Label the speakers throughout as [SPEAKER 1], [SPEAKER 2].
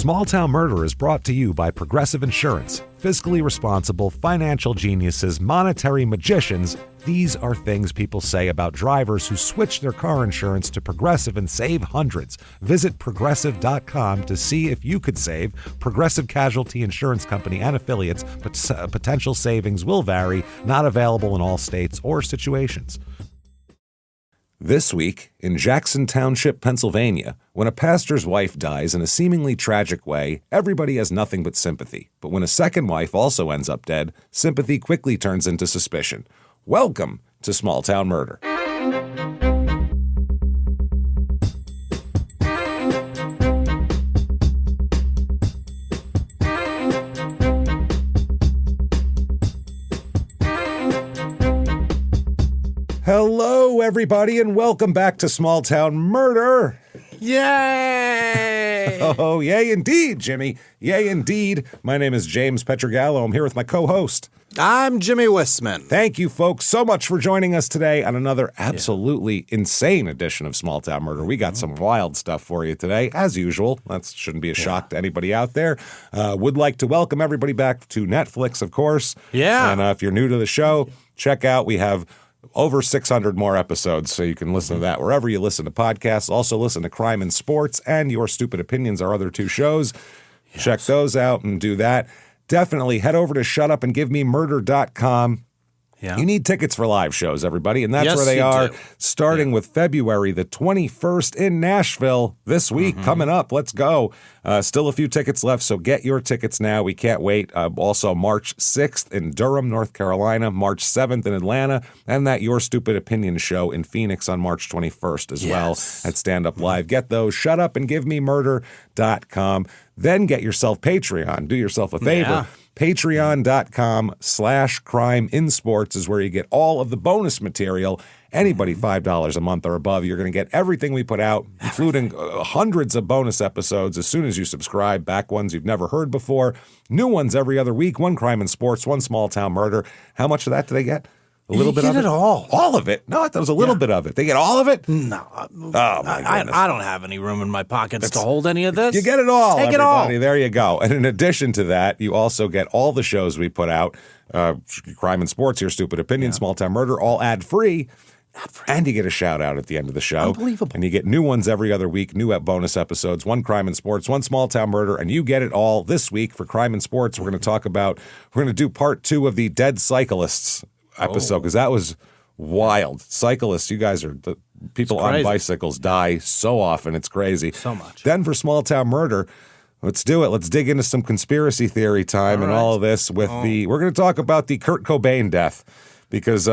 [SPEAKER 1] Small Town Murder is brought to you by Progressive Insurance. Fiscally responsible, financial geniuses, monetary magicians. These are things people say about drivers who switch their car insurance to Progressive and save hundreds. Visit Progressive.com to see if you could save. Progressive Casualty Insurance Company and affiliates, but potential savings will vary. Not available in all states or situations. This week, in Jackson Township, Pennsylvania, when a pastor's wife dies in a seemingly tragic way, everybody has nothing but sympathy. But when a second wife also ends up dead, sympathy quickly turns into suspicion. Welcome to Small Town Murder. Hello, everybody, and welcome back to Small Town Murder.
[SPEAKER 2] Yay!
[SPEAKER 1] Oh, yay indeed, Jimmy. Yay indeed. My name is James Petrogallo. I'm here with my co-host.
[SPEAKER 2] I'm Jimmy Wissman.
[SPEAKER 1] Thank you, folks, so much for joining us today on another absolutely insane edition of Small Town Murder. We got some wild stuff for you today, as usual. That shouldn't be a shock to anybody out there. Would like to welcome everybody back to Netflix, of course.
[SPEAKER 2] Yeah.
[SPEAKER 1] And if you're new to the show, check out. We have over 600 more episodes, so you can listen to that wherever you listen to podcasts. Also listen to Crime and Sports and Your Stupid Opinions, our other two shows. Yes. Check those out and do that. Definitely head over to shutupandgivememurder.com. Yeah. You need tickets for live shows, everybody, and that's where they are, starting with February the 21st in Nashville this week. Coming up. Let's go. Still a few tickets left, so get your tickets now. We can't wait. Also, March 6th in Durham, North Carolina, March 7th in Atlanta, and that Your Stupid Opinion show in Phoenix on March 21st as well at Stand Up Live. Get those. Shutupandgivememurder.com. Then get yourself Patreon. Do yourself a favor.
[SPEAKER 2] Yeah.
[SPEAKER 1] Patreon.com/crimeinsports is where you get all of the bonus material. Anybody $5 a month or above, you're going to get everything we put out, including hundreds of bonus episodes as soon as you subscribe, back ones you've never heard before, new ones every other week, one Crime and Sports, one Small Town Murder. How much of that do they get? A little bit of it?
[SPEAKER 2] Get it all.
[SPEAKER 1] All of it? No, I thought it was a little bit of it. They get all of it?
[SPEAKER 2] No.
[SPEAKER 1] Oh, my goodness.
[SPEAKER 2] I don't have any room in my pockets to hold any of this.
[SPEAKER 1] You get it all,
[SPEAKER 2] Take
[SPEAKER 1] everybody.
[SPEAKER 2] it all.
[SPEAKER 1] There you go. And in addition to that, you also get all the shows we put out, Crime and Sports, Your Stupid Opinion, Small Town Murder, all ad-free. And you get a shout-out at the end of the show.
[SPEAKER 2] Unbelievable.
[SPEAKER 1] And you get new ones every other week, new bonus episodes, one Crime and Sports, one Small Town Murder, and you get it all this week for Crime and Sports. We're going to do part 2 of the Dead Cyclists episode, because that was wild. Cyclists, you guys are the people on bicycles die so often. It's crazy.
[SPEAKER 2] So much.
[SPEAKER 1] Then for Small Town Murder, let's do it. Let's dig into some conspiracy theory time and all of this with we're going to talk about the Kurt Cobain death because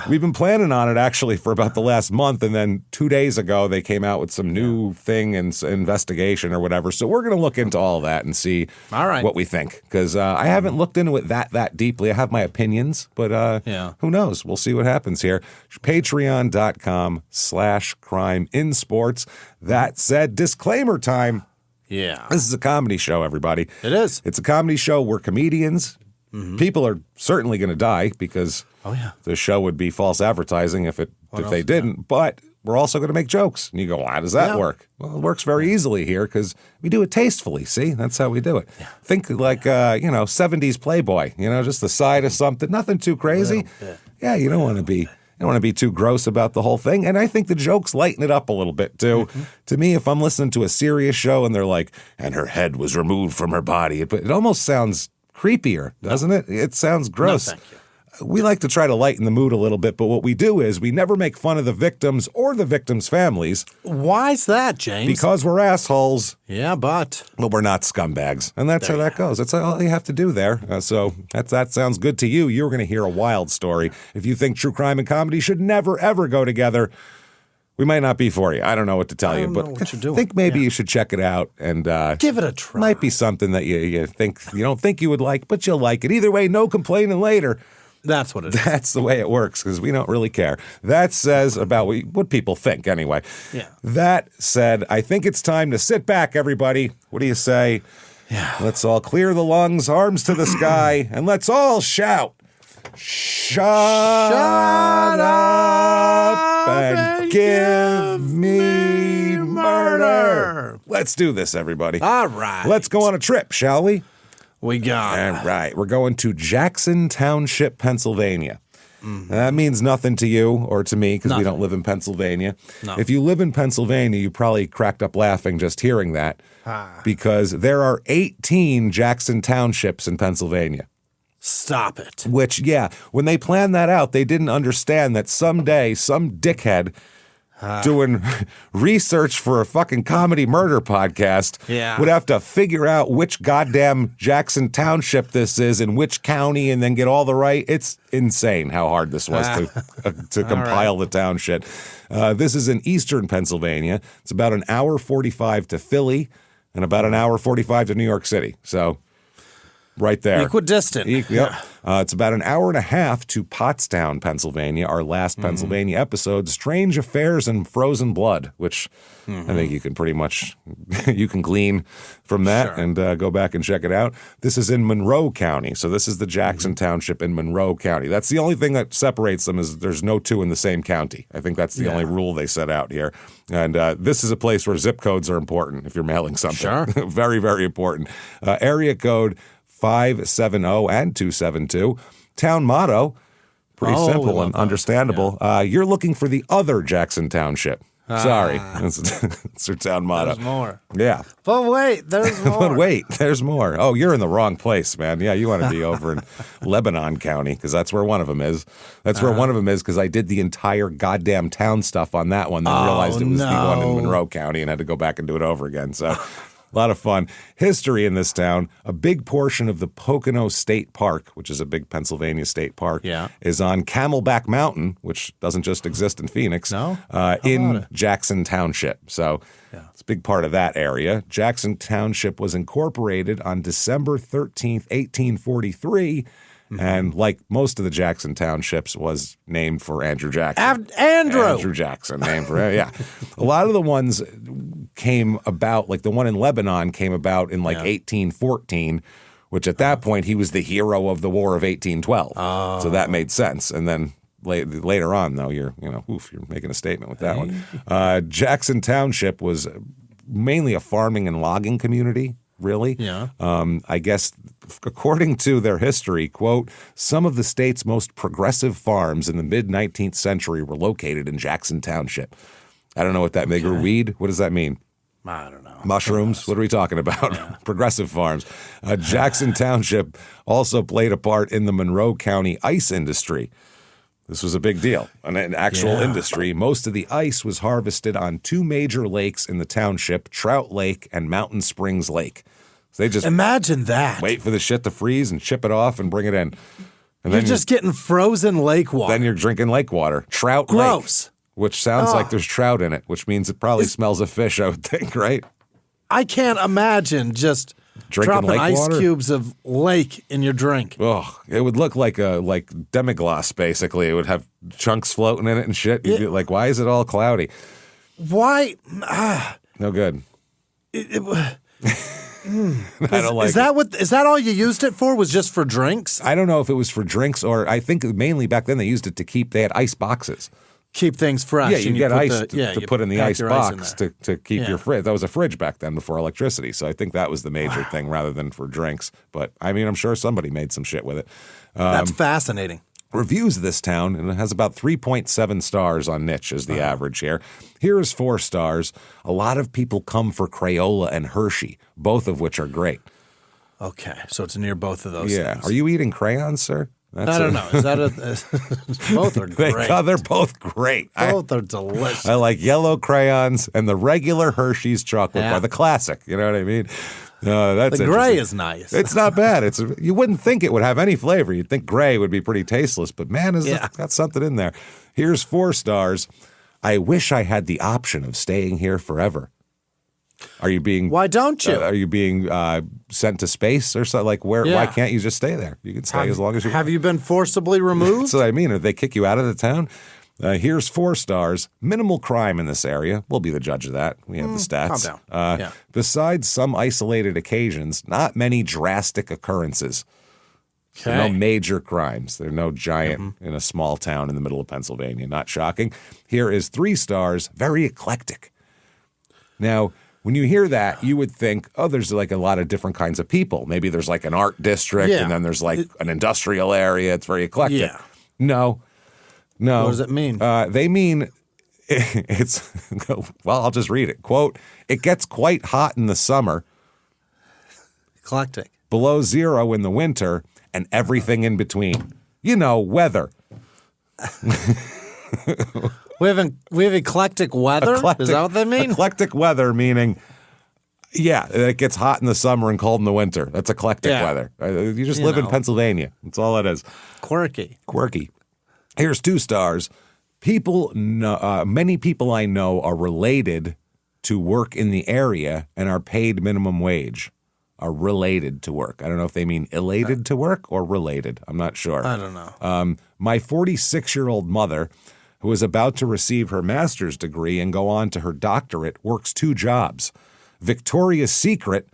[SPEAKER 1] we've been planning on it actually for about the last month, and then 2 days ago they came out with some new thing and investigation or whatever. So we're going to look into all that and see what we think, because I haven't looked into it that deeply. I have my opinions, but who knows? We'll see what happens here. Patreon.com/crimeinsports. That said, disclaimer time.
[SPEAKER 2] Yeah.
[SPEAKER 1] This is a comedy show, everybody.
[SPEAKER 2] It is.
[SPEAKER 1] It's a comedy show. We're comedians. People are certainly going to die because the show would be false advertising if they didn't. But we're also going to make jokes. And you go, well, how does that work? Well, it works very easily here because we do it tastefully. See, that's how we do it. Yeah. Think like 70s Playboy. Just the side of something, nothing too crazy. Yeah, you don't want to be. I don't want to be too gross about the whole thing. And I think the jokes lighten it up a little bit, too. To me, if I'm listening to a serious show and they're like, and her head was removed from her body, it almost sounds creepier, doesn't it? It sounds gross.
[SPEAKER 2] No, thank you.
[SPEAKER 1] We like to try to lighten the mood a little bit, but what we do is we never make fun of the victims or the victims' families.
[SPEAKER 2] Why's that, James?
[SPEAKER 1] Because we're assholes.
[SPEAKER 2] Yeah, but
[SPEAKER 1] we're not scumbags. And that's how that goes. That's all you have to do there. So that sounds good to you. You're going to hear a wild story. If you think true crime and comedy should never, ever go together, we might not be for you. I don't know what to tell you, but I think maybe you should check it out and
[SPEAKER 2] give it a try.
[SPEAKER 1] Might be something that you don't think you would like, but you'll like it. Either way, no complaining later.
[SPEAKER 2] That's what it is.
[SPEAKER 1] That's the way it works because we don't really care. That says about what people think anyway.
[SPEAKER 2] Yeah.
[SPEAKER 1] That said, I think it's time to sit back, everybody. What do you say?
[SPEAKER 2] Yeah.
[SPEAKER 1] Let's all clear the lungs, arms to the sky, and let's all shout. Shut up and give me murder.
[SPEAKER 2] Murder!
[SPEAKER 1] Let's do this, everybody.
[SPEAKER 2] All right.
[SPEAKER 1] Let's go on a trip, shall we?
[SPEAKER 2] We got
[SPEAKER 1] All right. We're going to Jackson Township, Pennsylvania. That means nothing to you or to me because we don't live in Pennsylvania.
[SPEAKER 2] No.
[SPEAKER 1] If you live in Pennsylvania, you probably cracked up laughing just hearing that because there are 18 Jackson Townships in Pennsylvania.
[SPEAKER 2] Stop it.
[SPEAKER 1] Which, yeah, when they planned that out, they didn't understand that someday some dickhead doing research for a fucking comedy murder podcast would have to figure out which goddamn Jackson Township this is in which county and then get all the right. It's insane how hard this was to compile the township. This is in eastern Pennsylvania. It's about an hour 45 to Philly and about an hour 45 to New York City. So right there.
[SPEAKER 2] Equidistant.
[SPEAKER 1] Yep. It's about an hour and a half to Pottstown, Pennsylvania, our last Pennsylvania episode, Strange Affairs and Frozen Blood, which I think you can pretty much, you can glean from that and go back and check it out. This is in Monroe County. So this is the Jackson Township in Monroe County. That's the only thing that separates them is there's no two in the same county. I think that's the only rule they set out here. And this is a place where zip codes are important if you're mailing something.
[SPEAKER 2] Sure.
[SPEAKER 1] Very, very important. Area code 570 and 272. Town motto, pretty simple and understandable. You're looking for the other Jackson Township. Sorry. That's their town motto.
[SPEAKER 2] There's more.
[SPEAKER 1] Yeah.
[SPEAKER 2] But wait, there's more.
[SPEAKER 1] But wait, there's more. Oh, you're in the wrong place, man. Yeah, you want to be over in Lebanon County because that's where one of them is. That's where one of them is because I did the entire goddamn town stuff on that one, then realized it was the one in Monroe County and had to go back and do it over again. So a lot of fun. History in this town, a big portion of the Pocono State Park, which is a big Pennsylvania state park, is on Camelback Mountain, which doesn't just exist in Phoenix, in Jackson Township. So it's a big part of that area. Jackson Township was incorporated on December 13th, 1843, and like most of the Jackson Townships was named for Andrew Jackson. Andrew Jackson, named for A lot of the ones came about, like the one in Lebanon came about in like 1814, which at that point he was the hero of the War of 1812. So that made sense. And then later on, though, you're making a statement with that one. Jackson Township was mainly a farming and logging community. Really? Yeah. I guess, according to their history, quote, some of the state's most progressive farms in the mid-19th century were located in Jackson Township. I don't know what that means. They grew weed? What does that mean?
[SPEAKER 2] I don't know.
[SPEAKER 1] Mushrooms? What are we talking about? Progressive farms. Jackson Township also played a part in the Monroe County ice industry. This was a big deal, an actual industry. Most of the ice was harvested on two major lakes in the township, Trout Lake and Mountain Springs Lake. So they just
[SPEAKER 2] imagine that.
[SPEAKER 1] Wait for the shit to freeze and ship it off and bring it in. And
[SPEAKER 2] you're just getting frozen lake water.
[SPEAKER 1] Then you're drinking lake water. Trout Lake, which sounds like there's trout in it, which means it probably smells of fish, I would think, right?
[SPEAKER 2] I can't imagine just
[SPEAKER 1] drinking
[SPEAKER 2] dropping ice
[SPEAKER 1] water?
[SPEAKER 2] Cubes of lake in your drink.
[SPEAKER 1] Oh, it would look like demi-glace, basically. It would have chunks floating in it and shit. You'd be like, why is it all cloudy?
[SPEAKER 2] Why?
[SPEAKER 1] No good. I don't like
[SPEAKER 2] Is that all you used it for? Was just for drinks?
[SPEAKER 1] I don't know if it was for drinks or I think mainly back then they used it to they had ice boxes.
[SPEAKER 2] Keep things fresh.
[SPEAKER 1] Yeah, you get ice to put in the ice box to keep your fridge. That was a fridge back then before electricity. So I think that was the major thing rather than for drinks. But I mean, I'm sure somebody made some shit with it.
[SPEAKER 2] That's fascinating.
[SPEAKER 1] Reviews of this town, and it has about 3.7 stars on Niche is the average here. Here is 4 stars. A lot of people come for Crayola and Hershey, both of which are great.
[SPEAKER 2] Okay, so it's near both of those things.
[SPEAKER 1] Are you eating crayons, sir?
[SPEAKER 2] I don't know. Is that both are great.
[SPEAKER 1] They're both great.
[SPEAKER 2] Both are delicious.
[SPEAKER 1] I like yellow crayons and the regular Hershey's chocolate bar, the classic. You know what I mean? That's
[SPEAKER 2] the gray is nice.
[SPEAKER 1] It's not bad. You wouldn't think it would have any flavor. You'd think gray would be pretty tasteless, but man, it's got something in there. Here's 4 stars. I wish I had the option of staying here forever. Are you being?
[SPEAKER 2] Why don't you?
[SPEAKER 1] Are you being sent to space or something? Like where? Why can't you just stay there? You can stay as long as you.
[SPEAKER 2] Have you been forcibly removed?
[SPEAKER 1] That's what I mean. Or they kick you out of the town? Here's 4 stars. Minimal crime in this area. We'll be the judge of that. We have the stats.
[SPEAKER 2] Calm down.
[SPEAKER 1] Besides some isolated occasions, not many drastic occurrences.
[SPEAKER 2] Okay.
[SPEAKER 1] So no major crimes. There are no giant in a small town in the middle of Pennsylvania. Not shocking. Here is 3 stars. Very eclectic. Now, when you hear that, you would think, oh, there's like a lot of different kinds of people. Maybe there's like an art district, and then there's like an industrial area. It's very eclectic.
[SPEAKER 2] Yeah.
[SPEAKER 1] No.
[SPEAKER 2] What does it mean?
[SPEAKER 1] They mean it's, well, I'll just read it. Quote, it gets quite hot in the summer.
[SPEAKER 2] Eclectic.
[SPEAKER 1] Below zero in the winter, and everything in between. You know, weather.
[SPEAKER 2] We have eclectic weather? Is that what they mean?
[SPEAKER 1] Eclectic weather meaning, yeah, it gets hot in the summer and cold in the winter. That's eclectic weather. You just live in Pennsylvania. That's all it is.
[SPEAKER 2] Quirky.
[SPEAKER 1] Here's 2 stars. Many people I know are related to work in the area and are paid minimum wage. Are related to work. I don't know if they mean elated to work or related. I'm not sure.
[SPEAKER 2] I don't know.
[SPEAKER 1] My 46-year-old mother, who is about to receive her master's degree and go on to her doctorate, works 2 jobs. Victoria's Secret,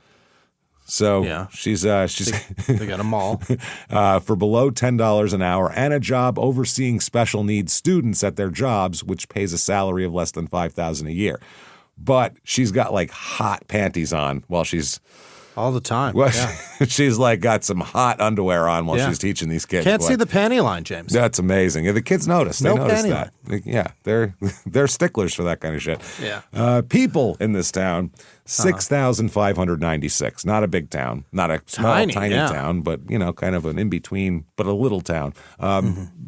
[SPEAKER 1] so she's
[SPEAKER 2] they got them all.
[SPEAKER 1] For below $10 an hour, and a job overseeing special needs students at their jobs, which pays a salary of less than $5,000 a year. But she's got like hot panties on while she's
[SPEAKER 2] all the time.
[SPEAKER 1] Well, she's like got some hot underwear on while she's teaching these kids.
[SPEAKER 2] Can't see the panty line, James.
[SPEAKER 1] That's amazing. Yeah, the kids notice. They notice
[SPEAKER 2] panty
[SPEAKER 1] that.
[SPEAKER 2] line.
[SPEAKER 1] Yeah, they're sticklers for that kind of shit.
[SPEAKER 2] Yeah.
[SPEAKER 1] People in this town, 6,596. Not a big town. Not a small, tiny town, but, you know, kind of an in-between, but a little town.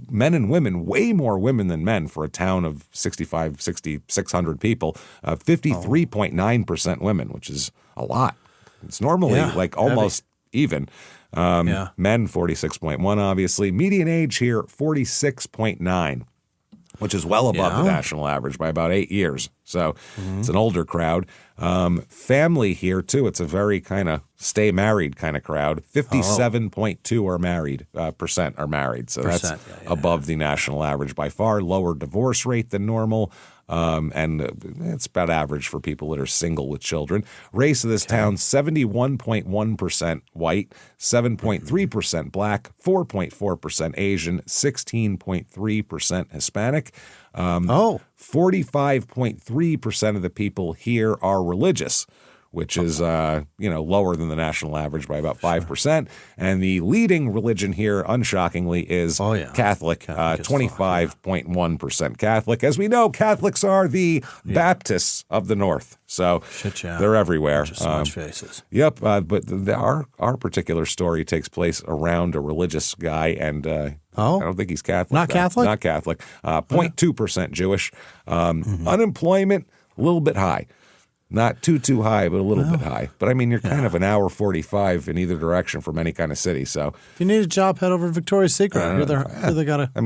[SPEAKER 1] Men and women, way more women than men for a town of 6,600 people. 53.9% women, which is a lot. It's normally like almost even. Men, 46.1, obviously. Median age here, 46.9, which is well above the national average by about 8 years. So it's an older crowd. Family here, too. It's a very kind of stay married kind of crowd. 57.2 are married, percent are married. So that's above the national average by far. Lower divorce rate than normal. And it's about average for people that are single with children. Race of this town, 71.1% white, 7.3% black, 4.4% Asian, 16.3% Hispanic. 45.3% of the people here are religious, which is, lower than the national average by about 5%. And the leading religion here, unshockingly, is Catholic, 25.1% Catholic. As we know, Catholics are the Baptists of the North. So they're everywhere.
[SPEAKER 2] Smudge faces.
[SPEAKER 1] Yep. But our particular story takes place around a religious guy, and I don't think he's Catholic.
[SPEAKER 2] Not Catholic?
[SPEAKER 1] Not Catholic. 0.2% Jewish. Unemployment, a little bit high. Not too high, but a little bit high. But I mean, you're kind of an hour 45 in either direction from any kind of city. So
[SPEAKER 2] if you need a job, head over to Victoria's Secret. I mean,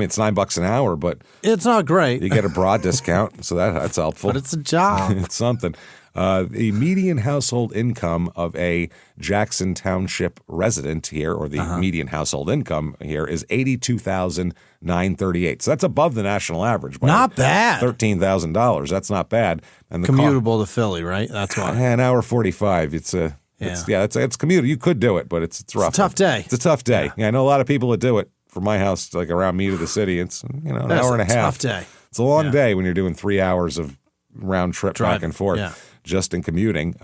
[SPEAKER 1] it's $9 an hour, but
[SPEAKER 2] it's not great.
[SPEAKER 1] You get a broad discount, so that's helpful.
[SPEAKER 2] But it's a job.
[SPEAKER 1] It's something. The median household income of a Jackson Township resident here, or the median household income here, is $82,938. So that's above the national average. By
[SPEAKER 2] not bad.
[SPEAKER 1] $13,000. That's not bad. And
[SPEAKER 2] commutable to Philly, right? That's why.
[SPEAKER 1] An hour 45. It's commutable. You could do it, but it's rough.
[SPEAKER 2] It's a tough day.
[SPEAKER 1] It's a tough day. Yeah, I know a lot of people that do it. From my house, like around me to the city, it's an hour and a half.
[SPEAKER 2] Tough day.
[SPEAKER 1] It's a long day when you're doing 3 hours of round trip back and forth.
[SPEAKER 2] Yeah.
[SPEAKER 1] Just in commuting.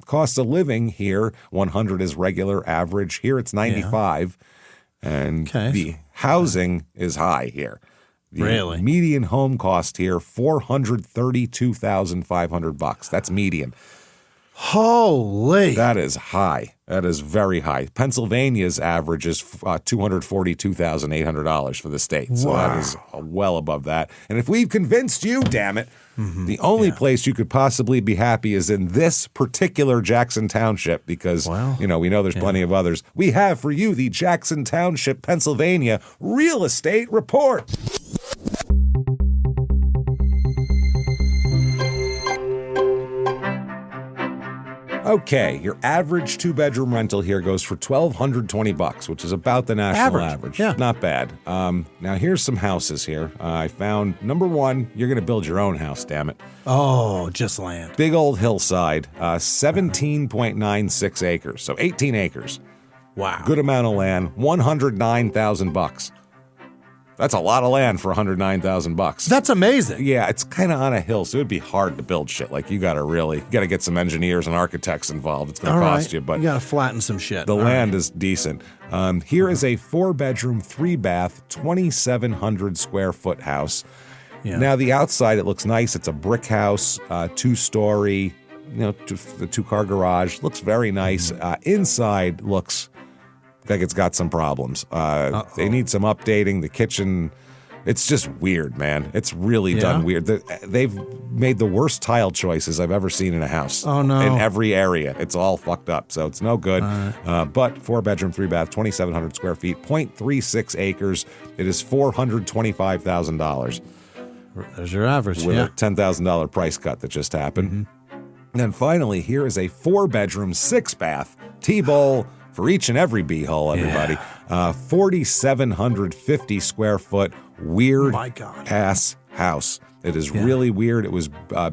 [SPEAKER 1] Cost of living here, 100 is regular average. Here it's 95. And the housing is high here. The median home cost here, $432,500. That's median.
[SPEAKER 2] Holy.
[SPEAKER 1] That is high. That is very high. Pennsylvania's average is $242,800 for the state. So that is well above that. And if we've convinced you, damn it, the only place you could possibly be happy is in this particular Jackson Township because, we know there's plenty of others. We have for you the Jackson Township, Pennsylvania Real Estate Report. Okay, your average 2-bedroom rental here goes for $1,220, which is about the national average.
[SPEAKER 2] Yeah.
[SPEAKER 1] Not bad. Now, here's some houses here. I found, number one, you're going to build your own house, damn it.
[SPEAKER 2] Oh, just land.
[SPEAKER 1] Big old hillside, 17.96 acres, so 18 acres.
[SPEAKER 2] Wow.
[SPEAKER 1] Good amount of land, $109,000. That's a lot of land for $109,000.
[SPEAKER 2] That's amazing.
[SPEAKER 1] Yeah, it's kind of on a hill, so it'd be hard to build shit. Like, you got to get some engineers and architects involved. It's going to cost you, but
[SPEAKER 2] you got to flatten some shit.
[SPEAKER 1] The land is decent. Here is a 4-bedroom, 3-bath, 2,700 square foot house.
[SPEAKER 2] Yeah.
[SPEAKER 1] Now, the outside, it looks nice. It's a brick house, 2-story, the 2-car garage. Looks very nice. Inside looks like it's got some problems. They need some updating. The kitchen, it's just weird, man. It's really done weird. They've made the worst tile choices I've ever seen in a house.
[SPEAKER 2] Oh, no.
[SPEAKER 1] In every area. It's all fucked up, so it's no good. But 4-bedroom, 3-bath, 2,700 square feet, 0.36 acres. It is $425,000.
[SPEAKER 2] There's your average,
[SPEAKER 1] with a $10,000 price cut that just happened. And then finally, here is a 4-bedroom, 6-bath, T-bowl for each and every b-hole, everybody. 4,750 square foot, weird ass house. It is really weird. It was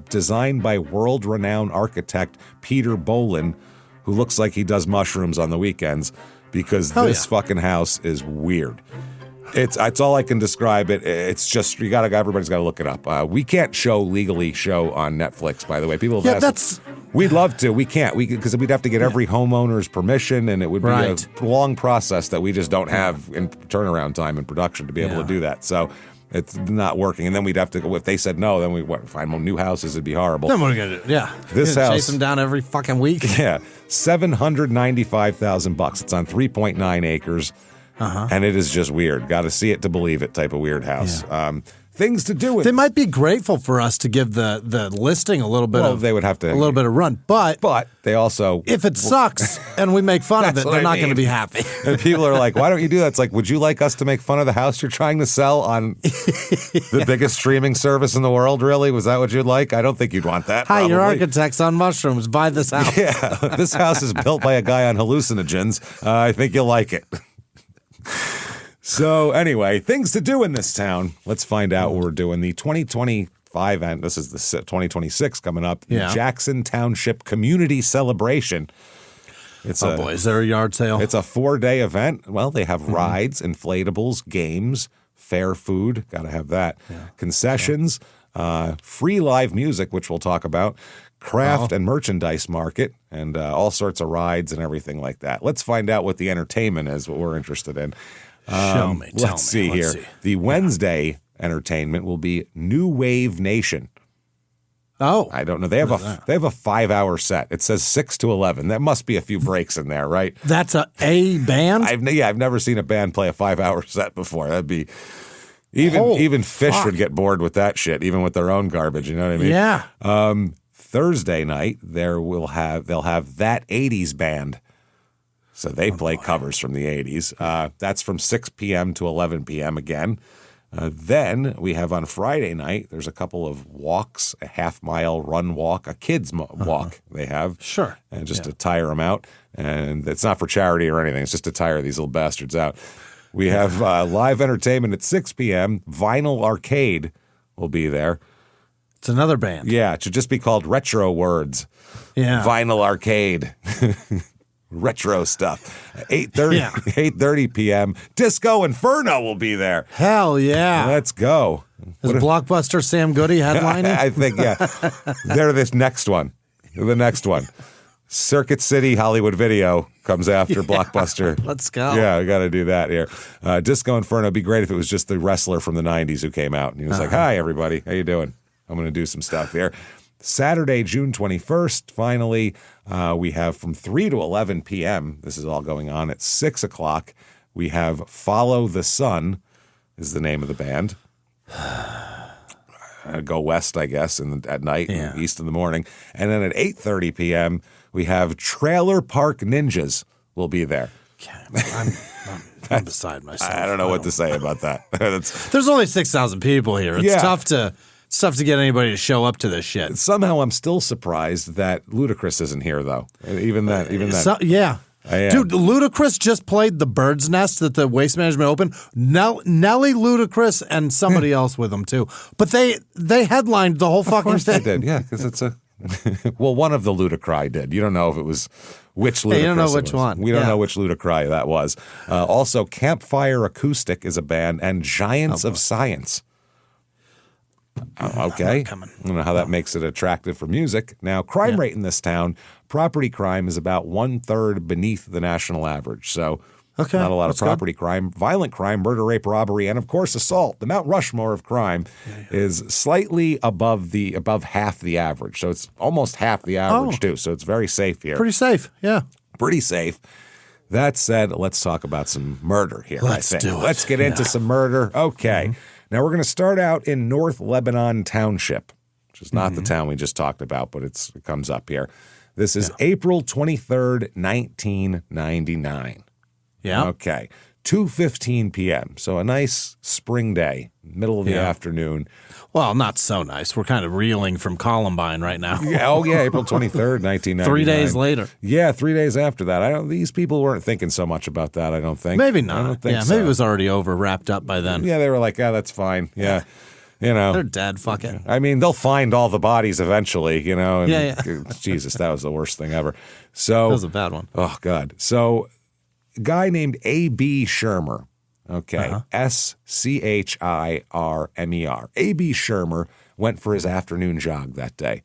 [SPEAKER 1] designed by world-renowned architect Peter Bolin, who looks like he does mushrooms on the weekends, because this fucking house is weird. It's all I can describe it. It's just everybody's got to look it up. We can't legally show on Netflix, by the way. People have asked. We'd love to. We can't. Because we'd have to get every homeowner's permission, and it would be a long process that we just don't have in turnaround time in production to be able to do that. So it's not working. And then we'd have to go. If they said no, then we'd find more new houses. It'd be horrible.
[SPEAKER 2] Then what are we gonna do? Yeah,
[SPEAKER 1] this house,
[SPEAKER 2] chase them down every fucking week.
[SPEAKER 1] Yeah, $795,000. It's on 3.9 acres. And it is just weird. Got to see it to believe it type of weird house. Things to do with.
[SPEAKER 2] They might be grateful for us to give the listing a little bit
[SPEAKER 1] they would have to,
[SPEAKER 2] a little bit of run. But
[SPEAKER 1] they also,
[SPEAKER 2] if it sucks and we make fun of it, they're not going to be happy.
[SPEAKER 1] And people are like, why don't you do that? It's like, would you like us to make fun of the house you're trying to sell on the biggest streaming service in the world, really? Was that what you'd like? I don't think you'd want that.
[SPEAKER 2] Hi, your architect's on mushrooms. Buy this house.
[SPEAKER 1] Yeah, this house is built by a guy on hallucinogens. I think you'll like it. So anyway, things to do in this town. Let's find out what we're doing. The 2025, and this is the 2026 coming up, the Jackson Township Community Celebration.
[SPEAKER 2] Is there a yard sale?
[SPEAKER 1] It's a 4-day event. Well, they have rides, inflatables, games, fair food. Got to have that. Concessions, free live music, which we'll talk about, craft and merchandise market, and all sorts of rides and everything like that. Let's find out what the entertainment is, what we're interested in.
[SPEAKER 2] Show me.
[SPEAKER 1] Let's see here. The Wednesday entertainment will be New Wave Nation.
[SPEAKER 2] Oh,
[SPEAKER 1] I don't know. They have a 5-hour set. It says 6 to 11. That must be a few breaks in there, right?
[SPEAKER 2] That's a band?
[SPEAKER 1] I've never seen a band play a 5-hour set before. That'd be even Fish would get bored with that shit, even with their own garbage. You know what I mean?
[SPEAKER 2] Yeah.
[SPEAKER 1] Thursday night they'll have That 80s Band. So they play covers from the 80s. That's from 6 p.m. to 11 p.m. again. Then we have on Friday night, there's a couple of walks, a half-mile run walk, a kids walk they have.
[SPEAKER 2] Sure.
[SPEAKER 1] And just to tire them out. And it's not for charity or anything. It's just to tire these little bastards out. We have live entertainment at 6 p.m. Vinyl Arcade will be there.
[SPEAKER 2] It's another band.
[SPEAKER 1] Yeah, it should just be called Retro Words.
[SPEAKER 2] Yeah.
[SPEAKER 1] Vinyl Arcade. Retro stuff. 8:30 p.m. Disco Inferno will be there.
[SPEAKER 2] Hell yeah.
[SPEAKER 1] Let's go.
[SPEAKER 2] Is Blockbuster Sam Goody headlining?
[SPEAKER 1] I think, yeah. They're this next one. The next one. Circuit City Hollywood Video comes after Blockbuster.
[SPEAKER 2] Let's go.
[SPEAKER 1] Yeah, we got to do that here. Disco Inferno would be great if it was just the wrestler from the 90s who came out. And he was like, hi, everybody. How you doing? I'm going to do some stuff here. Saturday, June 21st, finally, we have from 3 to 11 p.m. This is all going on at 6 o'clock. We have Follow the Sun is the name of the band. Go west, I guess, at night, and east in the morning. And then at 8:30 p.m., we have Trailer Park Ninjas will be there.
[SPEAKER 2] I'm beside myself.
[SPEAKER 1] I don't know what to say about that.
[SPEAKER 2] There's only 6,000 people here. It's tough to get anybody to show up to this shit.
[SPEAKER 1] Somehow I'm still surprised that Ludacris isn't here, though. Even that.
[SPEAKER 2] Yeah. Dude, Ludacris just played the Bird's Nest at the Waste Management Open. Nelly, Ludacris, and somebody else with them, too. But they headlined the whole fucking thing.
[SPEAKER 1] They did, yeah, because it's a Well, one of the Ludacry did. You don't know if it was which Ludacris.
[SPEAKER 2] Hey, you don't know
[SPEAKER 1] it
[SPEAKER 2] which
[SPEAKER 1] was.
[SPEAKER 2] one.
[SPEAKER 1] We don't know which Ludacry that was. Also, Campfire Acoustic is a band, and Giants of Science. Okay. I don't know how that makes it attractive for music. Now, crime rate in this town, property crime is about 1/3 beneath the national average. So not a lot of property crime. Violent crime, murder, rape, robbery, and of course assault. The Mount Rushmore of crime is slightly above half the average. So it's almost half the average too. So it's very safe here.
[SPEAKER 2] Pretty safe, yeah.
[SPEAKER 1] Pretty safe. That said, let's talk about some murder here,
[SPEAKER 2] Let's
[SPEAKER 1] I think.
[SPEAKER 2] do it.
[SPEAKER 1] Let's get into some murder. Okay. Now we're going to start out in North Lebanon Township, which is not the town we just talked about, but it comes up here. This is April 23rd, 1999.
[SPEAKER 2] Yeah.
[SPEAKER 1] Okay. 2:15 p.m. So a nice spring day, middle of the afternoon.
[SPEAKER 2] Well, not so nice. We're kind of reeling from Columbine right now.
[SPEAKER 1] April 23rd, 1999.
[SPEAKER 2] 3 days later.
[SPEAKER 1] Yeah, 3 days after that. These people weren't thinking so much about that, I don't think.
[SPEAKER 2] Maybe not.
[SPEAKER 1] I don't think so.
[SPEAKER 2] Maybe it was already over, wrapped up by then.
[SPEAKER 1] Yeah, they were like, that's fine. Yeah. You know.
[SPEAKER 2] They're dead. Fuck it.
[SPEAKER 1] I mean, they'll find all the bodies eventually, and
[SPEAKER 2] Yeah.
[SPEAKER 1] Jesus, that was the worst thing ever. So
[SPEAKER 2] That was a bad one.
[SPEAKER 1] Oh, God. So a guy named A.B. Shermer, S-C-H-I-R-M-E-R. A.B. Shermer went for his afternoon jog that day.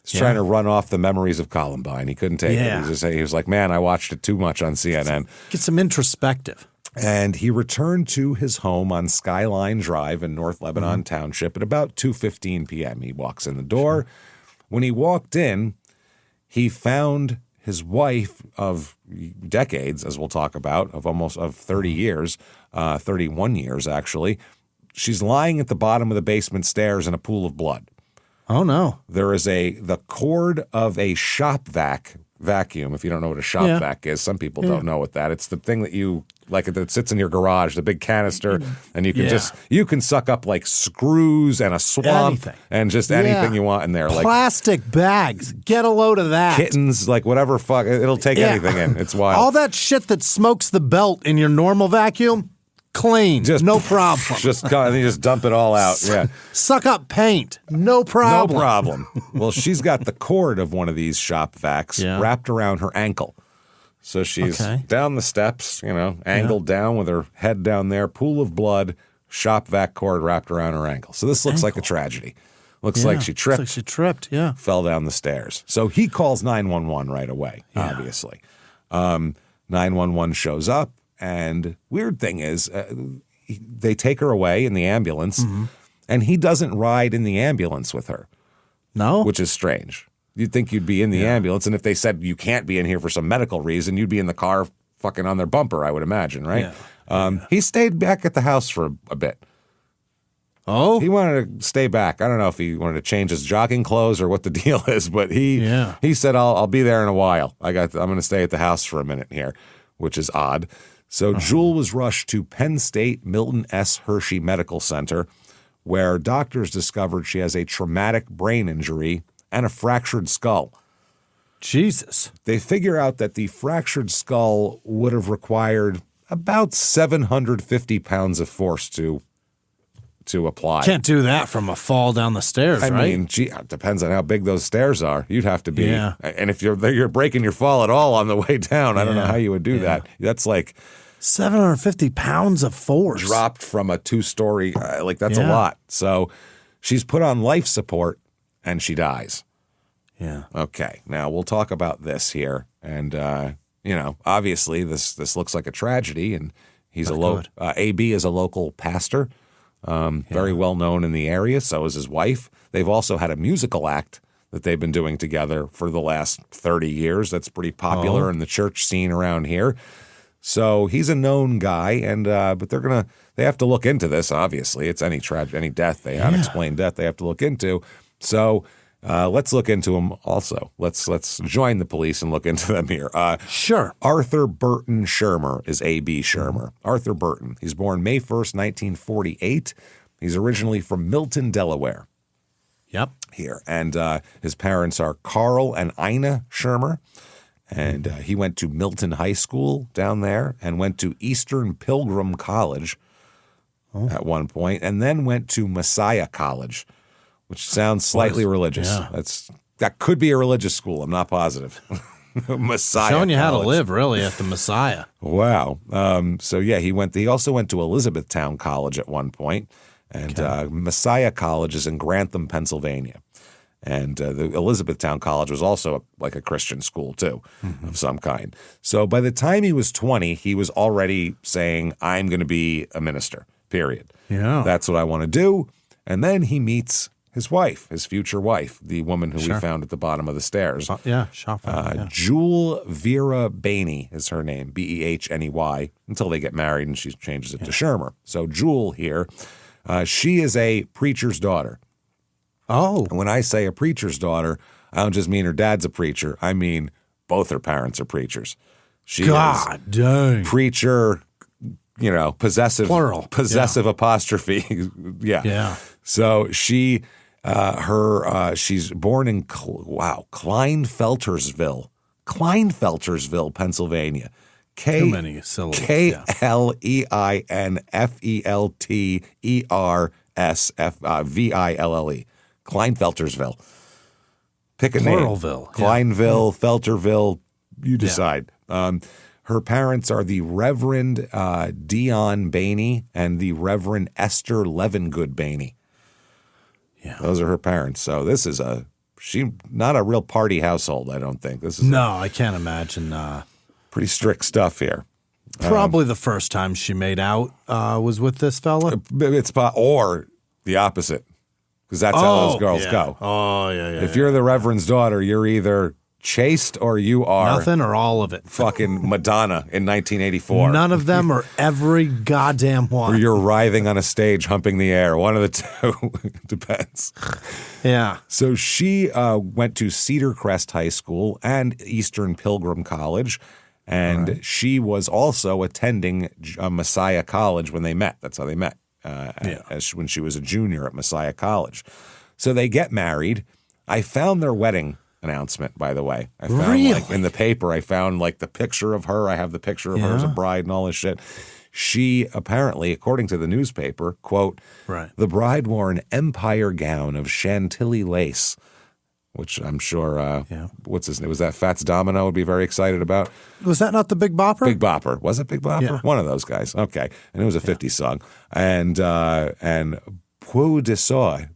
[SPEAKER 1] He's trying to run off the memories of Columbine. He couldn't take it. He was like, man, I watched it too much on CNN.
[SPEAKER 2] Get some introspective.
[SPEAKER 1] And he returned to his home on Skyline Drive in North Lebanon Township at about 2:15 p.m. He walks in the door. When he walked in, he found his wife of decades, as we'll talk about, of 30 years, 31 years actually. She's lying at the bottom of the basement stairs in a pool of blood.
[SPEAKER 2] Oh, no.
[SPEAKER 1] There is the cord of a shop vacuum. If you don't know what a shop vac is, some people don't know what that. It's the thing that that sits in your garage, the big canister, and you can you can suck up like screws and a swamp and just anything you want in there. Like
[SPEAKER 2] plastic bags. Get a load of that.
[SPEAKER 1] Kittens, like whatever fuck. It'll take anything in. It's wild.
[SPEAKER 2] All that shit that smokes the belt in your normal vacuum, clean. No problem.
[SPEAKER 1] You just dump it all out. Yeah.
[SPEAKER 2] Suck up paint. No problem.
[SPEAKER 1] No problem. Well, she's got the cord of one of these shop vacs wrapped around her ankle. So she's down the steps, angled down with her head down there, pool of blood, shop vac cord wrapped around her ankle. So this looks like a tragedy. Looks like she tripped.
[SPEAKER 2] Looks like she tripped,
[SPEAKER 1] fell down the stairs. So he calls 911 right away, obviously. 911 shows up, and weird thing is they take her away in the ambulance, and he doesn't ride in the ambulance with her.
[SPEAKER 2] No?
[SPEAKER 1] Which is strange. You'd think you'd be in the ambulance, and if they said you can't be in here for some medical reason, you'd be in the car fucking on their bumper, I would imagine, right? He stayed back at the house for a bit.
[SPEAKER 2] Oh?
[SPEAKER 1] He wanted to stay back. I don't know if he wanted to change his jogging clothes or what the deal is, but he said, I'll be there in a while. I'm going to stay at the house for a minute here, which is odd. So Jewel was rushed to Penn State Milton S. Hershey Medical Center, where doctors discovered she has a traumatic brain injury and a fractured skull.
[SPEAKER 2] Jesus.
[SPEAKER 1] They figure out that the fractured skull would have required about 750 pounds of force to apply.
[SPEAKER 2] Can't do that from a fall down the stairs, right?
[SPEAKER 1] I mean, it depends on how big those stairs are. You'd have to be. And if you're breaking your fall at all on the way down, I don't know how you would do that. That's like
[SPEAKER 2] 750 pounds of force.
[SPEAKER 1] Dropped from a 2-story, that's a lot. So she's put on life support and she dies.
[SPEAKER 2] Yeah.
[SPEAKER 1] Okay. Now we'll talk about this here. And, obviously this looks like a tragedy, and he's AB is a local pastor. Very well known in the area. So is his wife. They've also had a musical act that they've been doing together for the last 30 years. That's pretty popular in the church scene around here. So he's a known guy, and but they have to look into this. Obviously, it's any death, unexplained death, they have to look into. So let's look into him also. Let's join the police and look into them here.
[SPEAKER 2] Sure.
[SPEAKER 1] Arthur Burton Shermer is A.B. Shermer. Arthur Burton. He's born May 1st, 1948. He's originally from Milton, Delaware.
[SPEAKER 2] Yep.
[SPEAKER 1] Here. And his parents are Carl and Ina Shermer. And he went to Milton High School down there and went to Eastern Pilgrim College at one point, and then went to Messiah College, which sounds slightly religious.
[SPEAKER 2] Yeah.
[SPEAKER 1] That's That could be a religious school. I'm not positive. Messiah
[SPEAKER 2] Showing you how to
[SPEAKER 1] College.
[SPEAKER 2] live, really, at the Messiah.
[SPEAKER 1] Wow. So yeah, he also went to Elizabethtown College at one point, and Messiah College is in Grantham, Pennsylvania. And the Elizabethtown College was also like a Christian school too, of some kind. So by the time he was 20, he was already saying, I'm going to be a minister, period.
[SPEAKER 2] Yeah.
[SPEAKER 1] That's what I want to do. And then he meets his wife, his future wife, the woman who we found at the bottom of the stairs. Jewel Vera Bainey is her name, Behney, until they get married and she changes it to Shermer. So Jewel here, she is a preacher's daughter.
[SPEAKER 2] Oh.
[SPEAKER 1] And when I say a preacher's daughter, I don't just mean her dad's a preacher. I mean both her parents are preachers. She
[SPEAKER 2] God
[SPEAKER 1] is
[SPEAKER 2] dang.
[SPEAKER 1] Preacher, possessive.
[SPEAKER 2] Plural.
[SPEAKER 1] Possessive apostrophe.
[SPEAKER 2] Yeah.
[SPEAKER 1] So she's born in Kleinfeltersville, Pennsylvania.
[SPEAKER 2] Too many syllables.
[SPEAKER 1] Kleinfeltersville. Kleinfeltersville. Pick a
[SPEAKER 2] Pluralville.
[SPEAKER 1] name. Kleinville, Felterville, you decide. Her parents are the Reverend Dion Bainey and the Reverend Esther Levengood Bainey.
[SPEAKER 2] Yeah.
[SPEAKER 1] Those are her parents. So this is not a real party household, I don't think. This is
[SPEAKER 2] I can't imagine.
[SPEAKER 1] pretty strict stuff here.
[SPEAKER 2] Probably the first time she made out was with this fella.
[SPEAKER 1] Or the opposite, because that's how those girls go.
[SPEAKER 2] Oh, yeah.
[SPEAKER 1] If you're the Reverend's daughter, you're either chaste or you are
[SPEAKER 2] nothing or all of it.
[SPEAKER 1] Fucking Madonna in 1984.
[SPEAKER 2] None of them or every goddamn one.
[SPEAKER 1] Or you're writhing on a stage, humping the air. One of the two. Depends.
[SPEAKER 2] Yeah.
[SPEAKER 1] So she went to Cedar Crest High School and Eastern Pilgrim College. And she was also attending Messiah College when they met. That's how they met, when she was a junior at Messiah College. So they get married. I found their wedding announcement, by the way. I found in the paper, I found the picture of her. I have the picture of her as a bride and all this shit. She apparently, according to the newspaper, quote, the bride wore an empire gown of Chantilly lace, which I'm sure, what's his name? Was that Fats Domino would be very excited about?
[SPEAKER 2] Was that not the Big Bopper?
[SPEAKER 1] Big Bopper. Was it Big Bopper?
[SPEAKER 2] Yeah.
[SPEAKER 1] One of those guys. Okay. And it was a 50s song. And Peu de Soy.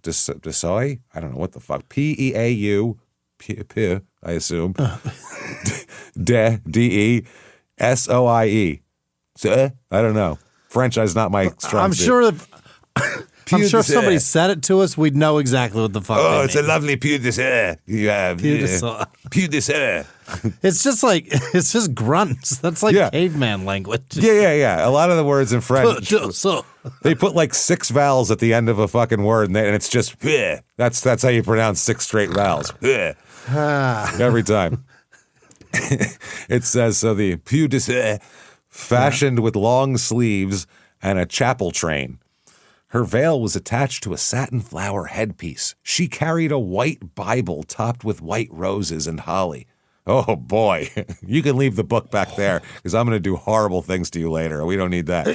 [SPEAKER 1] I don't know what the fuck. Peau. I assume. D-E-S-O-I-E. So, I don't know. French is not my strong suit.
[SPEAKER 2] I'm sure if somebody said it to us, we'd know exactly what the fuck they
[SPEAKER 1] it's
[SPEAKER 2] mean.
[SPEAKER 1] a lovely Peu de Soy you have.
[SPEAKER 2] Peu de Soy.
[SPEAKER 1] Peu de Soy.
[SPEAKER 2] It's just grunts. That's like caveman language.
[SPEAKER 1] Yeah. A lot of the words in French, they put 6 vowels at the end of a fucking word, and it's just, that's how you pronounce 6 straight vowels. Every time. It says, so the Peu de Soy, fashioned with long sleeves and a chapel train. Her veil was attached to a satin flower headpiece. She carried a white Bible topped with white roses and holly. Oh, boy. You can leave the book back there because I'm going to do horrible things to you later. We don't need that.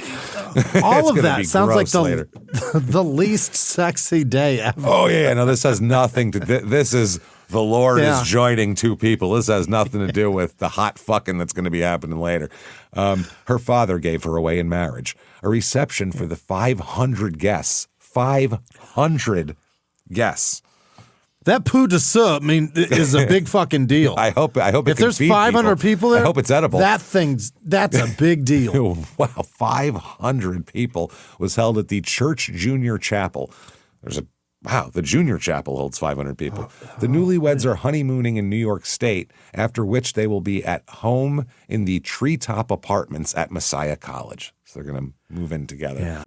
[SPEAKER 2] All of that sounds like the least sexy day ever.
[SPEAKER 1] Oh, yeah. No, this has nothing to do. This is the Lord is joining two people. This has nothing to do with the hot fucking that's going to be happening later. Her father gave her away in marriage. A reception for the 500 guests. 500 guests.
[SPEAKER 2] That Peu de Soy, is a big fucking deal.
[SPEAKER 1] I hope
[SPEAKER 2] if there's 500 people there,
[SPEAKER 1] I hope it's edible.
[SPEAKER 2] That's a big deal.
[SPEAKER 1] Wow, 500 people was held at the Church Junior Chapel. The Junior Chapel holds 500 people. The newlyweds are honeymooning in New York State, after which they will be at home in the treetop apartments at Messiah College. So they're going to move in together.
[SPEAKER 2] Yeah.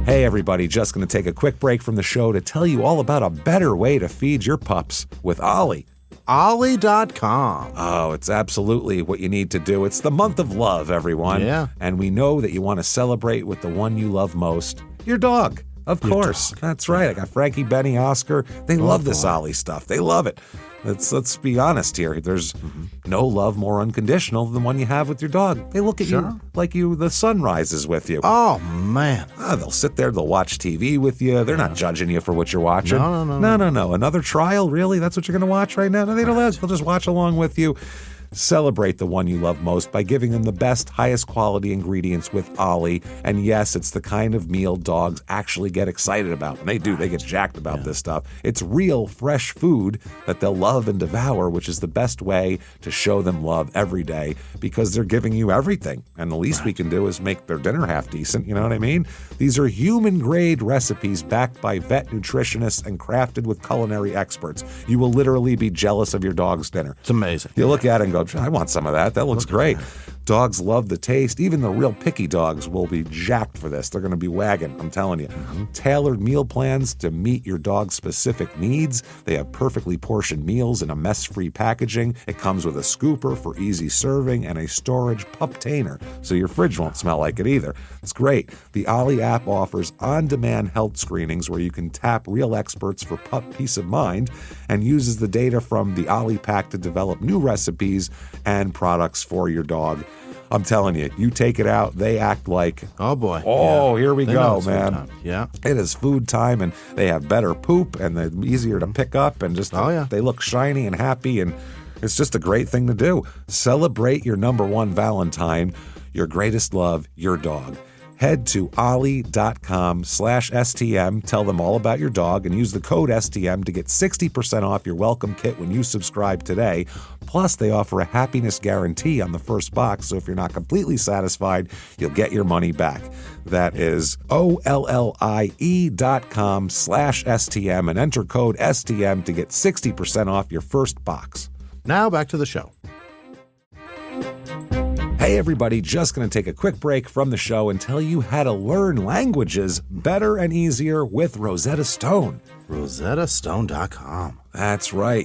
[SPEAKER 1] Hey, everybody, just going to take a quick break from the show to tell you all about a better way to feed your pups with Ollie.
[SPEAKER 2] Ollie.com.
[SPEAKER 1] Oh, it's absolutely what you need to do. It's the month of love, everyone.
[SPEAKER 2] Yeah.
[SPEAKER 1] And we know that you want to celebrate with the one you love most, your dog. Of course. That's right. I got Frankie, Benny, Oscar. They love this Ollie stuff. They love it. Let's be honest here. There's no love more unconditional than the one you have with your dog. They look at you like the sun rises with you.
[SPEAKER 2] Oh, man.
[SPEAKER 1] They'll sit there. They'll watch TV with you. They're not judging you for what you're watching. No. Another trial? Really? That's what you're going to watch right now? No, they don't. They'll just watch along with you. Celebrate the one you love most by giving them the best, highest quality ingredients with Ollie. And yes, it's the kind of meal dogs actually get excited about. And they do. They get jacked about this stuff. It's real, fresh food that they'll love and devour, which is the best way to show them love every day because they're giving you everything. And the least we can do is make their dinner half decent. You know what I mean? These are human-grade recipes backed by vet nutritionists and crafted with culinary experts. You will literally be jealous of your dog's dinner.
[SPEAKER 2] It's amazing.
[SPEAKER 1] You look at it and go, I want some of that. That looks great. Dogs love the taste. Even the real picky dogs will be jacked for this. They're going to be wagging, I'm telling you. Tailored meal plans to meet your dog's specific needs. They have perfectly portioned meals in a mess-free packaging. It comes with a scooper for easy serving and a storage pup-tainer, so your fridge won't smell like it either. It's great. The Ollie app offers on-demand health screenings where you can tap real experts for pup peace of mind and uses the data from the Ollie pack to develop new recipes and products for your dog. I'm telling you, you take it out, they act like,
[SPEAKER 2] oh boy,
[SPEAKER 1] here we go, man.
[SPEAKER 2] Yeah,
[SPEAKER 1] it is food time, and they have better poop, and they're easier to pick up, and just they look shiny and happy, and it's just a great thing to do. Celebrate your number one Valentine, your greatest love, your dog. Head to ollie.com/STM, tell them all about your dog, and use the code STM to get 60% off your welcome kit when you subscribe today. Plus, they offer a happiness guarantee on the first box, so if you're not completely satisfied, you'll get your money back. That is OLLIE.com/STM and enter code STM to get 60% off your first box.
[SPEAKER 2] Now back to the show.
[SPEAKER 1] Hey everybody, just going to take a quick break from the show and tell you how to learn languages better and easier with Rosetta Stone.
[SPEAKER 2] RosettaStone.com.
[SPEAKER 1] That's right.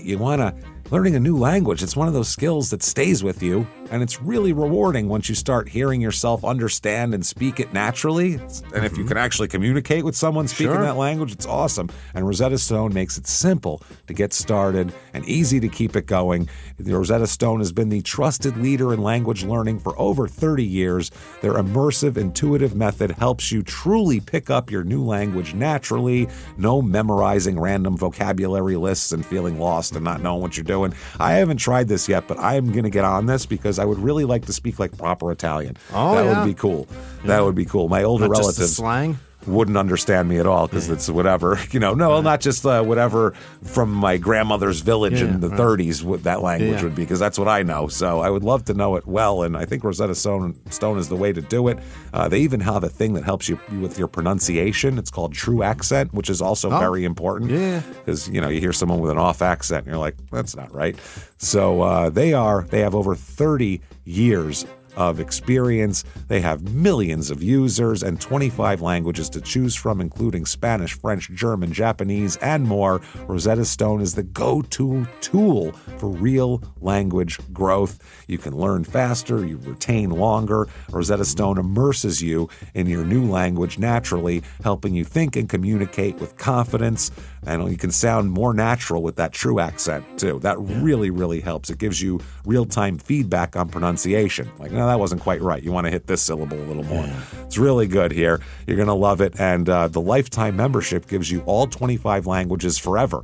[SPEAKER 1] Learning a new language, it's one of those skills that stays with you, and it's really rewarding once you start hearing yourself understand and speak it naturally. And if you can actually communicate with someone speaking that language, it's awesome. And Rosetta Stone makes it simple to get started and easy to keep it going. The Rosetta Stone has been the trusted leader in language learning for over 30 years. Their immersive, intuitive method helps you truly pick up your new language naturally. No memorizing random vocabulary lists and feeling lost and not knowing what you're doing. I haven't tried this yet, but I'm going to get on this because I would really like to speak like proper Italian. That would be cool. That would be cool. My older relatives.
[SPEAKER 2] Just the slang?
[SPEAKER 1] Wouldn't understand me at all because it's whatever, not just whatever from my grandmother's village in the 30s, what that language would be, because that's what I know. So I would love to know it well, and I think Rosetta Stone is the way to do it. They even have a thing that helps you with your pronunciation. It's called True Accent, which is also very important. Yeah. Because, you hear someone with an off accent, and you're like, that's not right. So they have over 30 years of experience. They have millions of users and 25 languages to choose from, including Spanish, French, German, Japanese, and more. Rosetta Stone is the go-to tool for real language growth. You can learn faster, you retain longer. Rosetta Stone immerses you in your new language naturally, helping you think and communicate with confidence. And you can sound more natural with that True Accent, too. That really, really helps. It gives you real-time feedback on pronunciation. Like, no, that wasn't quite right. You want to hit this syllable a little more. It's really good here. You're going to love it. And the lifetime membership gives you all 25 languages forever.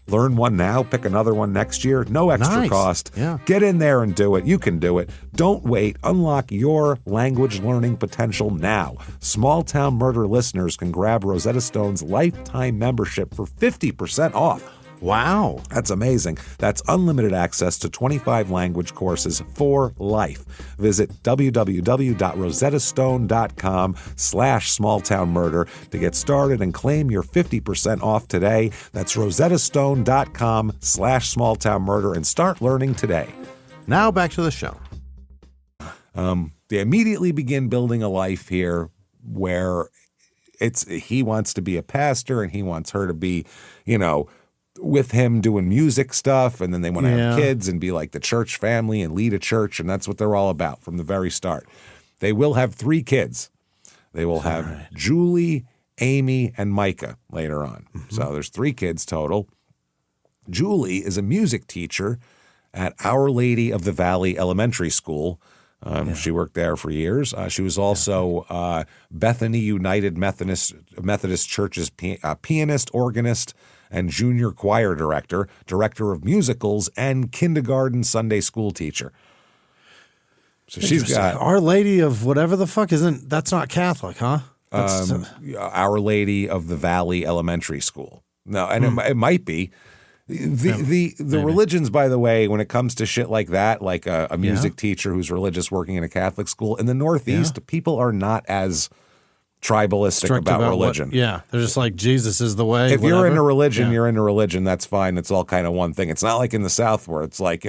[SPEAKER 1] Learn one now, pick another one next year. No extra cost. Yeah. Get in there and do it. You can do it. Don't wait. Unlock your language learning potential now. Small Town Murder listeners can grab Rosetta Stone's lifetime membership for 50% off.
[SPEAKER 2] Wow.
[SPEAKER 1] That's amazing. That's unlimited access to 25 language courses for life. Visit www.rosettastone.com/smalltownmurder to get started and claim your 50% off today. That's rosettastone.com/smalltownmurder and start learning today.
[SPEAKER 2] Now back to the show.
[SPEAKER 1] They immediately begin building a life here where he wants to be a pastor and he wants her to be, with him doing music stuff, and then they want to have kids and be like the church family and lead a church, and that's what they're all about from the very start. They will have 3 kids. They will have Julie, Amy, and Micah later on. So there's 3 kids total. Julie is a music teacher at Our Lady of the Valley Elementary School. She worked there for years. She was also Bethany United Methodist Church's pianist, organist, and junior choir director, director of musicals, and kindergarten Sunday school teacher. So she's got
[SPEAKER 2] Our Lady of whatever the fuck that's not Catholic, huh?
[SPEAKER 1] Our Lady of the Valley Elementary School. No, and it might be. The religions, by the way, when it comes to shit like that, like a music teacher who's religious working in a Catholic school, in the Northeast, people are not as tribalistic
[SPEAKER 2] Strict
[SPEAKER 1] about religion.
[SPEAKER 2] They're just like, Jesus is the way.
[SPEAKER 1] If you're into religion, you're into religion. That's fine. It's all kind of one thing. It's not like in the South where it's like,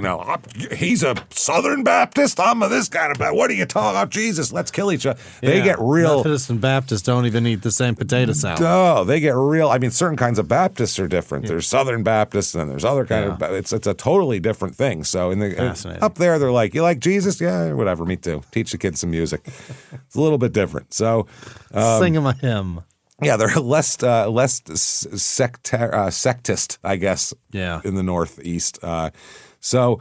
[SPEAKER 1] he's a Southern Baptist. I'm a this kind of Baptist. What are you talking about? Jesus, let's kill each other. They get real.
[SPEAKER 2] Methodists and Baptists don't even eat the same potato salad.
[SPEAKER 1] No, they get real. I mean, certain kinds of Baptists are different. There's Southern Baptists and there's other kind of. It's a totally different thing. So up there, they're like, you like Jesus? Yeah, whatever. Me too. Teach the kids some music. It's a little bit different. So.
[SPEAKER 2] Sing him a hymn.
[SPEAKER 1] Yeah, they're less sectist, I guess, in the Northeast. So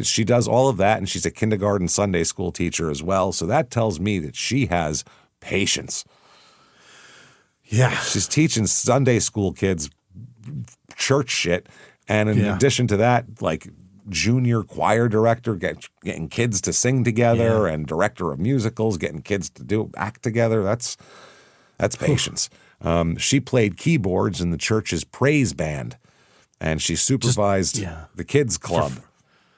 [SPEAKER 1] she does all of that, and she's a kindergarten Sunday school teacher as well. So that tells me that she has patience.
[SPEAKER 2] Yeah.
[SPEAKER 1] She's teaching Sunday school kids church shit. And in addition to that, like junior choir director, getting kids to sing together, and director of musicals, getting kids to act together. That's patience. She played keyboards in the church's praise band, and she supervised the kids club.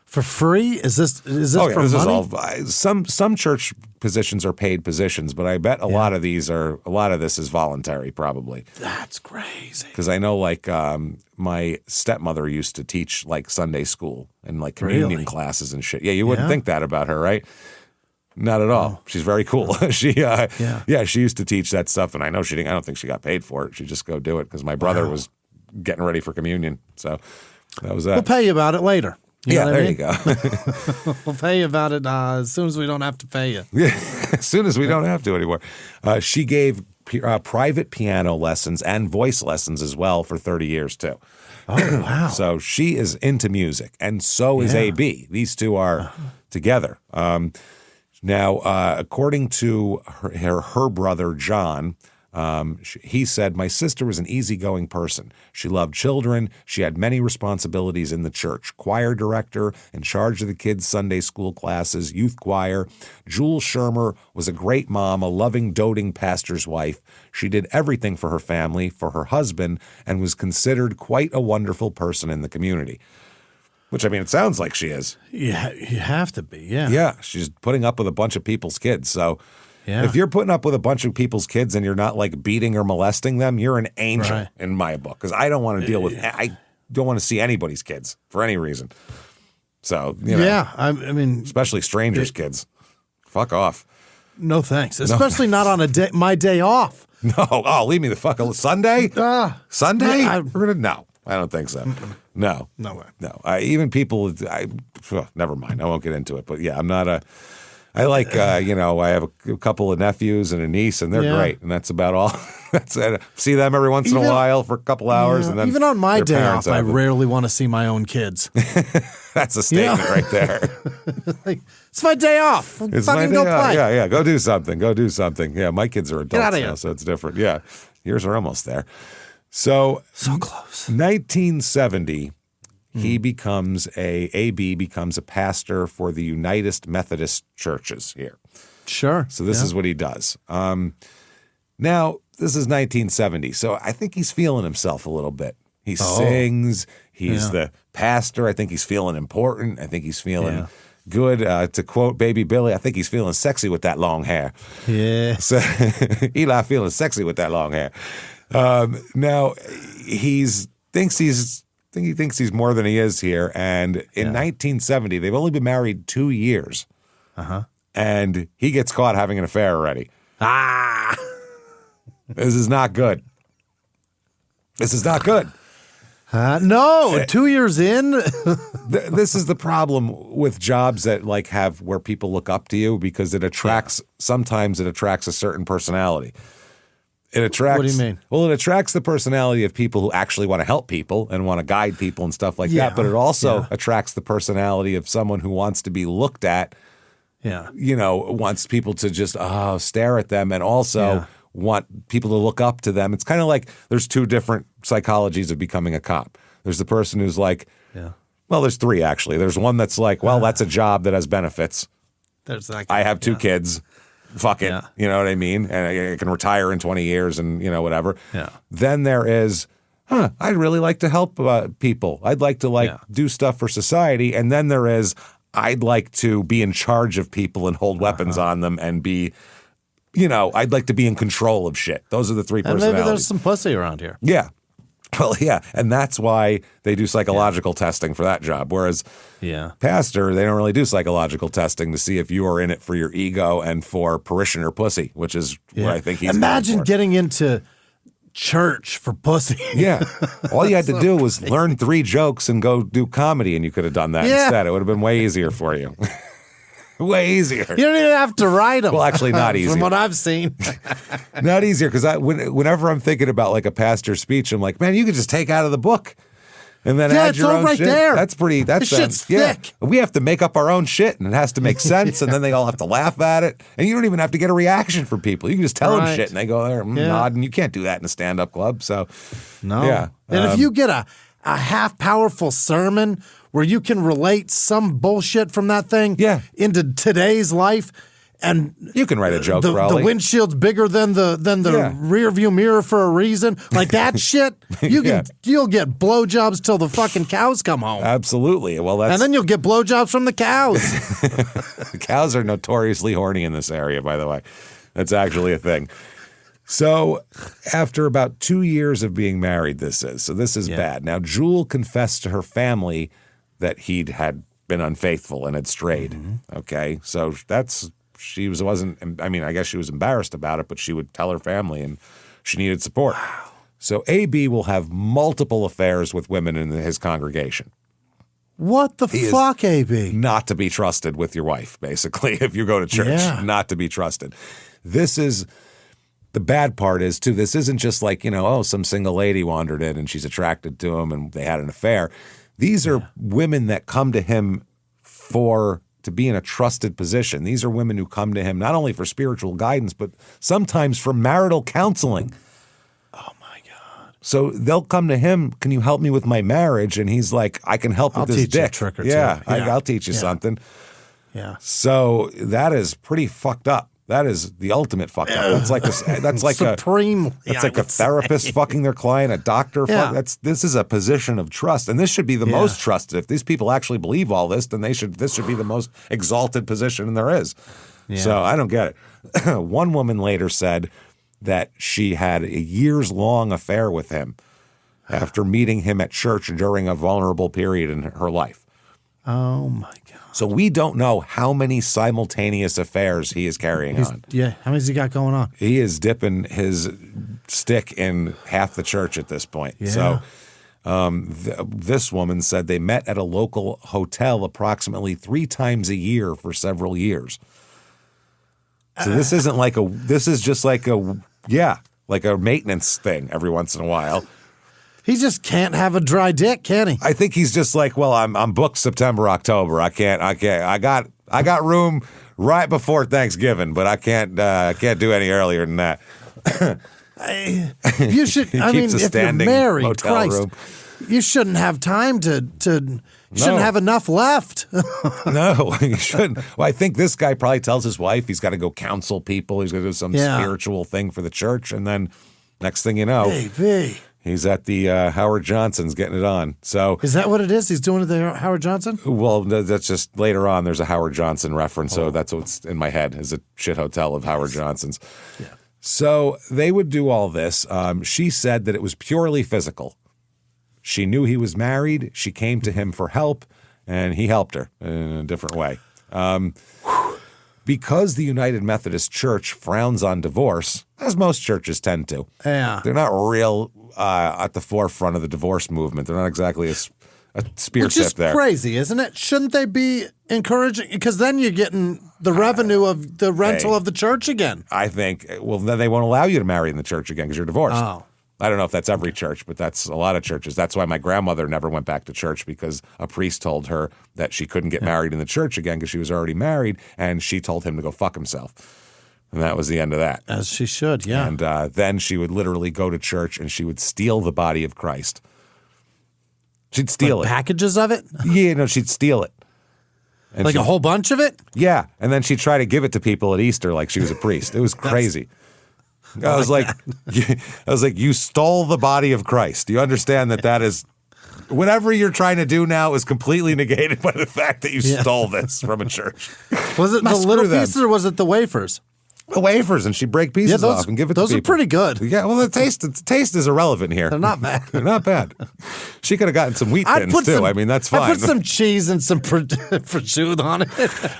[SPEAKER 2] For free? Is this for money?
[SPEAKER 1] This is all. Some church positions are paid positions, but I bet a lot of this is voluntary, probably.
[SPEAKER 2] That's crazy.
[SPEAKER 1] Because I know, like, my stepmother used to teach like Sunday school and like communion classes and shit. Yeah, you wouldn't think that about her, right? Not at all. She's very cool. She used to teach that stuff, and I know she didn't. I don't think she got paid for it. She just go do it because my brother was getting ready for communion. So that was that.
[SPEAKER 2] We'll pay you about it later. You
[SPEAKER 1] go.
[SPEAKER 2] We'll pay you about it as soon as we don't have to pay you.
[SPEAKER 1] Yeah, as soon as we don't have to anymore. She gave private piano lessons and voice lessons as well for 30 years too.
[SPEAKER 2] Oh, wow.
[SPEAKER 1] So she is into music, and so is AB. These two are together. Now, according to her brother, John, he said, my sister was an easygoing person. She loved children. She had many responsibilities in the church. Choir director, in charge of the kids' Sunday school classes, youth choir. Jules Shermer was a great mom, a loving, doting pastor's wife. She did everything for her family, for her husband, and was considered quite a wonderful person in the community. Which, I mean, it sounds like she is.
[SPEAKER 2] Yeah, you have to be,
[SPEAKER 1] Yeah, she's putting up with a bunch of people's kids, so... Yeah. If you're putting up with a bunch of people's kids and you're not like beating or molesting them, you're an angel in my book. Because I don't want to deal with, I don't want to see anybody's kids for any reason. So,
[SPEAKER 2] I mean,
[SPEAKER 1] especially strangers' kids. Fuck off.
[SPEAKER 2] No thanks. Especially not on my day off.
[SPEAKER 1] No. Leave me the fuck alone. Sunday? Sunday?
[SPEAKER 2] Yeah,
[SPEAKER 1] No, I don't think so. No.
[SPEAKER 2] No way.
[SPEAKER 1] No. Even people, never mind. I won't get into it. But yeah, I'm not a. I like, I have a couple of nephews and a niece, and they're great, and that's about all. That's it. See them every once in a while for a couple hours, and then
[SPEAKER 2] even on my day off, I rarely want to see my own kids.
[SPEAKER 1] That's a statement right there.
[SPEAKER 2] It's my day off.
[SPEAKER 1] It's my day off. Yeah. Go do something. Yeah, my kids are adults now, so it's different. Yeah, yours are almost there. So
[SPEAKER 2] close.
[SPEAKER 1] 1970. He becomes AB becomes a pastor for the United Methodist churches here.
[SPEAKER 2] Sure.
[SPEAKER 1] So this is what he does. Now, this is 1970, so I think he's feeling himself a little bit. He sings. He's the pastor. I think he's feeling important. I think he's feeling good. To quote Baby Billy, I think he's feeling sexy with that long hair.
[SPEAKER 2] Yeah.
[SPEAKER 1] So Eli feeling sexy with that long hair. Now, he thinks he's more than he is here. And in 1970, they've only been married 2 years. And he gets caught having an affair already. This is not good.
[SPEAKER 2] No, 2 years in.
[SPEAKER 1] This is the problem with jobs that like have where people look up to you because it attracts, sometimes it attracts a certain personality. It attracts.
[SPEAKER 2] What do you mean?
[SPEAKER 1] Well, it attracts the personality of people who actually want to help people and want to guide people and stuff like that. But it also attracts the personality of someone who wants to be looked at.
[SPEAKER 2] Yeah.
[SPEAKER 1] Wants people to just stare at them and also want people to look up to them. It's kind of like there's two different psychologies of becoming a cop. There's the person who's like, well, there's three actually. There's one that's like, well, that's a job that has benefits.
[SPEAKER 2] There's that.
[SPEAKER 1] I have two kids. Fuck it. You know what I mean? And I can retire in 20 years and, whatever.
[SPEAKER 2] Yeah.
[SPEAKER 1] Then there is, I'd really like to help people. I'd like to do stuff for society. And then there is, I'd like to be in charge of people and hold weapons on them and be, I'd like to be in control of shit. Those are the three personalities.
[SPEAKER 2] And maybe there's some pussy around here.
[SPEAKER 1] Yeah. Well, yeah. And that's why they do psychological testing for that job. Whereas pastor, they don't really do psychological testing to see if you are in it for your ego and for parishioner pussy, which is what I think he's
[SPEAKER 2] Imagine getting into church for pussy.
[SPEAKER 1] Yeah. All you had to do was learn 3 jokes and go do comedy, and you could have done that instead. It would have been way easier for you. Way easier.
[SPEAKER 2] You don't even have to write them.
[SPEAKER 1] Well, actually, not easier.
[SPEAKER 2] From what I've seen.
[SPEAKER 1] Not easier, because whenever I'm thinking about like a pastor's speech, I'm like, man, you could just take out of the book and then add your own
[SPEAKER 2] right
[SPEAKER 1] shit.
[SPEAKER 2] There.
[SPEAKER 1] That's pretty. That's
[SPEAKER 2] shit's thick.
[SPEAKER 1] We have to make up our own shit, and it has to make sense, and then they all have to laugh at it, and you don't even have to get a reaction from people. You can just tell them shit, and they go there nod, and you can't do that in a stand-up club. So,
[SPEAKER 2] and if you get a half-powerful sermon where you can relate some bullshit from that thing into today's life, and
[SPEAKER 1] you can write a joke.
[SPEAKER 2] The windshield's bigger than the rear view mirror for a reason. Like that shit, you'll get blowjobs till the fucking cows come home.
[SPEAKER 1] Absolutely. Well, and
[SPEAKER 2] then you'll get blowjobs from the cows.
[SPEAKER 1] The cows are notoriously horny in this area, by the way. That's actually a thing. So after about 2 years of being married, this is bad. Now, Jewel confessed to her family that he'd had been unfaithful and had strayed. Mm-hmm. Okay, so I guess she was embarrassed about it, but she would tell her family, and she needed support. Wow. So AB will have multiple affairs with women in his congregation.
[SPEAKER 2] What the fuck, AB?
[SPEAKER 1] Not to be trusted with your wife, basically, if you go to church. Not to be trusted. This is... The bad part is, too, this isn't just like, some single lady wandered in and she's attracted to him and they had an affair. These are women that come to him to be in a trusted position. These are women who come to him not only for spiritual guidance, but sometimes for marital counseling.
[SPEAKER 2] Oh, my God.
[SPEAKER 1] So they'll come to him, can you help me with my marriage? And he's like, I can help with this dick.
[SPEAKER 2] You a trick or two.
[SPEAKER 1] I'll teach you something.
[SPEAKER 2] Yeah.
[SPEAKER 1] So that is pretty fucked up. That is the ultimate fuck up. That's like a therapist fucking their client, a doctor. This is a position of trust, and this should be the most trusted. If these people actually believe all this, then this should be the most exalted position there is. Yeah. So I don't get it. One woman later said that she had a years-long affair with him after meeting him at church during a vulnerable period in her life.
[SPEAKER 2] Oh my God.
[SPEAKER 1] So we don't know how many simultaneous affairs he is carrying on.
[SPEAKER 2] Yeah, how many has he got going on?
[SPEAKER 1] He is dipping his stick in half the church at this point. Yeah. So this woman said they met at a local hotel approximately 3 times a year for several years. So this isn't like this is just like a maintenance thing every once in a while.
[SPEAKER 2] He just can't have a dry dick, can he?
[SPEAKER 1] I think he's just like, well, I'm booked September, October. I can't. I got room right before Thanksgiving, but I can't do any earlier than that.
[SPEAKER 2] You should. I mean, if you're married, Christ, you shouldn't have time to. You shouldn't have enough left.
[SPEAKER 1] No, you shouldn't. Well, I think this guy probably tells his wife he's got to go counsel people. He's going to do some spiritual thing for the church, and then next thing you know,
[SPEAKER 2] baby. He's
[SPEAKER 1] at the Howard Johnson's getting it on. So
[SPEAKER 2] is that what it is? He's doing it at the Howard Johnson?
[SPEAKER 1] Well, that's just later on. There's a Howard Johnson reference, so that's what's in my head is a shit hotel of Howard Johnson's. Yeah. So they would do all this. She said that it was purely physical. She knew he was married. She came to him for help, and he helped her in a different way. Because the United Methodist Church frowns on divorce, as most churches tend to.
[SPEAKER 2] Yeah.
[SPEAKER 1] They're not real at the forefront of the divorce movement. They're not exactly a spear
[SPEAKER 2] Which
[SPEAKER 1] tip
[SPEAKER 2] is
[SPEAKER 1] there.
[SPEAKER 2] crazy, isn't it? Shouldn't they be encouraging? Because then you're getting the revenue of the rental of the church again.
[SPEAKER 1] I think, well, then they won't allow you to marry in the church again because you're divorced.
[SPEAKER 2] Oh.
[SPEAKER 1] I don't know if that's every church, but that's a lot of churches. That's why my grandmother never went back to church, because a priest told her that she couldn't get married in the church again because she was already married, and she told him to go fuck himself. And that was the end of that.
[SPEAKER 2] As she should, yeah.
[SPEAKER 1] And then she would literally go to church and she would steal the body of Christ. She'd steal it.
[SPEAKER 2] Packages of it?
[SPEAKER 1] Yeah, no, she'd steal it. And
[SPEAKER 2] Like a whole bunch of it?
[SPEAKER 1] Yeah, and then she'd try to give it to people at Easter like she was a priest. It was crazy. I was like, you stole the body of Christ. Do you understand that is whatever you're trying to do now is completely negated by the fact that you stole this from a church?
[SPEAKER 2] Was it the little pieces or was it the wafers?
[SPEAKER 1] The wafers, and she'd break pieces off and give it to people.
[SPEAKER 2] Those are pretty good.
[SPEAKER 1] Yeah, well, the taste is irrelevant here.
[SPEAKER 2] They're not bad.
[SPEAKER 1] They're not bad. She could have gotten some wheat thins too. I mean, that's fine.
[SPEAKER 2] I put some cheese and some prosciutto on it.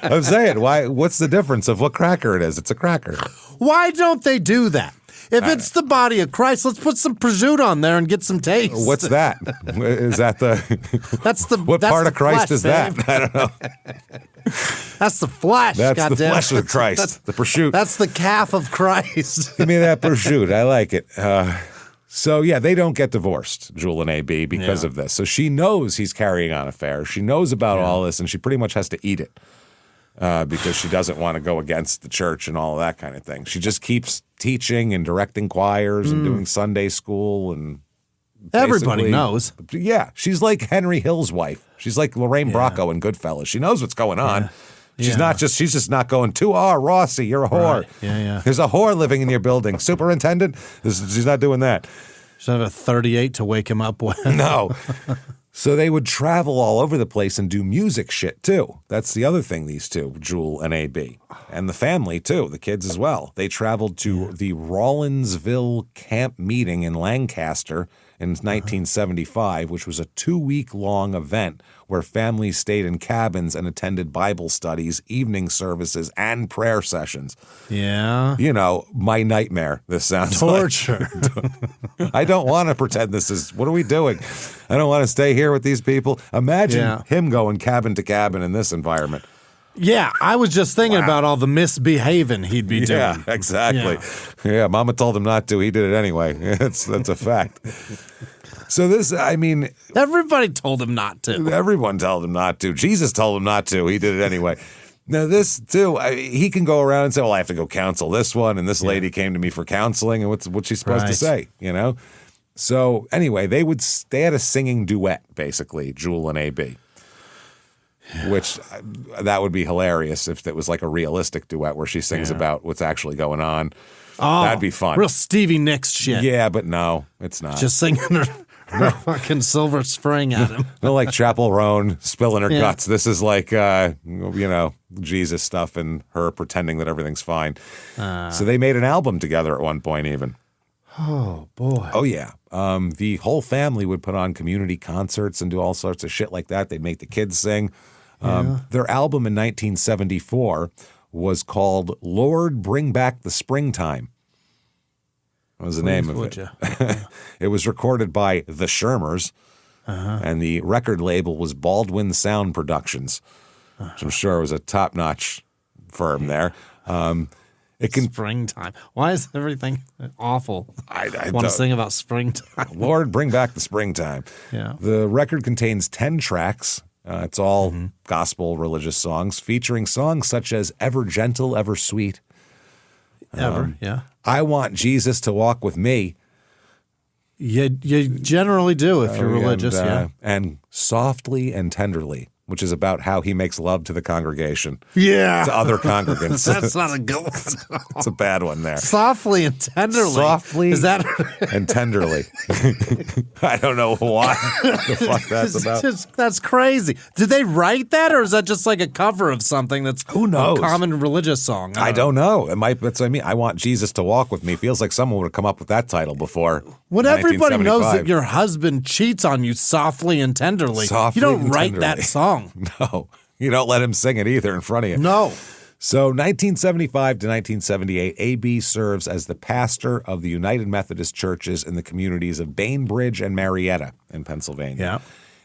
[SPEAKER 1] I'm saying, what's the difference of what cracker it is? It's a cracker.
[SPEAKER 2] Why don't they do that? If it's the body of Christ, let's put some prosciutto on there and get some taste.
[SPEAKER 1] What's that? Is that what part of Christ is that? I don't know.
[SPEAKER 2] That's the flesh.
[SPEAKER 1] That's the flesh of Christ. The prosciutto.
[SPEAKER 2] That's the calf of Christ.
[SPEAKER 1] Give me that prosciutto. I like it. So yeah, they don't get divorced, Jewel and AB, because of this. So she knows he's carrying on affairs. She knows about all this, and she pretty much has to eat it. Because she doesn't want to go against the church and all of that kind of thing. She just keeps teaching and directing choirs and doing Sunday school, and
[SPEAKER 2] everybody knows.
[SPEAKER 1] Yeah, she's like Henry Hill's wife. She's like Lorraine Bracco in Goodfellas. She knows what's going on. Yeah. She's just not going, 2R, Rossi, you're a whore.
[SPEAKER 2] Right. Yeah.
[SPEAKER 1] There's a whore living in your building. Superintendent, she's not doing that.
[SPEAKER 2] She doesn't have a 38 to wake him up with.
[SPEAKER 1] No. So they would travel all over the place and do music shit, too. That's the other thing, these two, Jewel and AB. And the family, too, the kids as well. They traveled to the Rawlinsville Camp Meeting in Lancaster in 1975, which was a 2-week-long event where families stayed in cabins and attended Bible studies, evening services, and prayer sessions.
[SPEAKER 2] Yeah.
[SPEAKER 1] You know, my nightmare, this sounds
[SPEAKER 2] torture.
[SPEAKER 1] Like. I don't want to pretend this is, what are we doing? I don't want to stay here with these people. Imagine him going cabin to cabin in this environment.
[SPEAKER 2] Yeah, I was just thinking about all the misbehaving he'd be doing.
[SPEAKER 1] Yeah, exactly. Yeah, Mama told him not to. He did it anyway. That's a fact. So this, I mean...
[SPEAKER 2] Everybody told him not to.
[SPEAKER 1] Everyone told him not to. Jesus told him not to. He did it anyway. Now this, too, he can go around and say, well, I have to go counsel this one, and this lady came to me for counseling, and what's she supposed to say, you know? So anyway, they had a singing duet, basically, Jewel and AB. Which that would be hilarious if it was like a realistic duet where she sings about what's actually going on.
[SPEAKER 2] Oh,
[SPEAKER 1] that'd be fun.
[SPEAKER 2] Real Stevie Nicks shit.
[SPEAKER 1] Yeah, but no, it's not.
[SPEAKER 2] Just singing her fucking Silver Spring at him.
[SPEAKER 1] No, like Chapel Roan spilling her guts. This is like, Jesus stuff and her pretending that everything's fine. So they made an album together at one point even.
[SPEAKER 2] Oh, boy.
[SPEAKER 1] Oh, yeah. The whole family would put on community concerts and do all sorts of shit like that. They'd make the kids sing. Their album in 1974 was called Lord, Bring Back the Springtime. That was the name of it. It was recorded by The Shermers, and the record label was Baldwin Sound Productions, which I'm sure was a top-notch firm there.
[SPEAKER 2] Springtime. Why is everything awful? I want to sing about springtime.
[SPEAKER 1] Lord, bring back the springtime.
[SPEAKER 2] Yeah.
[SPEAKER 1] The record contains 10 tracks. It's all gospel religious songs featuring songs such as Ever Gentle, Ever Sweet. I Want Jesus to Walk With Me.
[SPEAKER 2] You generally do if you're religious,
[SPEAKER 1] And Softly and Tenderly, which is about how he makes love to the congregation.
[SPEAKER 2] Yeah.
[SPEAKER 1] To other congregants.
[SPEAKER 2] That's not a good one.
[SPEAKER 1] It's a bad one there.
[SPEAKER 2] Softly and tenderly.
[SPEAKER 1] Softly
[SPEAKER 2] is that
[SPEAKER 1] and tenderly. I don't know why the fuck that's about.
[SPEAKER 2] That's crazy. Did they write that, or is that just like a cover of something that's
[SPEAKER 1] who knows?
[SPEAKER 2] A common religious song?
[SPEAKER 1] I don't know. It might. That's what I mean. I Want Jesus to Walk With Me. Feels like someone would have come up with that title before.
[SPEAKER 2] When everybody knows that your husband cheats on you softly and tenderly, you don't write that song.
[SPEAKER 1] No, you don't let him sing it either in front of you.
[SPEAKER 2] No.
[SPEAKER 1] So 1975 to 1978, AB serves as the pastor of the United Methodist Churches in the communities of Bainbridge and Marietta in Pennsylvania.
[SPEAKER 2] Yeah.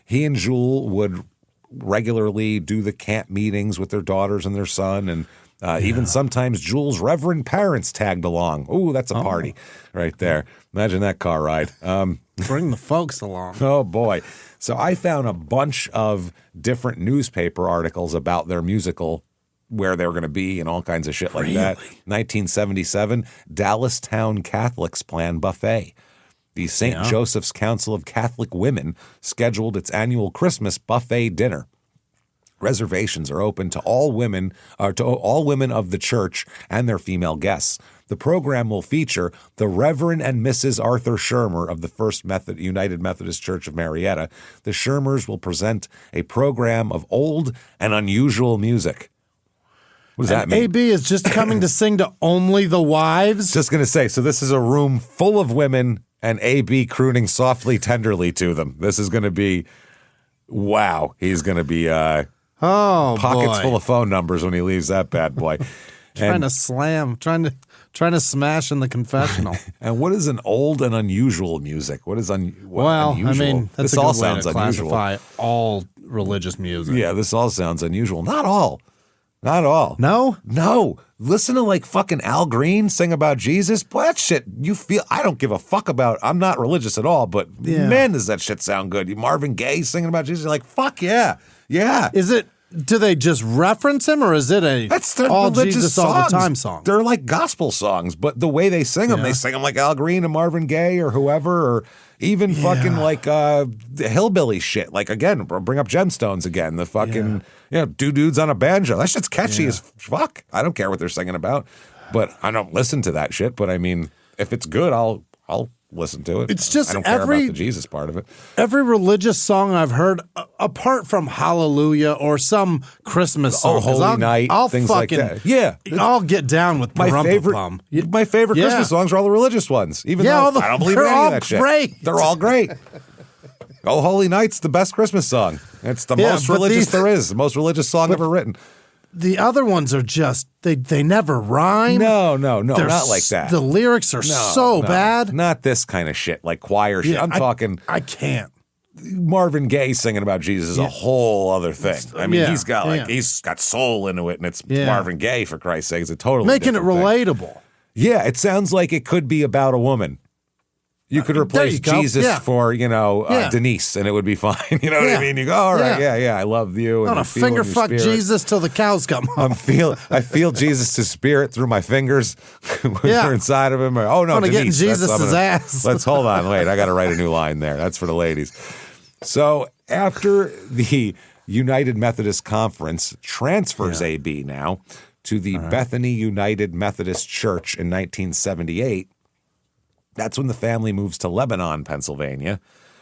[SPEAKER 1] He and Jewel would regularly do the camp meetings with their daughters and their son, and even sometimes Jewel's reverend parents tagged along. Ooh, that's a party right there. Imagine that car ride.
[SPEAKER 2] Bring the folks along.
[SPEAKER 1] Oh, boy. So I found a bunch of different newspaper articles about their musical, where they were going to be and all kinds of shit like that. 1977, Dallastown Catholics plan buffet. The St. Joseph's Council of Catholic Women scheduled its annual Christmas buffet dinner. Reservations are open to all women of the church and their female guests. The program will feature the Reverend and Mrs. Arthur Shermer of the First United Methodist Church of Marietta. The Shermers will present a program of old and unusual music. What does that mean?
[SPEAKER 2] AB is just coming to sing to only the wives?
[SPEAKER 1] Just going to say, so this is a room full of women and AB crooning softly, tenderly to them. This is going to be, wow, he's going to be pockets full of phone numbers when he leaves that bad boy.
[SPEAKER 2] Trying to smash in the confessional.
[SPEAKER 1] And what is an old and unusual music? What is unusual?
[SPEAKER 2] I mean, that's a good way to classify all religious music.
[SPEAKER 1] Yeah, this all sounds unusual. Not all. Not all.
[SPEAKER 2] No?
[SPEAKER 1] No. Listen to like fucking Al Green sing about Jesus. Boy, that shit, I don't give a fuck about, I'm not religious at all, but man, does that shit sound good. Marvin Gaye singing about Jesus, you're like, fuck yeah. Yeah.
[SPEAKER 2] Do they just reference him, or is it
[SPEAKER 1] That's
[SPEAKER 2] all Jesus
[SPEAKER 1] songs.
[SPEAKER 2] all the time song?
[SPEAKER 1] They're like gospel songs, but the way they sing them, they sing them like Al Green and Marvin Gaye or whoever, or even fucking like the hillbilly shit. Like, again, bring up Gemstones again. The fucking, two dudes on a banjo. That shit's catchy as fuck. I don't care what they're singing about, but I don't listen to that shit. But I mean, if it's good, I'll listen to it.
[SPEAKER 2] It's just
[SPEAKER 1] I don't care about the Jesus part of it.
[SPEAKER 2] Every religious song I've heard, apart from Hallelujah or some Christmas song,
[SPEAKER 1] Holy Night, things like that. Yeah,
[SPEAKER 2] I'll get down with
[SPEAKER 1] my favorite Christmas songs are all the religious ones. Even though I don't believe in any of that shit. They're all great. Oh, Holy Night's the best Christmas song. It's the most religious there is. The most religious song ever written.
[SPEAKER 2] The other ones are just, they never rhyme.
[SPEAKER 1] No, not like that.
[SPEAKER 2] The lyrics are so bad.
[SPEAKER 1] Not this kind of shit, like choir shit. I'm talking.
[SPEAKER 2] I can't.
[SPEAKER 1] Marvin Gaye singing about Jesus is a whole other thing. I mean, he's got soul into it, and it's Marvin Gaye, for Christ's sake. It's a totally
[SPEAKER 2] making it relatable.
[SPEAKER 1] Thing. Yeah, it sounds like it could be about a woman. You could replace Jesus for, Denise, and it would be fine. You know what I mean? You go, all right, I love you.
[SPEAKER 2] I want to finger fuck Jesus till the cows come home.
[SPEAKER 1] I feel Jesus' spirit through my fingers when they're inside of him. Oh, no,
[SPEAKER 2] I want to get in
[SPEAKER 1] Denise.
[SPEAKER 2] Jesus' ass.
[SPEAKER 1] Let's hold on. Wait, I got to write a new line there. That's for the ladies. So after the United Methodist Conference transfers AB now to the Bethany United Methodist Church in 1978, that's when the family moves to Lebanon, Pennsylvania,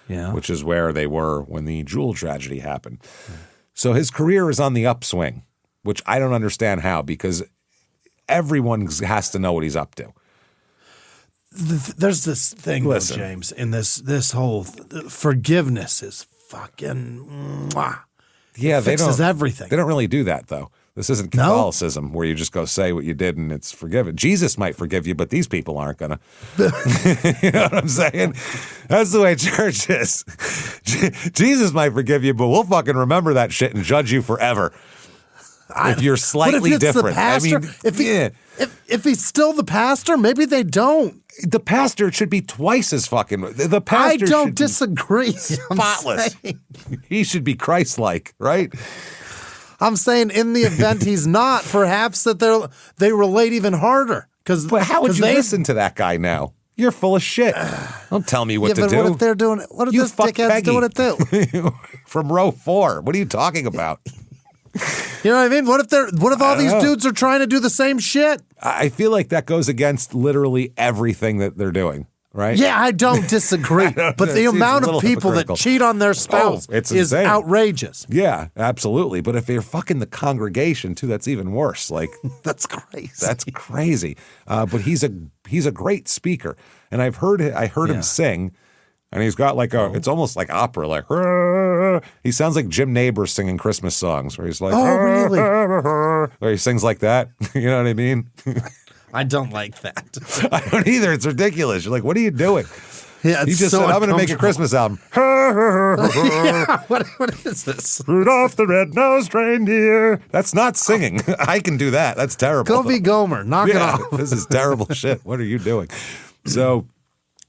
[SPEAKER 1] which is where they were when the Jewel tragedy happened. So his career is on the upswing, which I don't understand how, because everyone has to know what he's up to.
[SPEAKER 2] There's this thing, though, James, in this whole forgiveness is fucking mwah.
[SPEAKER 1] Yeah,
[SPEAKER 2] it fixes everything.
[SPEAKER 1] They don't really do that, though. This isn't Catholicism where you just go say what you did and it's forgiven. Jesus might forgive you, but these people aren't going to. You know what I'm saying? That's the way church is. Jesus might forgive you, but we'll fucking remember that shit and judge you forever. If you're slightly different.
[SPEAKER 2] Pastor, if he's still the pastor, maybe they don't.
[SPEAKER 1] The pastor should be twice as fucking. The pastor
[SPEAKER 2] I don't disagree.
[SPEAKER 1] Spotless. He should be Christ-like, right?
[SPEAKER 2] I'm saying in the event he's not, perhaps that they relate even harder.
[SPEAKER 1] But how would you listen to that guy now? You're full of shit. Don't tell me what to do.
[SPEAKER 2] What if they're doing it? What if this dickhead's doing it too?
[SPEAKER 1] From row 4. What are you talking about?
[SPEAKER 2] You know what I mean? What if all these dudes are trying to do the same shit?
[SPEAKER 1] I feel like that goes against literally everything that they're doing. Right?
[SPEAKER 2] Yeah, I don't disagree. But the amount of people that cheat on their spouse is outrageous.
[SPEAKER 1] Yeah, absolutely. But if you're fucking the congregation too, that's even worse. Like
[SPEAKER 2] that's crazy.
[SPEAKER 1] That's crazy. But he's a great speaker, and I heard him sing, and he's got like it's almost like opera. Like he sounds like Jim Neighbors singing Christmas songs, where he's like,
[SPEAKER 2] oh really?
[SPEAKER 1] Or he sings like that. You know what I mean?
[SPEAKER 2] I don't like that.
[SPEAKER 1] I don't either. It's ridiculous. You're like, what are you doing?
[SPEAKER 2] Yeah, it's
[SPEAKER 1] he just
[SPEAKER 2] so
[SPEAKER 1] said, I'm going to make a
[SPEAKER 2] uncomfortable.
[SPEAKER 1] Christmas album.
[SPEAKER 2] Yeah, what is this?
[SPEAKER 1] Rudolph the red-nosed reindeer. That's not singing. I can do that. That's terrible.
[SPEAKER 2] Go be Gomer. Knock it off.
[SPEAKER 1] This is terrible shit. What are you doing? So,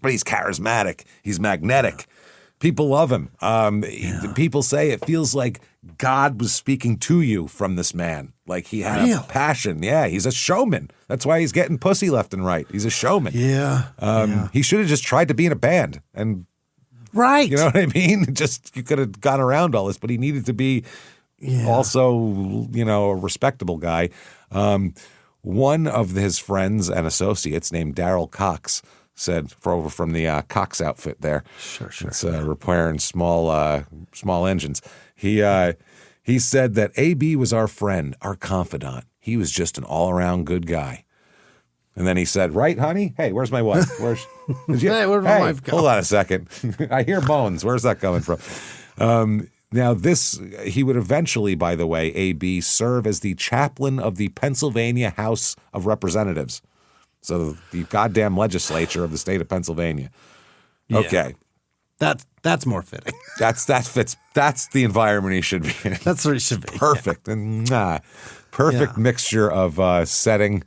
[SPEAKER 1] but he's charismatic. He's magnetic. People love him. People say it feels like God was speaking to you from this man. Like he had a passion. Yeah, he's a showman. That's why he's getting pussy left and right. He's a showman.
[SPEAKER 2] Yeah.
[SPEAKER 1] He should have just tried to be in a band. And
[SPEAKER 2] Right.
[SPEAKER 1] you know what I mean? Just you could have gone around all this, but he needed to be also, a respectable guy. One of his friends and associates named Daryl Cox said, from the Cox outfit there.
[SPEAKER 2] Sure.
[SPEAKER 1] It's repairing small engines. He said that AB was our friend, our confidant. He was just an all-around good guy. And then he said, right, honey? Hey, where's my wife? Where's
[SPEAKER 2] my wife go?
[SPEAKER 1] Hold on a second. I hear moans. Where's that coming from? Now, he would eventually, by the way, AB, serve as the chaplain of the Pennsylvania House of Representatives. So the goddamn legislature of the state of Pennsylvania. Okay.
[SPEAKER 2] That's more fitting.
[SPEAKER 1] That fits. That's the environment he should be in.
[SPEAKER 2] That's where he should be.
[SPEAKER 1] Perfect. And perfect mixture of setting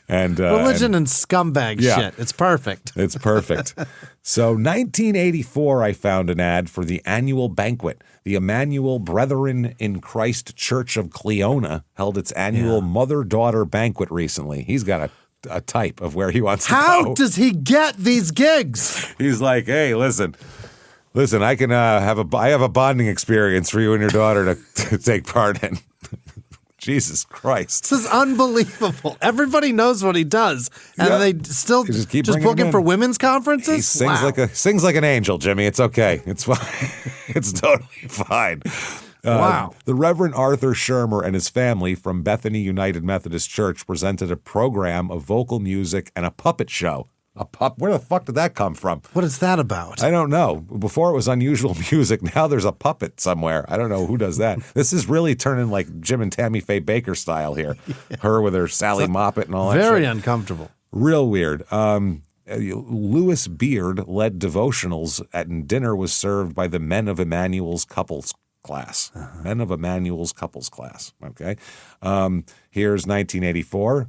[SPEAKER 1] and
[SPEAKER 2] religion and scumbag shit. It's perfect.
[SPEAKER 1] It's perfect. So 1984, I found an ad for the annual banquet. The Emmanuel Brethren in Christ Church of Cleona held its annual mother-daughter banquet recently. He's got a type of where he wants to go.
[SPEAKER 2] How does he get these gigs?
[SPEAKER 1] He's like, hey, listen, I can I have a bonding experience for you and your daughter to take part in. Jesus Christ.
[SPEAKER 2] This is unbelievable. Everybody knows what he does, and they still just book him for women's conferences?
[SPEAKER 1] He sings like an angel, Jimmy. It's okay. It's fine. It's totally fine.
[SPEAKER 2] Wow.
[SPEAKER 1] The Reverend Arthur Shermer and his family from Bethany United Methodist Church presented a program of vocal music and a puppet show. Where the fuck did that come from?
[SPEAKER 2] What is that about?
[SPEAKER 1] I don't know. Before it was unusual music. Now there's a puppet somewhere. I don't know who does that. This is really turning like Jim and Tammy Faye Baker style here. Her with her Sally Moppet and all that shit.
[SPEAKER 2] Very uncomfortable.
[SPEAKER 1] Real weird. Louis Beard led devotionals and dinner was served by the Men of Emmanuel's couples class. Men of Emmanuel's couples class. Okay. Here's 1984.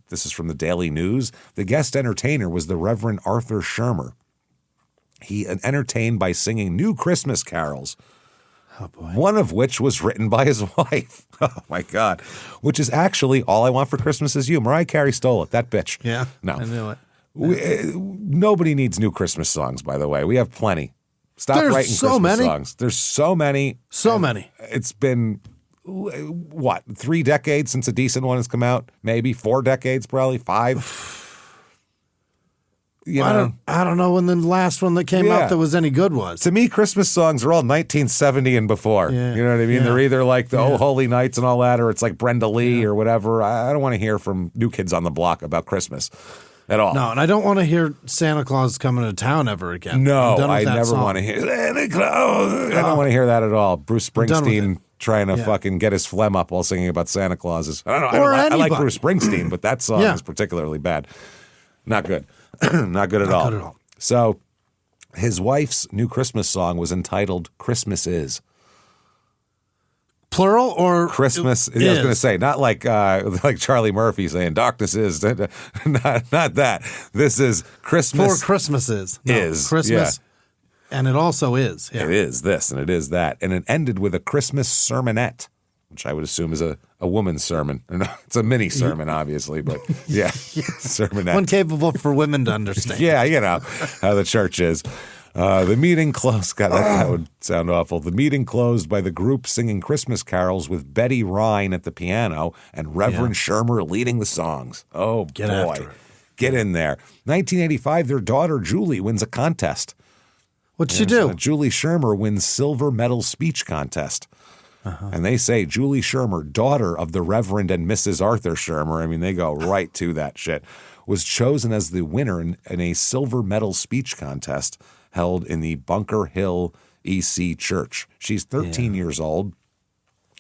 [SPEAKER 1] This is from the Daily News. The guest entertainer was the Reverend Arthur Shermer. He entertained by singing new Christmas carols.
[SPEAKER 2] Oh, boy.
[SPEAKER 1] One of which was written by his wife. Oh, my God. Which is actually All I Want for Christmas Is You. Mariah Carey stole it. That bitch.
[SPEAKER 2] Yeah.
[SPEAKER 1] No.
[SPEAKER 2] I knew it.
[SPEAKER 1] Nobody needs new Christmas songs, by the way. We have plenty. Stop
[SPEAKER 2] There's
[SPEAKER 1] writing
[SPEAKER 2] so
[SPEAKER 1] Christmas
[SPEAKER 2] many
[SPEAKER 1] songs. There's so many.
[SPEAKER 2] So many.
[SPEAKER 1] It's been, 3 decades since a decent one has come out? Maybe 4 decades, probably 5.
[SPEAKER 2] I don't know when the last one that came out that was any good was.
[SPEAKER 1] To me, Christmas songs are all 1970 and before.
[SPEAKER 2] Yeah.
[SPEAKER 1] You know what I mean?
[SPEAKER 2] Yeah.
[SPEAKER 1] They're either like the Oh Holy Nights and all that, or it's like Brenda Lee or whatever. I don't want to hear from New Kids on the Block about Christmas at all.
[SPEAKER 2] No, and I don't want to hear Santa Claus coming to town ever again.
[SPEAKER 1] No, I never want to hear Santa Claus. I don't want to hear that at all. Bruce Springsteen trying to fucking get his phlegm up while singing about Santa Clauses. I don't know. I like Bruce Springsteen, but that song is particularly bad. Not good. Not good at all.
[SPEAKER 2] Not good at all.
[SPEAKER 1] So his wife's new Christmas song was entitled Christmas Is.
[SPEAKER 2] Plural or
[SPEAKER 1] Christmas? I was going to say, not like Charlie Murphy saying darkness is. Not that. This is Christmas.
[SPEAKER 2] For Christmases. No,
[SPEAKER 1] is.
[SPEAKER 2] Christmas.
[SPEAKER 1] Yeah.
[SPEAKER 2] And it also is. Yeah.
[SPEAKER 1] It is this and it is that. And it ended with a Christmas sermonette, which I would assume is a woman's sermon. It's a mini sermon, obviously, but yeah, sermonette.
[SPEAKER 2] One capable for women to understand.
[SPEAKER 1] Yeah, you know how the church is. The meeting closed. God, that would sound awful. The meeting closed by the group singing Christmas carols with Betty Rhine at the piano and Reverend Shermer leading the songs. Oh,
[SPEAKER 2] Get
[SPEAKER 1] boy.
[SPEAKER 2] after it.
[SPEAKER 1] Get in there. 1985, their daughter, Julie, wins a contest.
[SPEAKER 2] What'd she do?
[SPEAKER 1] Julie Shermer wins silver medal speech contest. And they say Julie Shermer, daughter of the Reverend and Mrs. Arthur Shermer, I mean, they go right to that shit, was chosen as the winner in a silver medal speech contest held in the Bunker Hill EC Church. She's 13 years old.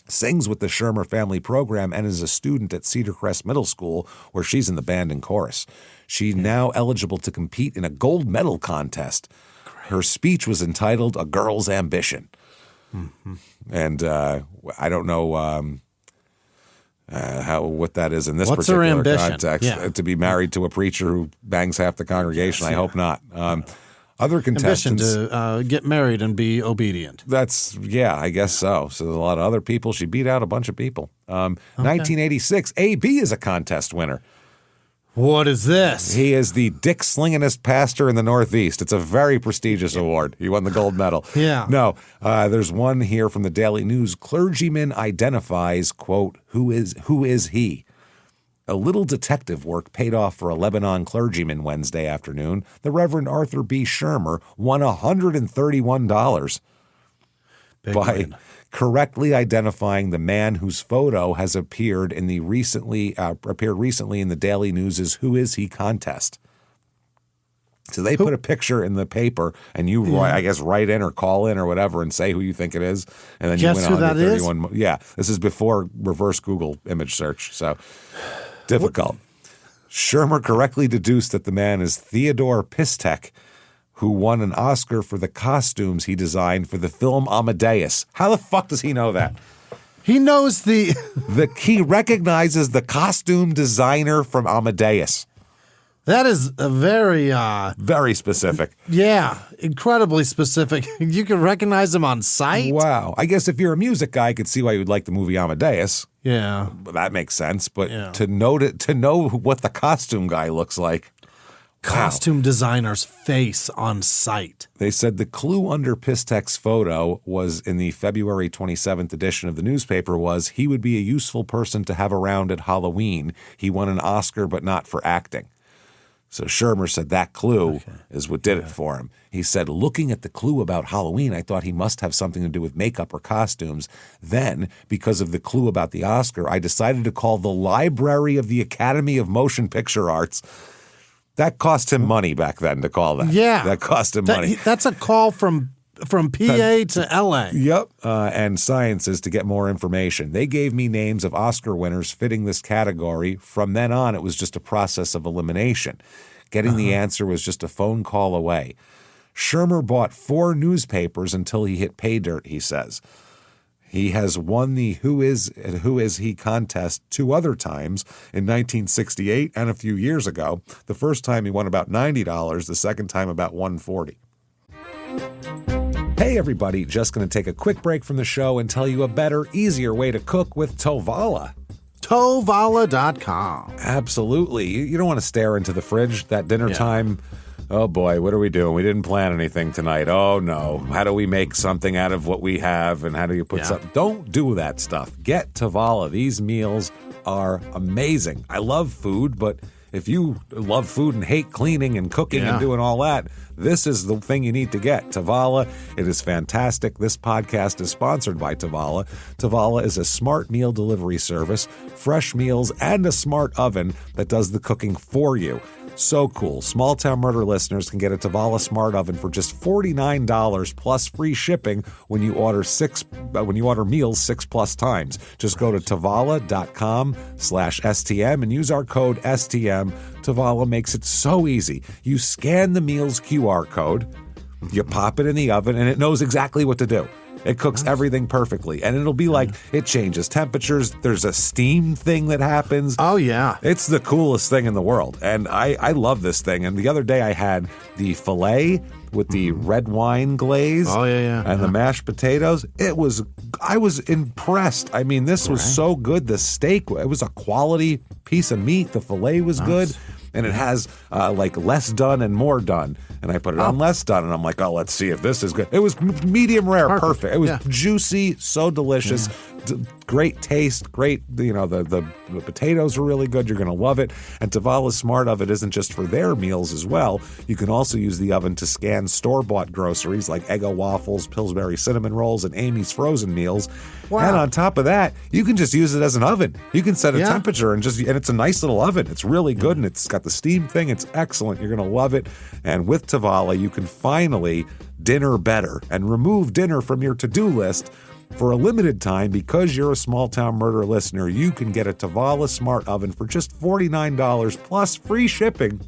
[SPEAKER 1] sings with the Shermer family program, and is a student at Cedar Crest Middle School, where she's in the band and chorus. She's now eligible to compete in a gold medal contest. Her speech was entitled "A Girl's Ambition." Mm-hmm. And I don't know what that is in this
[SPEAKER 2] What's
[SPEAKER 1] particular
[SPEAKER 2] her ambition?
[SPEAKER 1] context.
[SPEAKER 2] Yeah.
[SPEAKER 1] To be married to a preacher who bangs half the congregation. Yes, I hope not. Other contestants.
[SPEAKER 2] Ambition to get married and be obedient.
[SPEAKER 1] I guess so. So there's a lot of other people. She beat out a bunch of people. 1986, A.B. is a contest winner.
[SPEAKER 2] What is this?
[SPEAKER 1] He is the Dick Slinginest pastor in the Northeast. It's a very prestigious award. He won the gold medal.
[SPEAKER 2] Yeah.
[SPEAKER 1] No, there's one here from the Daily News. Clergyman identifies, quote, who is he? A little detective work paid off for a Lebanon clergyman Wednesday afternoon. The Reverend Arthur B. Shermer won $131 by correctly identifying the man whose photo has appeared recently in the Daily News' Who Is He contest. So they put a picture in the paper, and you, I guess, write in or call in or whatever and say who you think it is, and then
[SPEAKER 2] Guess
[SPEAKER 1] you win
[SPEAKER 2] who that is?
[SPEAKER 1] $131. Yeah, this is before reverse Google image search, so difficult. Shermer correctly deduced that the man is Theodore Pistek, who won an Oscar for the costumes he designed for the film Amadeus. How the fuck does he know that?
[SPEAKER 2] He knows he
[SPEAKER 1] recognizes the costume designer from Amadeus.
[SPEAKER 2] That is a
[SPEAKER 1] very specific.
[SPEAKER 2] Yeah, incredibly specific. You can recognize him on sight?
[SPEAKER 1] Wow. I guess if you're a music guy, I could see why you would like the movie Amadeus.
[SPEAKER 2] Yeah.
[SPEAKER 1] That makes sense. But to know what the costume guy looks like.
[SPEAKER 2] Costume designer's face on sight.
[SPEAKER 1] They said the clue under Pistek's photo was in the February 27th edition of the newspaper was he would be a useful person to have around at Halloween. He won an Oscar, but not for acting. So Shermer said that clue is what did it for him. He said, looking at the clue about Halloween, I thought he must have something to do with makeup or costumes. Then, because of the clue about the Oscar, I decided to call the Library of the Academy of Motion Picture Arts. That cost him money back then to call that.
[SPEAKER 2] Yeah.
[SPEAKER 1] That cost him money.
[SPEAKER 2] That's a call from PA to L.A.
[SPEAKER 1] Yep. And Sciences to get more information. They gave me names of Oscar winners fitting this category. From then on, it was just a process of elimination. Getting the answer was just a phone call away. Shermer bought 4 newspapers until he hit pay dirt, he says. He has won the Who Is He contest 2 other times, in 1968 and a few years ago. The first time he won about $90, the second time about $140. Hey everybody, just going to take a quick break from the show and tell you a better, easier way to cook with Tovala.
[SPEAKER 2] Tovala.com.
[SPEAKER 1] Absolutely. You don't want to stare into the fridge that dinner time. Oh boy, what are we doing? We didn't plan anything tonight. Oh no. How do we make something out of what we have, and how do you put something? Don't do that stuff. Get Tovala. These meals are amazing. I love food, but if you love food and hate cleaning and cooking and doing all that, this is the thing you need to get. Tovala. It is fantastic. This podcast is sponsored by Tovala. Tovala is a smart meal delivery service, fresh meals, and a smart oven that does the cooking for you. So cool. Small Town Murder listeners can get a Tovala Smart Oven for just $49 plus free shipping when you order meals 6+ times. Just go to Tovala.com/STM and use our code STM. Tovala makes it so easy. You scan the meal's QR code, you pop it in the oven, and it knows exactly what to do. It cooks everything perfectly, and it'll be like it changes temperatures. There's a steam thing that happens.
[SPEAKER 2] Oh, yeah.
[SPEAKER 1] It's the coolest thing in the world, and I love this thing. And the other day I had the filet with the red wine glaze and the mashed potatoes. I was impressed. I mean, this was so good. The steak, it was a quality piece of meat. The filet was good. And it has like less done and more done. And I put it on less done, and I'm like, oh, let's see if this is good. It was medium rare, perfect. It was juicy, so delicious, great taste, great. You know, the potatoes are really good. You're going to love it. And Tavala's Smart Oven isn't just for their meals as well. You can also use the oven to scan store-bought groceries like Eggo waffles, Pillsbury cinnamon rolls, and Amy's frozen meals. Wow. And on top of that, you can just use it as an oven. You can set a temperature and it's a nice little oven. It's really good, and it's got the steam thing. It's excellent. You're going to love it. And with Tovala, you can finally dinner better and remove dinner from your to-do list For a limited time, because you're a Small Town Murder listener, you can get a Tavala Smart Oven for just $49 plus free shipping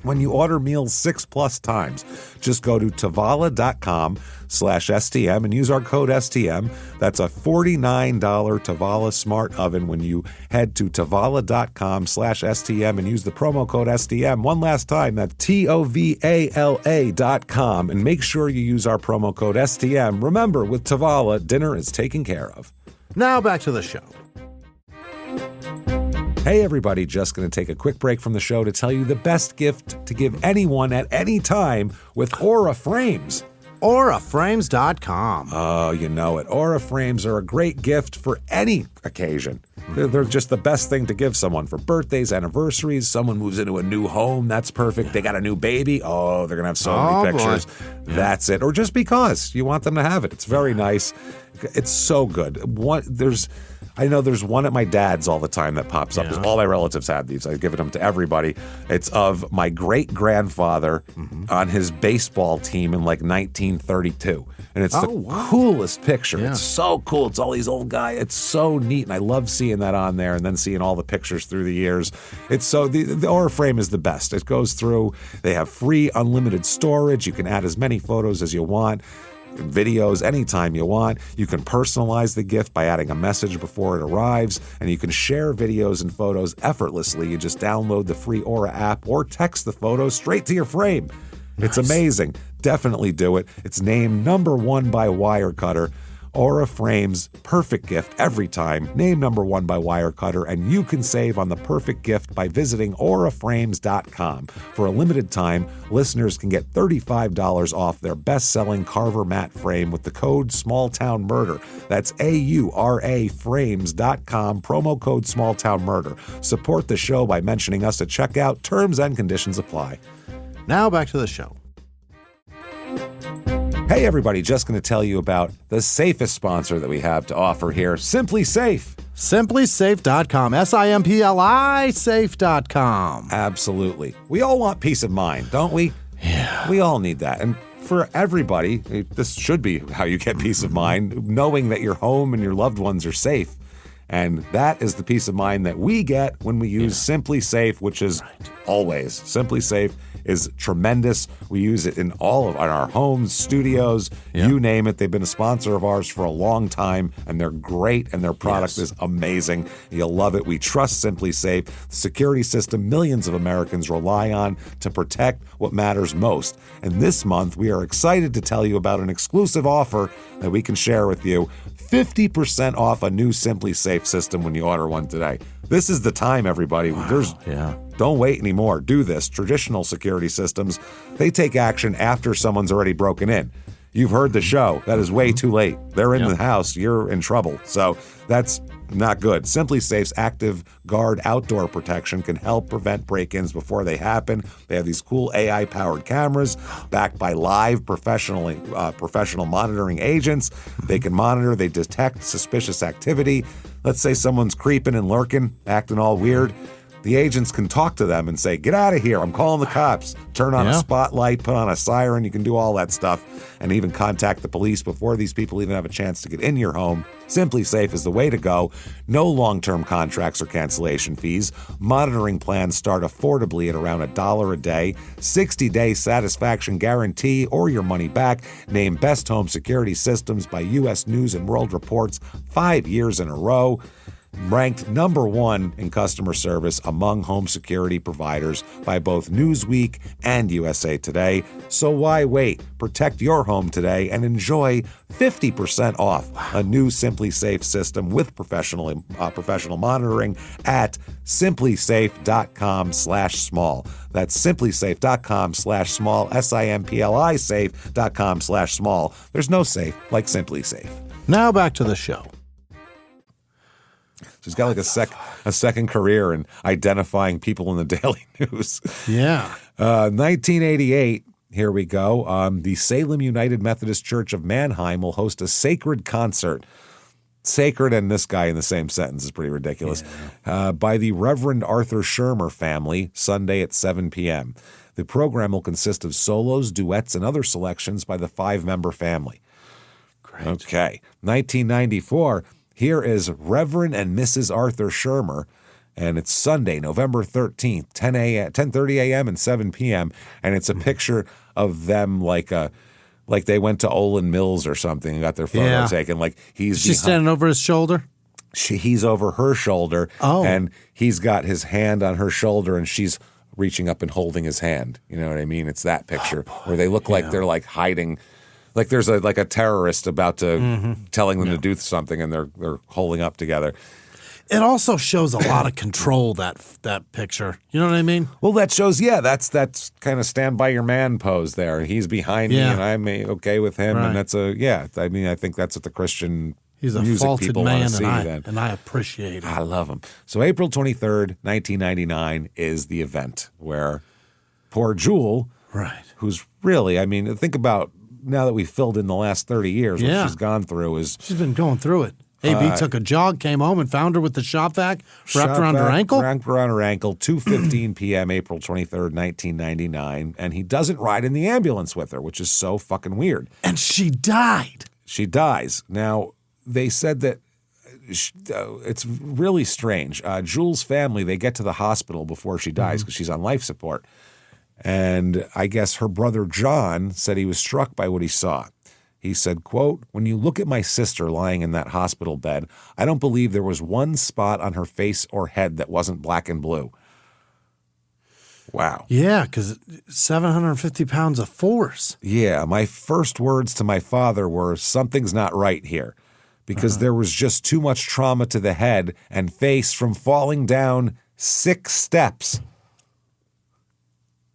[SPEAKER 1] when you order meals 6+ times. Just go to Tavala.com/STM and use our code STM. That's a $49 Tavala Smart Oven when you head to Tavala.com/STM and use the promo code STM. One last time, that's TOVALA.com, and make sure you use our promo code STM. Remember, with Tavala, dinner is taken care of.
[SPEAKER 2] Now back to the show.
[SPEAKER 1] Hey everybody, just going to take a quick break from the show to tell you the best gift to give anyone at any time with Aura Frames.
[SPEAKER 2] AuraFrames.com.
[SPEAKER 1] Oh, you know it. Aura Frames are a great gift for any occasion. They're just the best thing to give someone for birthdays, anniversaries. Someone moves into a new home. That's perfect. They got a new baby. Oh, they're going to have so many pictures.
[SPEAKER 2] Boy.
[SPEAKER 1] That's it. Or just because you want them to have it. It's very nice. It's so good. I know there's one at my dad's all the time that pops up. All my relatives have these. I give them to everybody. It's of my great-grandfather on his baseball team in like 1932. And it's the coolest picture.
[SPEAKER 2] Yeah.
[SPEAKER 1] It's so cool. It's all these old guys. It's so neat. And I love seeing that on there and then seeing all the pictures through the years. It's so the Aura Frame is the best. It goes through. They have free unlimited storage. You can add as many photos as you want. Videos anytime you want. You can personalize the gift by adding a message before it arrives, and you can share videos and photos effortlessly. You just download the free Aura app or text the photos straight to your frame. Nice. It's amazing. Definitely do it. It's named #1 by Wirecutter. Aura Frames, perfect gift every time. Named #1 by Wirecutter, and you can save on the perfect gift by visiting auraframes.com. For a limited time, listeners can get $35 off their best-selling Carver mat frame with the code SmallTownMurder. That's AURAFrames.com, promo code SmallTownMurder. Support the show by mentioning us at checkout. Terms and conditions apply.
[SPEAKER 2] Now back to the show.
[SPEAKER 1] Hey everybody, just going to tell you about the safest sponsor that we have to offer here, Simply Safe.
[SPEAKER 2] SimplySafe.com, SIMPLI Safe.com.
[SPEAKER 1] Absolutely. We all want peace of mind, don't we?
[SPEAKER 2] Yeah.
[SPEAKER 1] We all need that. And for everybody, this should be how you get peace of mind, knowing that your home and your loved ones are safe. And that is the peace of mind that we get when we use Simply Safe, which is always. Simply Safe is tremendous. We use it in all of our homes, studios, you name it. They've been a sponsor of ours for a long time, and they're great, and their product is amazing. You'll love it. We trust Simply Safe, the security system millions of Americans rely on to protect what matters most. And this month, we are excited to tell you about an exclusive offer that we can share with you. 50% off a new Simply Safe system when you order one today. This is the time, everybody. Don't wait anymore. Do this. Traditional security systems, they take action after someone's already broken in. You've heard the show. That is way too late. They're in the house. You're in trouble. So that's not good. Simply Safe's Active Guard outdoor protection can help prevent break-ins before they happen. They have these cool AI-powered cameras backed by live professional monitoring agents. They can monitor, they detect suspicious activity. Let's say someone's creeping and lurking, acting all weird. The agents can talk to them and say, get out of here, I'm calling the cops. Turn on a spotlight, put on a siren, you can do all that stuff, and even contact the police before these people even have a chance to get in your home. Simply Safe is the way to go. No long-term contracts or cancellation fees. Monitoring plans start affordably at around $1 a day. 60-day satisfaction guarantee or your money back. Named Best Home Security Systems by U.S. News & World Report's 5 years in a row. Ranked #1 in customer service among home security providers by both Newsweek and USA Today. So why wait? Protect your home today and enjoy 50% off a new Simply Safe system with professional monitoring at simplysafe.com/small. That's simplysafe.com/small, SIMPLI safe.com/small. There's no safe like Simply Safe.
[SPEAKER 2] Now back to the show.
[SPEAKER 1] She's got like a second career in identifying people in the Daily News. 1988, here we go. The Salem United Methodist Church of Mannheim will host a sacred concert. Sacred and this guy in the same sentence is pretty ridiculous. By the Reverend Arthur Shermer family, Sunday at 7 p.m. The program will consist of solos, duets, and other selections by the 5-member family.
[SPEAKER 2] Great.
[SPEAKER 1] Okay. 1994, here is Reverend and Mrs. Arthur Shermer, and it's Sunday, November 13th, 10:30 a.m. and 7 p.m., and it's a picture of them like they went to Olin Mills or something and got their photo taken. Like
[SPEAKER 2] She's standing over his shoulder?
[SPEAKER 1] He's over her shoulder, and he's got his hand on her shoulder, and she's reaching up and holding his hand. You know what I mean? It's that picture where they look like they're like hiding, like there's a terrorist about to telling them to do something, and they're holding up together.
[SPEAKER 2] It also shows a lot of control, that picture. You know what I mean?
[SPEAKER 1] Well, that shows, that's kind of stand by your man pose there. He's behind me, and I'm okay with him, and that's I mean, I think that's what the Christian
[SPEAKER 2] He's a
[SPEAKER 1] music
[SPEAKER 2] faulted
[SPEAKER 1] people
[SPEAKER 2] man,
[SPEAKER 1] want to see.
[SPEAKER 2] and I appreciate it.
[SPEAKER 1] I love him. So April 23rd, 1999 is the event where poor Jewel, who's really, I mean, think about now that we've filled in the last 30 years, what she's gone through is...
[SPEAKER 2] She's been going through it. AB took a jog, came home, and found her with the shop vac wrapped around her ankle?
[SPEAKER 1] Wrapped around her ankle, 2:15 p.m., April 23rd, 1999, and he doesn't ride in the ambulance with her, which is so fucking weird.
[SPEAKER 2] And she died.
[SPEAKER 1] She dies. Now, they said that it's really strange. Jules' family, they get to the hospital before she dies because she's on life support. And I guess her brother John said he was struck by what he saw. He said, quote, "When you look at my sister lying in that hospital bed, I don't believe there was one spot on her face or head that wasn't black and blue." Wow.
[SPEAKER 2] Yeah, because 750 pounds of force.
[SPEAKER 1] Yeah, my first words to my father were, something's not right here, because there was just too much trauma to the head and face from falling down 6 steps.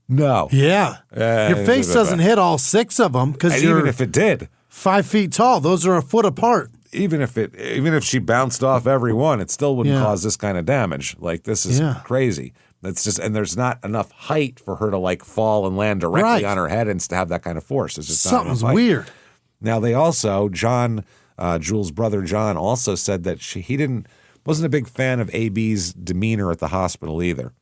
[SPEAKER 1] No.
[SPEAKER 2] Yeah. Your face doesn't hit all 6 of them because you're...
[SPEAKER 1] Even if it did.
[SPEAKER 2] 5 feet tall. Those are a foot apart.
[SPEAKER 1] Even if she bounced off every one, it still wouldn't cause this kind of damage. Like, this is crazy. That's just, and there's not enough height for her to like fall and land directly on her head and to have that kind of force. It's just
[SPEAKER 2] something's weird.
[SPEAKER 1] Now they also, Jules' brother John also said that he wasn't a big fan of AB's demeanor at the hospital either.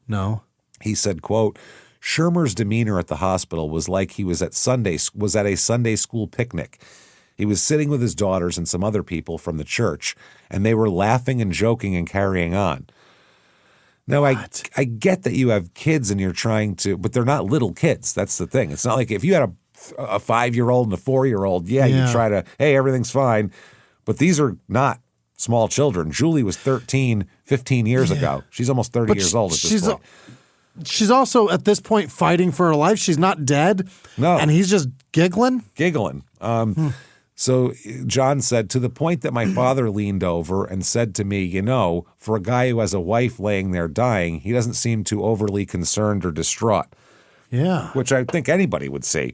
[SPEAKER 2] No.
[SPEAKER 1] He said, quote, "Shermer's demeanor at the hospital was like he was at a Sunday school picnic. He was sitting with his daughters and some other people from the church, and they were laughing and joking and carrying on." Now, I get that you have kids and you're trying to, but they're not little kids. That's the thing. It's not like if you had a 5-year-old and a 4-year-old, you try to, hey, everything's fine. But these are not small children. Julie was 13, 15 years ago. She's almost 30 years old at this point.
[SPEAKER 2] She's also, at this point, fighting for her life. She's not dead.
[SPEAKER 1] No.
[SPEAKER 2] And he's just giggling?
[SPEAKER 1] Giggling. So John said, to the point that my father leaned over and said to me, for a guy who has a wife laying there dying, he doesn't seem too overly concerned or distraught.
[SPEAKER 2] Yeah.
[SPEAKER 1] Which I think anybody would see.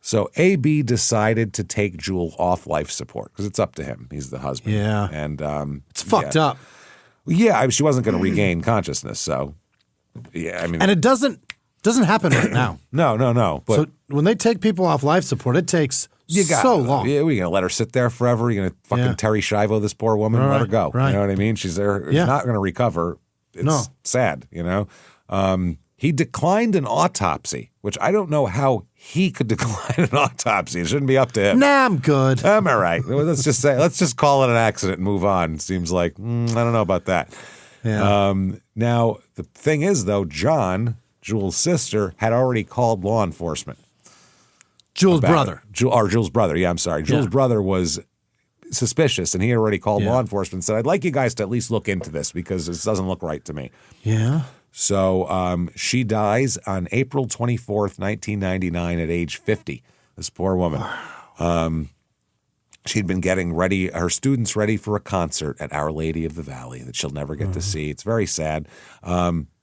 [SPEAKER 1] So AB decided to take Jewel off life support because it's up to him. He's the husband.
[SPEAKER 2] Yeah.
[SPEAKER 1] And
[SPEAKER 2] it's fucked up.
[SPEAKER 1] Yeah, she wasn't going to regain consciousness. So, yeah, I mean.
[SPEAKER 2] And it doesn't happen right now.
[SPEAKER 1] No. But
[SPEAKER 2] so when they take people off life support, it takes so long.
[SPEAKER 1] Yeah, we're going to let her sit there forever. You're going to fucking Terry Schiavo this poor woman and let her go.
[SPEAKER 2] Right.
[SPEAKER 1] You know what I mean? She's there. She's not going to recover. It's sad, He declined an autopsy, which I don't know how he could decline an autopsy. It shouldn't be up to him.
[SPEAKER 2] Nah, I'm good.
[SPEAKER 1] I'm all right. Let's just call it an accident and move on. Seems like, I don't know about that.
[SPEAKER 2] Yeah.
[SPEAKER 1] Now, the thing is, though, John, Jules' sister, had already called law enforcement.
[SPEAKER 2] Jules' brother.
[SPEAKER 1] Jules' brother. Yeah, I'm sorry. Jules' brother was suspicious, and he had already called law enforcement and said, I'd like you guys to at least look into this because this doesn't look right to me.
[SPEAKER 2] Yeah.
[SPEAKER 1] So she dies on April 24th, 1999 at age 50, this poor woman. Wow. She'd been getting her students ready for a concert at Our Lady of the Valley that she'll never get to see. It's very sad.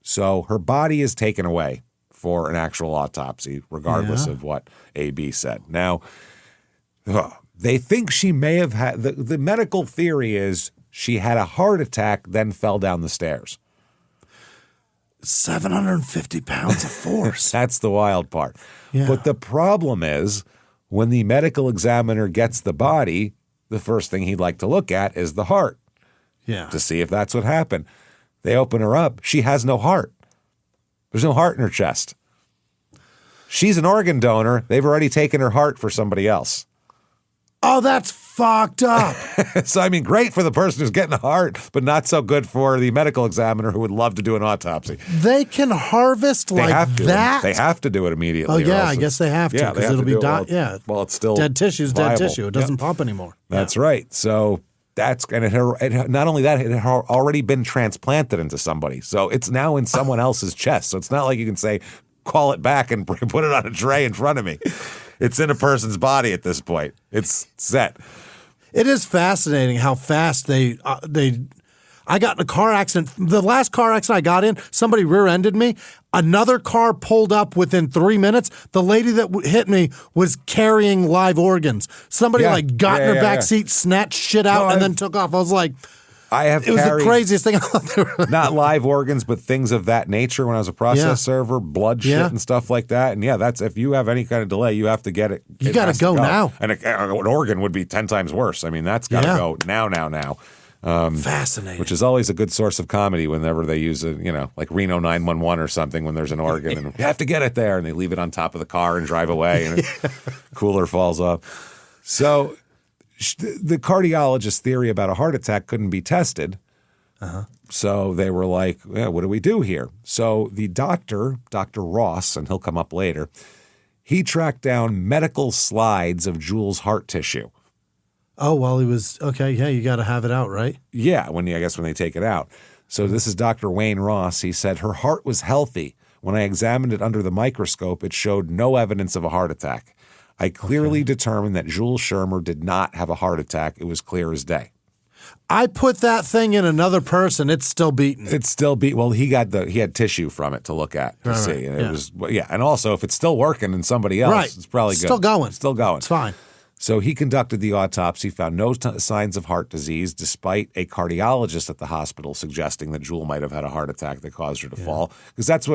[SPEAKER 1] So her body is taken away for an actual autopsy, regardless of what AB said. Now, they think she may have had, the medical theory is she had a heart attack, then fell down the stairs.
[SPEAKER 2] 750 pounds of force.
[SPEAKER 1] That's the wild part.
[SPEAKER 2] Yeah.
[SPEAKER 1] But the problem is, when the medical examiner gets the body, the first thing he'd like to look at is the heart.
[SPEAKER 2] Yeah.
[SPEAKER 1] To see if that's what happened. They open her up. She has no heart. There's no heart in her chest. She's an organ donor. They've already taken her heart for somebody else.
[SPEAKER 2] Oh, that's fucked up.
[SPEAKER 1] So, I mean, great for the person who's getting a heart, but not so good for the medical examiner who would love to do an autopsy.
[SPEAKER 2] They can harvest like that?
[SPEAKER 1] They have to do it immediately.
[SPEAKER 2] Oh, yeah, I guess they have to because it'll be
[SPEAKER 1] well, it's still
[SPEAKER 2] dead tissue's
[SPEAKER 1] viable.
[SPEAKER 2] dead tissue. It doesn't pump anymore.
[SPEAKER 1] That's right. So not only that, it had already been transplanted into somebody. So it's now in someone else's chest. So it's not like you can say, call it back and put it on a tray in front of me. It's in a person's body at this point. It's set.
[SPEAKER 2] It is fascinating how fast I got in a car accident. The last car accident I got in, somebody rear-ended me. Another car pulled up within 3 minutes. The lady that hit me was carrying live organs. Somebody got in her back seat, snatched shit out, and then took off. I was like, it was the craziest thing.
[SPEAKER 1] Not live organs, but things of that nature when I was a process server, blood shit and stuff like that. And that's if you have any kind of delay, you have to get it.
[SPEAKER 2] You got to go now.
[SPEAKER 1] And an organ would be 10 times worse. I mean, that's got to go now.
[SPEAKER 2] Fascinating.
[SPEAKER 1] Which is always a good source of comedy whenever they use like Reno 911 or something when there's an organ and you have to get it there and they leave it on top of the car and drive away and cooler falls off. So the cardiologist's theory about a heart attack couldn't be tested. So they were like, what do we do here? So the Dr. Ross, and he'll come up later, he tracked down medical slides of Jules' heart tissue.
[SPEAKER 2] Oh, well, he was, okay, yeah, you got to have it out, right?
[SPEAKER 1] Yeah, I guess when they take it out. So this is Dr. Wayne Ross. He said, her heart was healthy. When I examined it under the microscope, it showed no evidence of a heart attack. I clearly determined that Jules Shermer did not have a heart attack. It was clear as day.
[SPEAKER 2] I put that thing in another person. It's still beating.
[SPEAKER 1] Well, he had tissue from it to look at to see. And it was and also if it's still working in somebody else, it's probably good.
[SPEAKER 2] Still going.
[SPEAKER 1] It's
[SPEAKER 2] fine.
[SPEAKER 1] So he conducted the autopsy, found no signs of heart disease, despite a cardiologist at the hospital suggesting that Jewel might have had a heart attack that caused her to fall. Because that's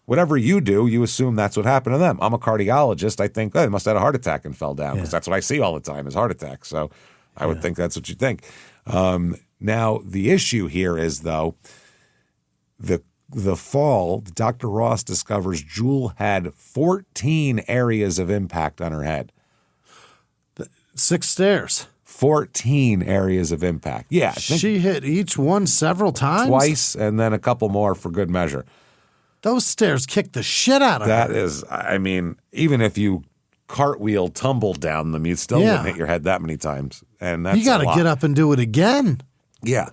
[SPEAKER 1] whatever you do, you assume that's what happened to them. I'm a cardiologist. I think, they must have had a heart attack and fell down because that's what I see all the time is heart attacks. So I would think that's what you think. Now, the issue here is, though, the fall, Dr. Ross discovers Jewel had 14 areas of impact on her head.
[SPEAKER 2] 6 stairs.
[SPEAKER 1] 14 areas of impact. Yeah.
[SPEAKER 2] She hit each one several times?
[SPEAKER 1] Twice, and then a couple more for good measure.
[SPEAKER 2] Those stairs kicked the shit out of her.
[SPEAKER 1] That is, even if you cartwheel tumbled down them, you still wouldn't hit your head that many times. And that's
[SPEAKER 2] you got to get up and do it again.
[SPEAKER 1] Yeah.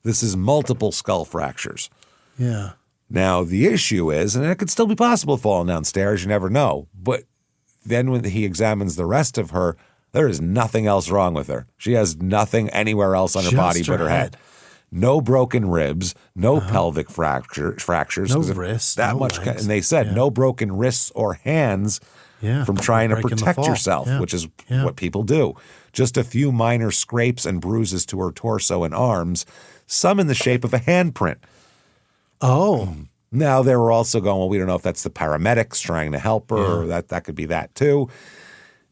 [SPEAKER 1] This is multiple skull fractures.
[SPEAKER 2] Yeah.
[SPEAKER 1] Now, the issue is, and it could still be possible falling downstairs, you never know, but then when he examines the rest of her, there is nothing else wrong with her. She has nothing anywhere else on her body but her head. No broken ribs, no pelvic fractures.
[SPEAKER 2] No wrists,
[SPEAKER 1] that
[SPEAKER 2] no
[SPEAKER 1] much,
[SPEAKER 2] legs.
[SPEAKER 1] and they said no broken wrists or hands from trying to protect yourself, which is what people do. Just a few minor scrapes and bruises to her torso and arms, some in the shape of a handprint.
[SPEAKER 2] Oh.
[SPEAKER 1] Now, they were also going, well, we don't know if that's the paramedics trying to help her, or that could be that too.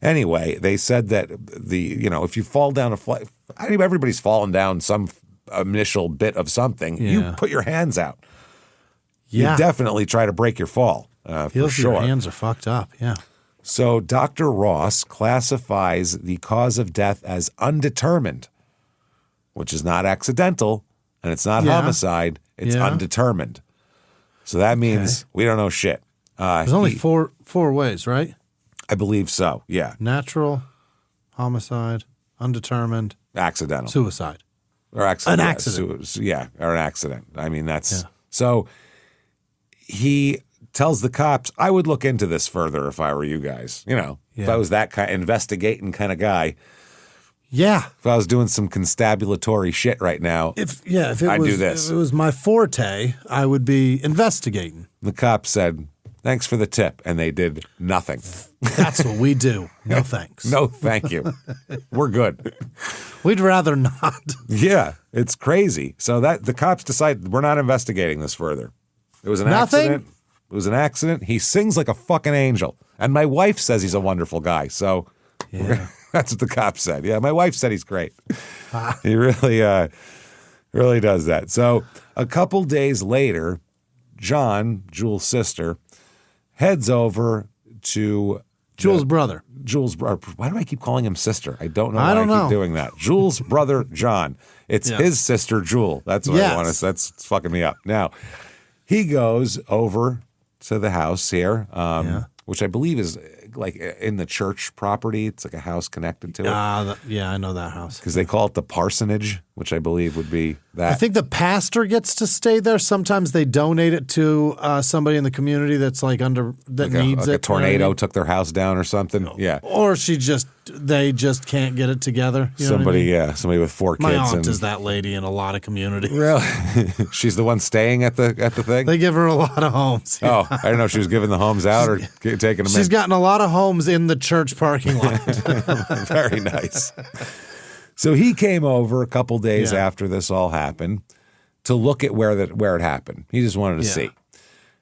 [SPEAKER 1] Anyway, they said that if you fall down a flight, everybody's fallen down some initial bit of something. You put your hands out. You definitely try to break your fall. For sure.
[SPEAKER 2] Your hands are fucked up. Yeah.
[SPEAKER 1] So Dr. Ross classifies the cause of death as undetermined, which is not accidental and it's not homicide. It's undetermined. So that means we don't know shit.
[SPEAKER 2] There's only four ways, right?
[SPEAKER 1] I believe so. Yeah.
[SPEAKER 2] Natural, homicide, undetermined,
[SPEAKER 1] accidental,
[SPEAKER 2] suicide,
[SPEAKER 1] or accident.
[SPEAKER 2] An accident.
[SPEAKER 1] Or an accident. I mean, that's so. He tells the cops, "I would look into this further if I were you guys. If I was that kind investigating kind of guy.
[SPEAKER 2] Yeah.
[SPEAKER 1] If I was doing some constabulatory shit right now, I'd do this.
[SPEAKER 2] If it was my forte, I would be investigating."
[SPEAKER 1] The cops said, "Thanks for the tip," and they did nothing.
[SPEAKER 2] That's what we do. No thanks.
[SPEAKER 1] No, thank you. We're good.
[SPEAKER 2] We'd rather not.
[SPEAKER 1] Yeah, it's crazy. So that the cops decided we're not investigating this further. It was an accident. It was an accident. He sings like a fucking angel, and my wife says he's a wonderful guy. So that's what the cops said. Yeah, my wife said he's great. He really does that. So a couple days later, John, Jules' sister, heads over to
[SPEAKER 2] Jules' brother.
[SPEAKER 1] Jules' brother. Why do I keep calling him sister? I don't know
[SPEAKER 2] I
[SPEAKER 1] why
[SPEAKER 2] don't
[SPEAKER 1] I
[SPEAKER 2] know.
[SPEAKER 1] keep doing that. Jules' brother, John. It's his sister, Jewel. That's what I want to. That's fucking me up. Now, he goes over to the house here, which I believe is like in the church property. It's like a house connected to it.
[SPEAKER 2] I know that house.
[SPEAKER 1] Because they call it the parsonage, which I believe would be that.
[SPEAKER 2] I think the pastor gets to stay there. Sometimes they donate it to somebody in the community that's like needs it.
[SPEAKER 1] A tornado took their house down or something. Yeah.
[SPEAKER 2] Or they just can't get it together. You know
[SPEAKER 1] Somebody,
[SPEAKER 2] what I mean?
[SPEAKER 1] Somebody with 4 kids.
[SPEAKER 2] My aunt is that lady in a lot of communities.
[SPEAKER 1] Really? She's the one staying at the thing?
[SPEAKER 2] They give her a lot of homes.
[SPEAKER 1] Oh, I didn't know if she was giving the homes out or taking them in.
[SPEAKER 2] She's gotten a lot of homes in the church parking lot.
[SPEAKER 1] Very nice. So he came over a couple days after this all happened to look at where it happened. He just wanted to see.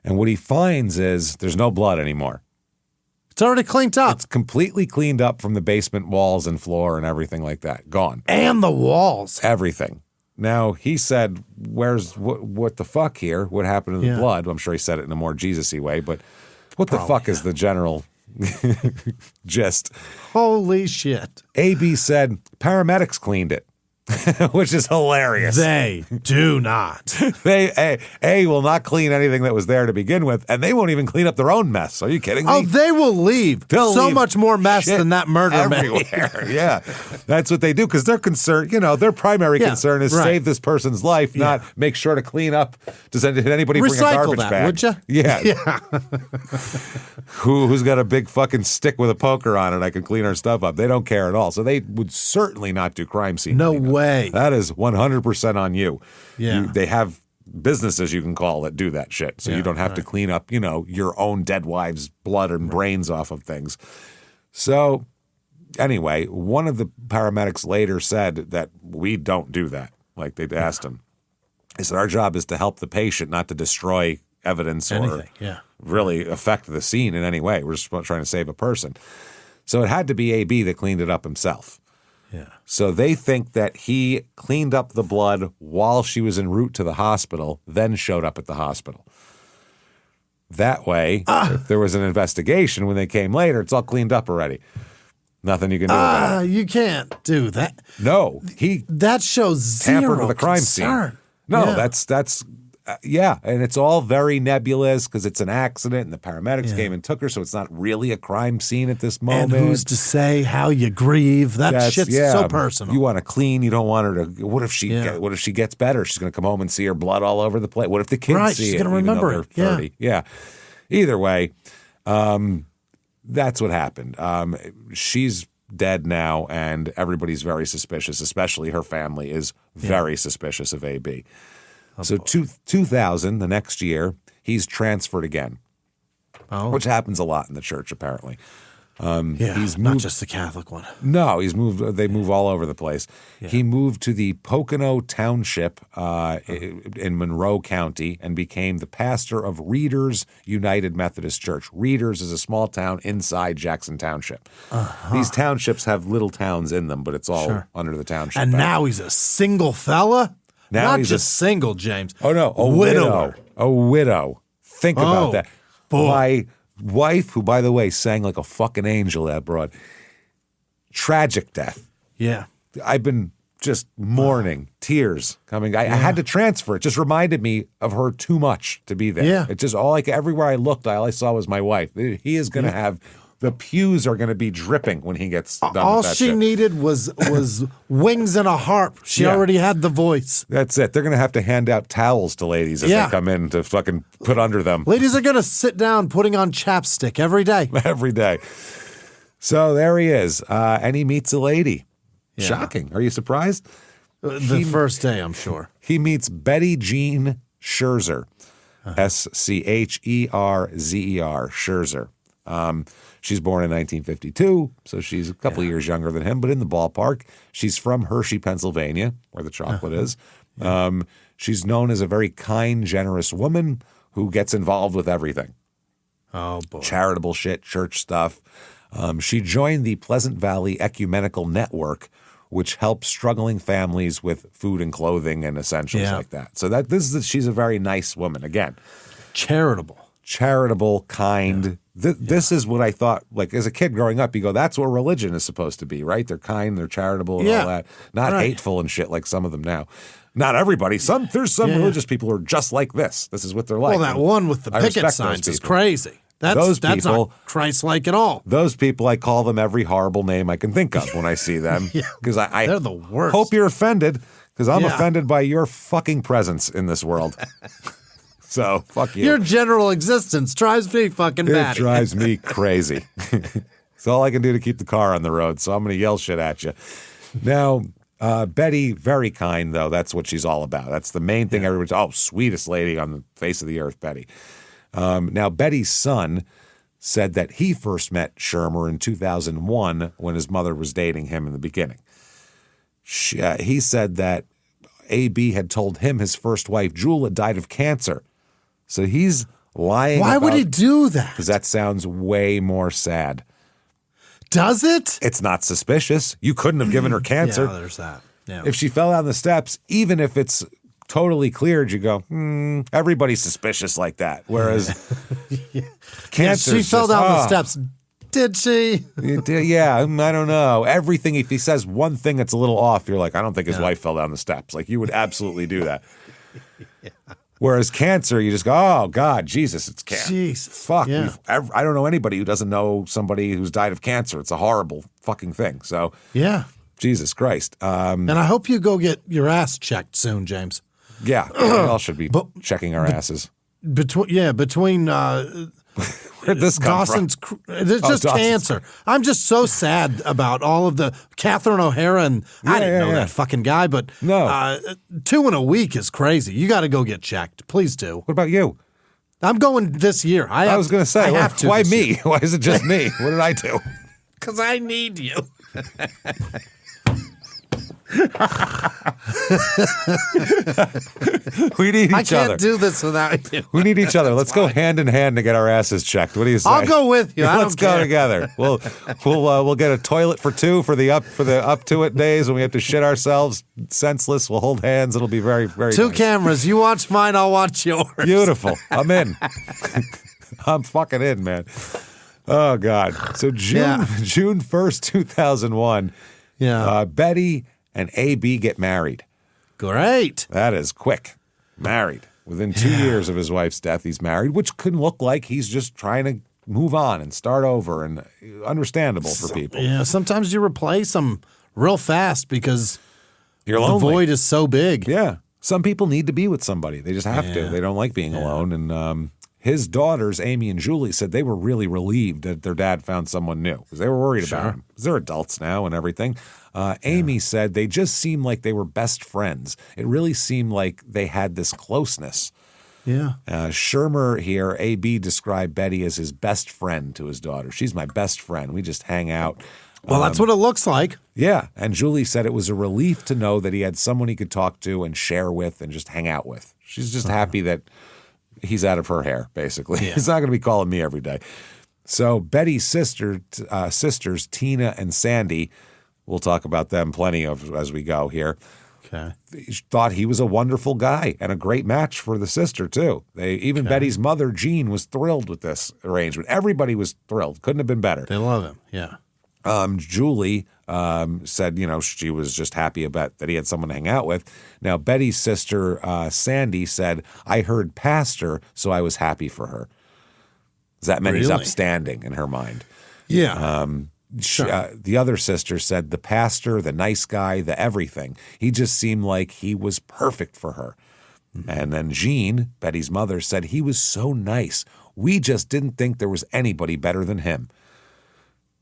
[SPEAKER 1] And what he finds is there's no blood anymore.
[SPEAKER 2] It's already cleaned up.
[SPEAKER 1] It's completely cleaned up from the basement walls and floor and everything like that. Gone.
[SPEAKER 2] And the walls.
[SPEAKER 1] Everything. Now, he said, what the fuck here? What happened to the blood? I'm sure he said it in a more Jesus-y way, but what the fuck is the general gist? Holy
[SPEAKER 2] shit.
[SPEAKER 1] AB said paramedics cleaned it. Which is hilarious.
[SPEAKER 2] They do not.
[SPEAKER 1] They will not clean anything that was there to begin with, and they won't even clean up their own mess. Are you kidding me?
[SPEAKER 2] Oh, they will leave.
[SPEAKER 1] They'll
[SPEAKER 2] so
[SPEAKER 1] leave
[SPEAKER 2] much more mess than that murder
[SPEAKER 1] everywhere. Yeah, that's what they do because they're concerned. Their primary concern is save this person's life, not make sure to clean up. Did anybody bring a garbage bag?
[SPEAKER 2] Would you?
[SPEAKER 1] Yeah. Who's got a big fucking stick with a poker on it? I can clean our stuff up. They don't care at all. So they would certainly not do crime scene.
[SPEAKER 2] No way.
[SPEAKER 1] That is 100% on you.
[SPEAKER 2] Yeah.
[SPEAKER 1] They have businesses you can call that do that shit. So you don't have to clean up, your own dead wife's blood and brains off of things. So anyway, one of the paramedics later said that we don't do that. Like they'd asked him. He said, our job is to help the patient, not to destroy evidence or really affect the scene in any way. We're just trying to save a person. So it had to be AB that cleaned it up himself.
[SPEAKER 2] Yeah.
[SPEAKER 1] So they think that he cleaned up the blood while she was en route to the hospital, then showed up at the hospital. That way, if there was an investigation when they came later, it's all cleaned up already. Nothing you can do about it.
[SPEAKER 2] You can't do that.
[SPEAKER 1] No,
[SPEAKER 2] that shows zero
[SPEAKER 1] tampered with a crime
[SPEAKER 2] concern.
[SPEAKER 1] scene. No, that's and it's all very nebulous because it's an accident and the paramedics came and took her, so it's not really a crime scene at this moment.
[SPEAKER 2] And who's to say how you grieve? That shit's so personal.
[SPEAKER 1] You want to clean. You don't want her to. What if she gets better? She's going to come home and see her blood all over the place. What if the kids see
[SPEAKER 2] she's
[SPEAKER 1] it?
[SPEAKER 2] She's going to remember it.
[SPEAKER 1] 30? Yeah. Either way, that's what happened. She's dead now, and everybody's very suspicious. Especially her family is very suspicious of AB. So 2000, the next year, he's transferred again, which happens a lot in the church, apparently.
[SPEAKER 2] He's not just the Catholic one.
[SPEAKER 1] No, he's moved. They move all over the place. Yeah. He moved to the Pocono Township in Monroe County and became the pastor of Readers United Methodist Church. Readers is a small town inside Jackson Township. These townships have little towns in them, but it's all under the township.
[SPEAKER 2] And now he's a single fella?
[SPEAKER 1] Now
[SPEAKER 2] Not
[SPEAKER 1] he's
[SPEAKER 2] just single, James.
[SPEAKER 1] Oh, no. A widower. A widow. Think about that.
[SPEAKER 2] Boy.
[SPEAKER 1] My wife, who, by the way, sang like a fucking angel, that broad. Tragic death.
[SPEAKER 2] Yeah.
[SPEAKER 1] I've been just mourning, tears coming. I had to transfer. It just reminded me of her too much to be there.
[SPEAKER 2] Yeah.
[SPEAKER 1] It just, everywhere I looked, all I saw was my wife. He is going to have... The pews are going to be dripping when he gets done with that
[SPEAKER 2] All she needed was wings and a harp. She already had the voice.
[SPEAKER 1] That's it. They're going to have to hand out towels to ladies as they come in to fucking put under them.
[SPEAKER 2] Ladies are going to sit down putting on chapstick every day.
[SPEAKER 1] Every day. So there he is. And he meets a lady.
[SPEAKER 2] Yeah.
[SPEAKER 1] Shocking. Are you surprised?
[SPEAKER 2] The first day, I'm sure.
[SPEAKER 1] He meets Betty Jean Scherzer. Scherzer. Scherzer. She's born in 1952, so she's a couple of years younger than him, but in the ballpark. She's from Hershey, Pennsylvania, where the chocolate is. She's known as a very kind, generous woman who gets involved with everything.
[SPEAKER 2] Oh, boy.
[SPEAKER 1] Charitable shit, church stuff. She joined the Pleasant Valley Ecumenical Network, which helps struggling families with food and clothing and essentials like that. So she's a very nice woman, again.
[SPEAKER 2] Charitable.
[SPEAKER 1] charitable, kind. This is what I thought, like as a kid growing up, you go, that's what religion is supposed to be, right? They're kind, they're charitable and all that. Not hateful and shit like some of them now. Not everybody. There's some religious people who are just like this. This is what they're like.
[SPEAKER 2] Well, that one with the picket signs is crazy. That's not Christ-like at all.
[SPEAKER 1] Those people, I call them every horrible name I can think of when I see them. Because
[SPEAKER 2] they're the worst.
[SPEAKER 1] Hope you're offended, because I'm offended by your fucking presence in this world. So, fuck you.
[SPEAKER 2] Your general existence drives me fucking batty.
[SPEAKER 1] It drives me crazy. It's all I can do to keep the car on the road, so I'm going to yell shit at you. Now, Betty, very kind, though. That's what she's all about. That's the main thing everybody's, sweetest lady on the face of the earth, Betty. Now, Betty's son said that he first met Shermer in 2001 when his mother was dating him in the beginning. He said that A.B. had told him his first wife, Jewel, had died of cancer. So he's lying.
[SPEAKER 2] Why would he do that?
[SPEAKER 1] Because that sounds way more sad.
[SPEAKER 2] Does it?
[SPEAKER 1] It's not suspicious. You couldn't have given her cancer.
[SPEAKER 2] Yeah, there's that. Yeah.
[SPEAKER 1] If she fell down the steps, even if it's totally cleared, you go, everybody's suspicious like that. Whereas cancer,
[SPEAKER 2] she fell down the steps. Did she?
[SPEAKER 1] Yeah, I don't know. Everything, if he says one thing that's a little off, you're like, I don't think his wife fell down the steps. Like, you would absolutely do that. Whereas cancer, you just go, oh, God, Jesus, it's cancer.
[SPEAKER 2] Jeez.
[SPEAKER 1] Fuck.
[SPEAKER 2] Yeah.
[SPEAKER 1] I don't know anybody who doesn't know somebody who's died of cancer. It's a horrible fucking thing. So,
[SPEAKER 2] yeah.
[SPEAKER 1] Jesus Christ.
[SPEAKER 2] And I hope you go get your ass checked soon, James.
[SPEAKER 1] Yeah. We all should be checking our asses.
[SPEAKER 2] Between
[SPEAKER 1] Where'd this come
[SPEAKER 2] Dawson's,
[SPEAKER 1] from?
[SPEAKER 2] It's just cancer. I'm just so sad about all of the Catherine O'Hara, and I didn't know that fucking guy, but 2 in a week is crazy. You got to go get checked. Please do.
[SPEAKER 1] What about you?
[SPEAKER 2] I'm going this year. I was
[SPEAKER 1] going to say, why me? Year. Why is it just me? What did I do?
[SPEAKER 2] Because I need you.
[SPEAKER 1] We need each other.
[SPEAKER 2] I can't do this without you.
[SPEAKER 1] We need each other. Let's go hand in hand to get our asses checked. What do you say?
[SPEAKER 2] I'll go with you.
[SPEAKER 1] Let's go together. We'll get a toilet for two for the up to it days when we have to shit ourselves senseless. We'll hold hands. It'll be very, very
[SPEAKER 2] Two
[SPEAKER 1] nice.
[SPEAKER 2] cameras. You watch mine. I'll watch yours.
[SPEAKER 1] Beautiful. I'm in. I'm fucking in, man. Oh God. So June 1st, 2001.
[SPEAKER 2] Yeah.
[SPEAKER 1] Betty and A.B. get married.
[SPEAKER 2] Great.
[SPEAKER 1] That is quick. Married. Within 2 years of his wife's death, he's married, which can look like he's just trying to move on and start over, and understandable for people.
[SPEAKER 2] Yeah, sometimes you replace them real fast because
[SPEAKER 1] You're
[SPEAKER 2] the
[SPEAKER 1] lonely.
[SPEAKER 2] void is so big.
[SPEAKER 1] Yeah. Some people need to be with somebody. They just have to. They don't like being alone. And his daughters, Amy and Julie, said they were really relieved that their dad found someone new because they were worried about him. Because they're adults now and everything. Amy said they just seemed like they were best friends. It really seemed like they had this closeness.
[SPEAKER 2] Yeah.
[SPEAKER 1] Shermer here, A.B. described Betty as his best friend to his daughter. She's my best friend. We just hang out.
[SPEAKER 2] Well, that's what it looks like.
[SPEAKER 1] Yeah. And Julie said it was a relief to know that he had someone he could talk to and share with and just hang out with. She's just happy that he's out of her hair, basically. Yeah. He's not going to be calling me every day. So Betty's sisters, Tina and Sandy, we'll talk about them plenty of as we go here.
[SPEAKER 2] Okay.
[SPEAKER 1] Thought he was a wonderful guy and a great match for the sister, too. Betty's mother, Jean, was thrilled with this arrangement. Everybody was thrilled. Couldn't have been better.
[SPEAKER 2] They love him, yeah.
[SPEAKER 1] Julie said, she was just happy about that he had someone to hang out with. Now, Betty's sister, Sandy, said, I heard pastor, so I was happy for her. That meant he's upstanding in her mind.
[SPEAKER 2] Yeah.
[SPEAKER 1] The other sister said the pastor, the nice guy, the everything. He just seemed like he was perfect for her. Mm-hmm. And then Jean, Betty's mother, said he was so nice. We just didn't think there was anybody better than him.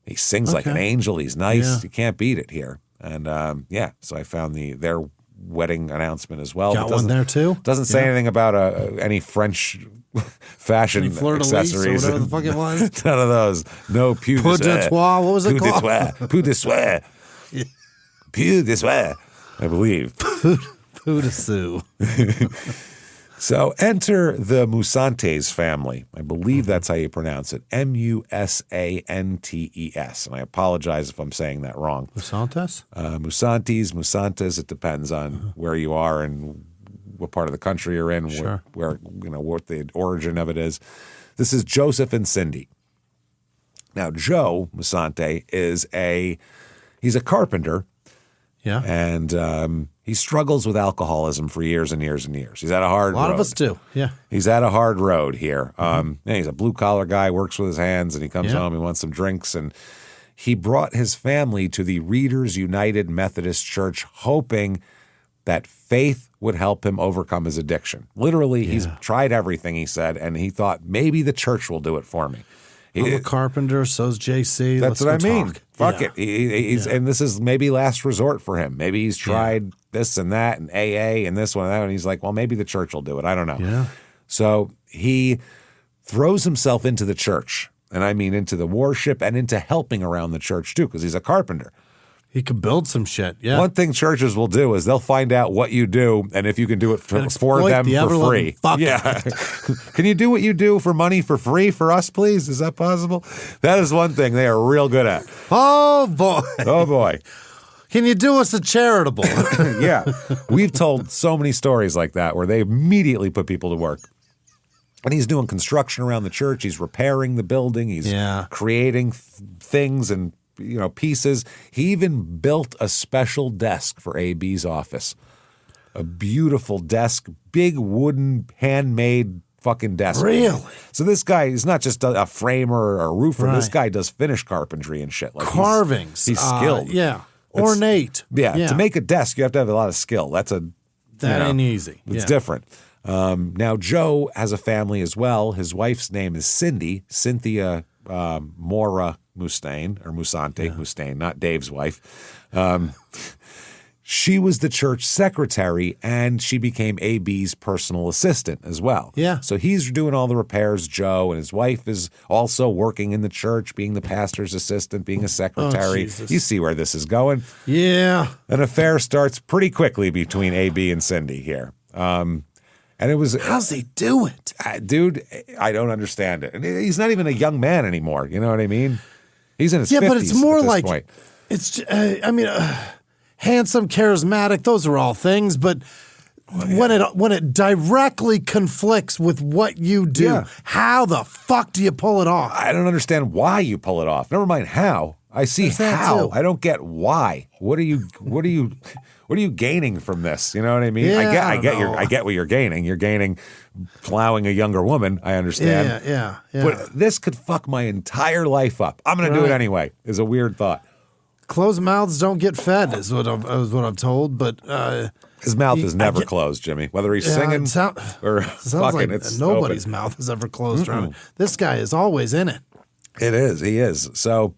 [SPEAKER 1] He sings like an angel. He's nice. Yeah. You can't beat it here. And so I found their wedding announcement as well.
[SPEAKER 2] Got one there too?
[SPEAKER 1] Doesn't say anything about any French fashion accessories.
[SPEAKER 2] Or whatever the fuck it was.
[SPEAKER 1] None of those. No peau de soie.
[SPEAKER 2] What was it called?
[SPEAKER 1] Peau de soie. Peau de soie, I believe.
[SPEAKER 2] Peau de soie.
[SPEAKER 1] So enter the Musantes family. I believe that's how you pronounce it. Musantes. And I apologize if I'm saying that wrong.
[SPEAKER 2] Musantes?
[SPEAKER 1] Musantes. It depends on where you are and what part of the country you're in,
[SPEAKER 2] Sure.
[SPEAKER 1] where what the origin of it is. This is Joseph and Cindy. Now, Joe Musante he's a carpenter.
[SPEAKER 2] Yeah.
[SPEAKER 1] And he struggles with alcoholism for years and years and years. He's had a hard road.
[SPEAKER 2] A lot of us do. Yeah.
[SPEAKER 1] He's had a hard road here. He's a blue-collar guy, works with his hands, and he comes
[SPEAKER 2] Yeah.
[SPEAKER 1] home, he wants some drinks, and he brought his family to the Readers United Methodist Church hoping that faith would help him overcome his addiction. Literally, he's tried everything, he said, and he thought, maybe the church will do it for me.
[SPEAKER 2] I'm a carpenter, so's JC.
[SPEAKER 1] That's
[SPEAKER 2] Let's
[SPEAKER 1] what I
[SPEAKER 2] go
[SPEAKER 1] mean.
[SPEAKER 2] talk.
[SPEAKER 1] Fuck
[SPEAKER 2] Yeah.
[SPEAKER 1] it. And this is maybe last resort for him. Maybe he's tried this and that and AA and this one and that, and he's like, well, maybe the church will do it. I don't know.
[SPEAKER 2] Yeah.
[SPEAKER 1] So he throws himself into the church, and I mean into the worship and into helping around the church too, because he's a carpenter.
[SPEAKER 2] He could build some shit. Yeah.
[SPEAKER 1] One thing churches will do is they'll find out what you do and if you can do it for them for free. Yeah. Can you do what you do for money for free for us, please? Is that possible? That is one thing they are real good at.
[SPEAKER 2] Oh, boy.
[SPEAKER 1] Oh, boy.
[SPEAKER 2] Can you do us a charitable?
[SPEAKER 1] Yeah. We've told so many stories like that where they immediately put people to work. And he's doing construction around the church. He's repairing the building. He's creating things and pieces. He even built a special desk for AB's office. A beautiful desk, big wooden, handmade fucking desk.
[SPEAKER 2] Really?
[SPEAKER 1] So this guy is not just a framer or a roofer.
[SPEAKER 2] Right.
[SPEAKER 1] This guy does finish carpentry and shit. Like
[SPEAKER 2] Carvings.
[SPEAKER 1] He's skilled.
[SPEAKER 2] Ornate.
[SPEAKER 1] Yeah. To make a desk, you have to have a lot of skill. That
[SPEAKER 2] ain't easy.
[SPEAKER 1] It's different. Now, Joe has a family as well. His wife's name is Cynthia Mora Mustain, not Dave's wife. She was the church secretary, and she became AB's personal assistant as well.
[SPEAKER 2] Yeah.
[SPEAKER 1] So he's doing all the repairs, Joe, and his wife is also working in the church, being the pastor's assistant, being a secretary. You see where this is going.
[SPEAKER 2] Yeah.
[SPEAKER 1] An affair starts pretty quickly between AB and Cindy here. And it was...
[SPEAKER 2] How's he do it?
[SPEAKER 1] Dude, I don't understand it. And he's not even a young man anymore. You know what I mean? He's in his 50s
[SPEAKER 2] but it's more
[SPEAKER 1] at this
[SPEAKER 2] like...
[SPEAKER 1] point.
[SPEAKER 2] It's, handsome, charismatic, those are all things, but when it directly conflicts with what you do, how the fuck do you pull it off?
[SPEAKER 1] I don't understand why you pull it off. Never mind how. I see how. I don't get why. What are you gaining from this? You know what I mean?
[SPEAKER 2] Yeah,
[SPEAKER 1] I get what you're gaining. You're gaining plowing a younger woman. I understand.
[SPEAKER 2] Yeah.
[SPEAKER 1] But this could fuck my entire life up. I'm going to do it anyway. Is a weird thought.
[SPEAKER 2] Closed mouths don't get fed, is what I'm told. But
[SPEAKER 1] his mouth is never closed, Jimmy. Whether he's singing or fucking,
[SPEAKER 2] like
[SPEAKER 1] it's
[SPEAKER 2] nobody's
[SPEAKER 1] open.
[SPEAKER 2] mouth is ever closed around it. This guy is always in it.
[SPEAKER 1] It is. He is. So,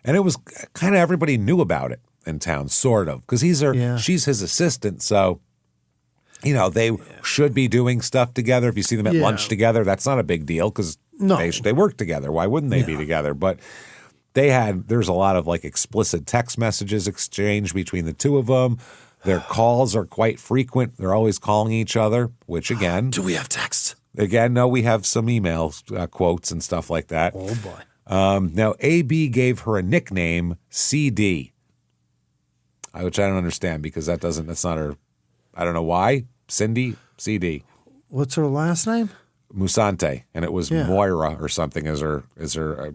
[SPEAKER 1] and it was kind of everybody knew about it in town, sort of, because she's his assistant. So, they should be doing stuff together. If you see them at lunch together, that's not a big deal because they work together. Why wouldn't they be together? But there's a lot of like explicit text messages exchanged between the two of them. Their calls are quite frequent. They're always calling each other, which again.
[SPEAKER 2] Do we have texts?
[SPEAKER 1] Again, no, we have some emails, quotes and stuff like that.
[SPEAKER 2] Oh, boy.
[SPEAKER 1] Now, AB gave her a nickname, CD, which I don't understand because that's not her. I don't know why. Cindy, CD.
[SPEAKER 2] What's her last name?
[SPEAKER 1] Musante, and it was Moira or something as her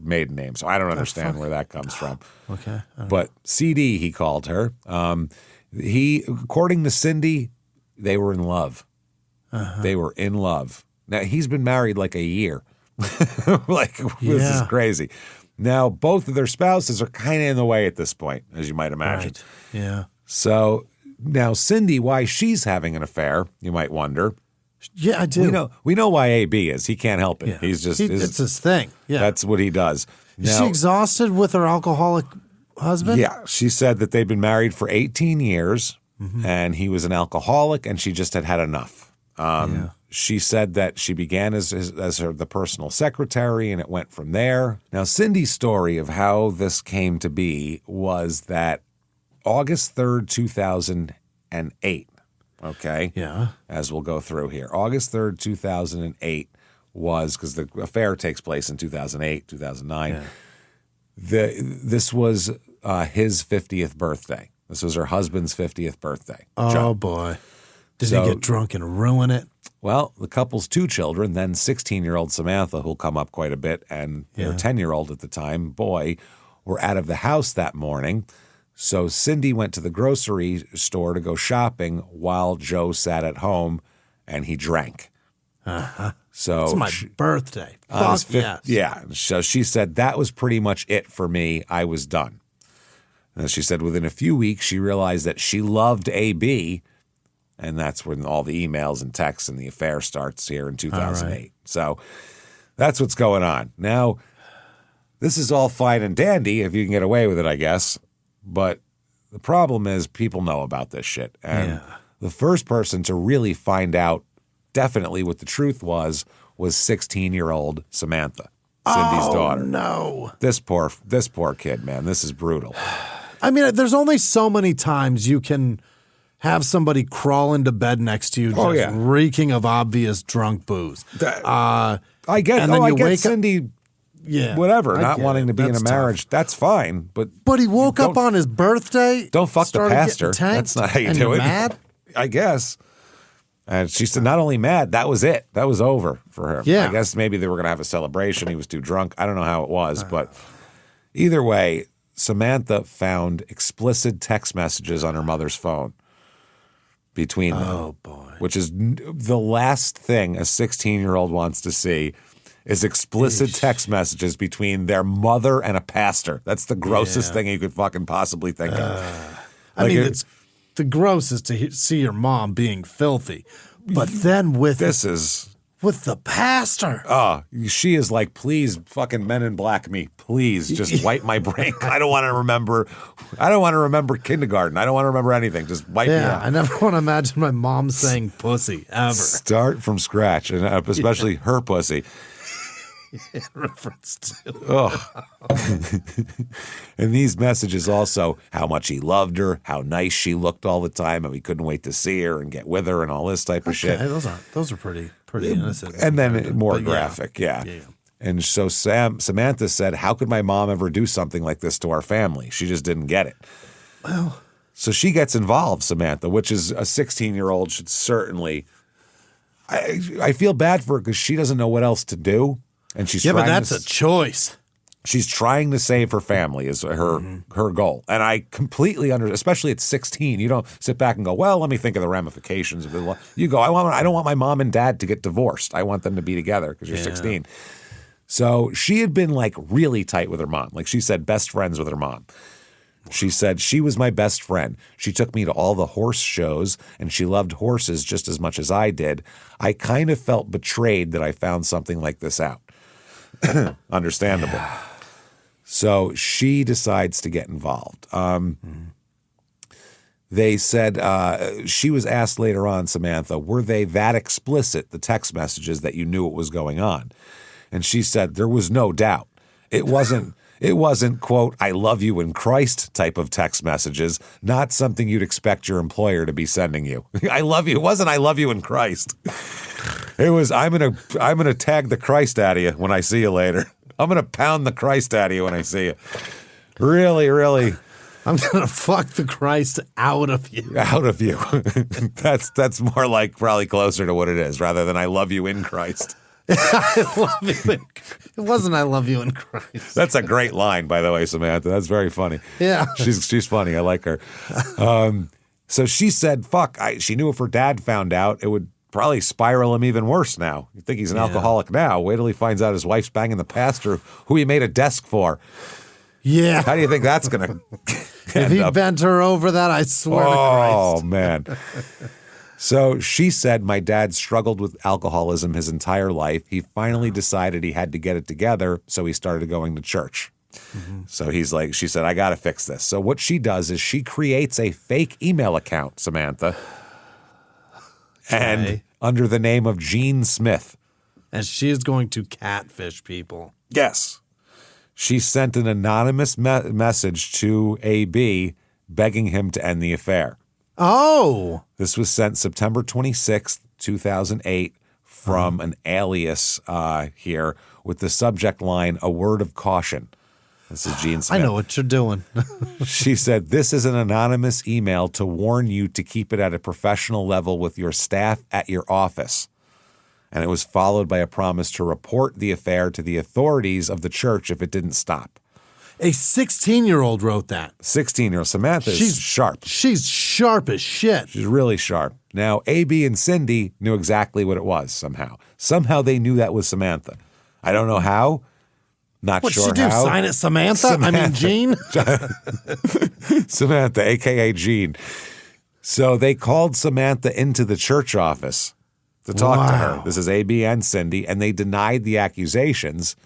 [SPEAKER 1] maiden name. So I don't understand where that comes from.
[SPEAKER 2] Okay.
[SPEAKER 1] But CD, he called her. According to Cindy, they were in love. They were in love. Now, he's been married like a year. This is crazy. Now, both of their spouses are kind of in the way at this point, as you might imagine.
[SPEAKER 2] Right. Yeah.
[SPEAKER 1] So now Cindy, why she's having an affair, you might wonder.
[SPEAKER 2] Yeah, I do.
[SPEAKER 1] We know why AB is. He can't help it.
[SPEAKER 2] Yeah.
[SPEAKER 1] He's just
[SPEAKER 2] it's his thing. Yeah.
[SPEAKER 1] That's what he does.
[SPEAKER 2] Is she exhausted with her alcoholic husband?
[SPEAKER 1] Yeah. She said that they've been married for 18 years and he was an alcoholic and she just had enough. She said that she began as the personal secretary and it went from there. Now, Cindy's story of how this came to be was that August 3rd, 2008. Okay.
[SPEAKER 2] Yeah.
[SPEAKER 1] As we'll go through here. August 3rd, 2008 was, because the affair takes place in 2008, 2009.
[SPEAKER 2] Yeah.
[SPEAKER 1] This was his 50th birthday. This was her husband's 50th birthday.
[SPEAKER 2] Oh,
[SPEAKER 1] Joe.
[SPEAKER 2] boy. Did he get drunk and ruin it?
[SPEAKER 1] Well, the couple's 2 children, then 16-year-old Samantha, who'll come up quite a bit, and their 10-year-old at the time, boy, were out of the house that morning. So Cindy went to the grocery store to go shopping while Joe sat at home and he drank. So
[SPEAKER 2] it's my birthday.
[SPEAKER 1] On
[SPEAKER 2] Fuck yes.
[SPEAKER 1] Yeah. So she said, that was pretty much it for me. I was done. And she said within a few weeks, she realized that she loved AB. And that's when all the emails and texts and the affair starts here in 2008. Right. So that's what's going on. Now, this is all fine and dandy if you can get away with it, I guess. But the problem is people know about this shit. And the first person to really find out definitely what the truth was 16-year-old Samantha, Cindy's daughter.
[SPEAKER 2] No.
[SPEAKER 1] This poor kid, man. This is brutal.
[SPEAKER 2] I mean, there's only so many times you can have somebody crawl into bed next to you just reeking of obvious drunk booze.
[SPEAKER 1] I get Cindy...
[SPEAKER 2] Yeah,
[SPEAKER 1] whatever, not wanting to be in a marriage, tough. That's fine. But
[SPEAKER 2] he woke up on his birthday.
[SPEAKER 1] Don't fuck the pastor. That's not how you do it.
[SPEAKER 2] Mad?
[SPEAKER 1] I guess. And she said, not only mad, that was it. That was over for her.
[SPEAKER 2] Yeah.
[SPEAKER 1] I guess maybe they were going to have a celebration. He was too drunk. I don't know how it was, but either way, Samantha found explicit text messages on her mother's phone between them.
[SPEAKER 2] Oh boy!
[SPEAKER 1] Which is the last thing a 16-year-old wants to see. Is explicit text messages between their mother and a pastor. That's the grossest thing you could fucking possibly think of.
[SPEAKER 2] I mean, it's the grossest to see your mom being filthy, but then with the pastor.
[SPEAKER 1] She is like, please fucking Men in Black me. Please just wipe my brain. I don't want to remember kindergarten. I don't want to remember anything. Just wipe me out.
[SPEAKER 2] I never want to imagine my mom saying pussy ever.
[SPEAKER 1] Start from scratch, and especially her pussy.
[SPEAKER 2] In reference to.
[SPEAKER 1] And these messages also, how much he loved her, how nice she looked all the time, and he couldn't wait to see her and get with her and all this type of shit.
[SPEAKER 2] Those are pretty innocent.
[SPEAKER 1] And then more graphic, yeah. And so Samantha said, how could my mom ever do something like this to our family? She just didn't get it.
[SPEAKER 2] Well.
[SPEAKER 1] So she gets involved, Samantha, which is a 16-year-old should certainly. I feel bad for her because she doesn't know what else to do. And she's
[SPEAKER 2] but that's a choice.
[SPEAKER 1] She's trying to save her family is her goal. And I completely especially at 16, you don't sit back and go, well, let me think of the ramifications of it. You go, I don't want my mom and dad to get divorced. I want them to be together because you're 16. So she had been like really tight with her mom. Like she said, best friends with her mom. She said, she was my best friend. She took me to all the horse shows, and she loved horses just as much as I did. I kind of felt betrayed that I found something like this out. Understandable. Yeah. So she decides to get involved. They said she was asked later on, Samantha, were they that explicit, the text messages, that you knew what was going on? And she said there was no doubt. It wasn't, quote, I love you in Christ type of text messages, not something you'd expect your employer to be sending you. I love you. It wasn't I love you in Christ. It was I'm gonna tag the Christ out of you when I see you later. I'm gonna pound the Christ out of you when I see you. Really, really.
[SPEAKER 2] I'm gonna fuck the Christ out of you.
[SPEAKER 1] Out of you. That's more like probably closer to what it is, rather than I love you in Christ.
[SPEAKER 2] I love you it wasn't I love you in Christ.
[SPEAKER 1] That's a great line, by the way, Samantha. That's very funny.
[SPEAKER 2] Yeah.
[SPEAKER 1] She's funny. I like her. So she said, fuck, she knew if her dad found out, it would probably spiral him even worse now. You think he's an alcoholic now. Wait till he finds out his wife's banging the pastor who he made a desk for.
[SPEAKER 2] Yeah.
[SPEAKER 1] How do you think that's going to
[SPEAKER 2] If he bent her over that, I swear to Christ.
[SPEAKER 1] Oh, man. So she said, my dad struggled with alcoholism his entire life. He finally decided he had to get it together, so he started going to church. Mm-hmm. So she said, I got to fix this. So what she does is she creates a fake email account, Samantha, and under the name of Jean Smith.
[SPEAKER 2] And she is going to catfish people.
[SPEAKER 1] Yes. She sent an anonymous message to AB begging him to end the affair.
[SPEAKER 2] Oh.
[SPEAKER 1] This was sent September 26th, 2008 from an alias here with the subject line, a word of caution. This is Jean Smith.
[SPEAKER 2] I know what you're doing.
[SPEAKER 1] She said, this is an anonymous email to warn you to keep it at a professional level with your staff at your office. And it was followed by a promise to report the affair to the authorities of the church if it didn't stop.
[SPEAKER 2] A 16-year-old wrote that.
[SPEAKER 1] 16-year-old Samantha is sharp.
[SPEAKER 2] She's sharp as shit.
[SPEAKER 1] She's really sharp. Now, AB and Cindy knew exactly what it was somehow. Somehow they knew that was Samantha. I don't know how. Not
[SPEAKER 2] What'd
[SPEAKER 1] sure
[SPEAKER 2] she do?
[SPEAKER 1] how.
[SPEAKER 2] Sign it Samantha? I mean, Jean?
[SPEAKER 1] Samantha, a.k.a. Jean. So they called Samantha into the church office to talk to her. This is AB and Cindy, and they denied the accusations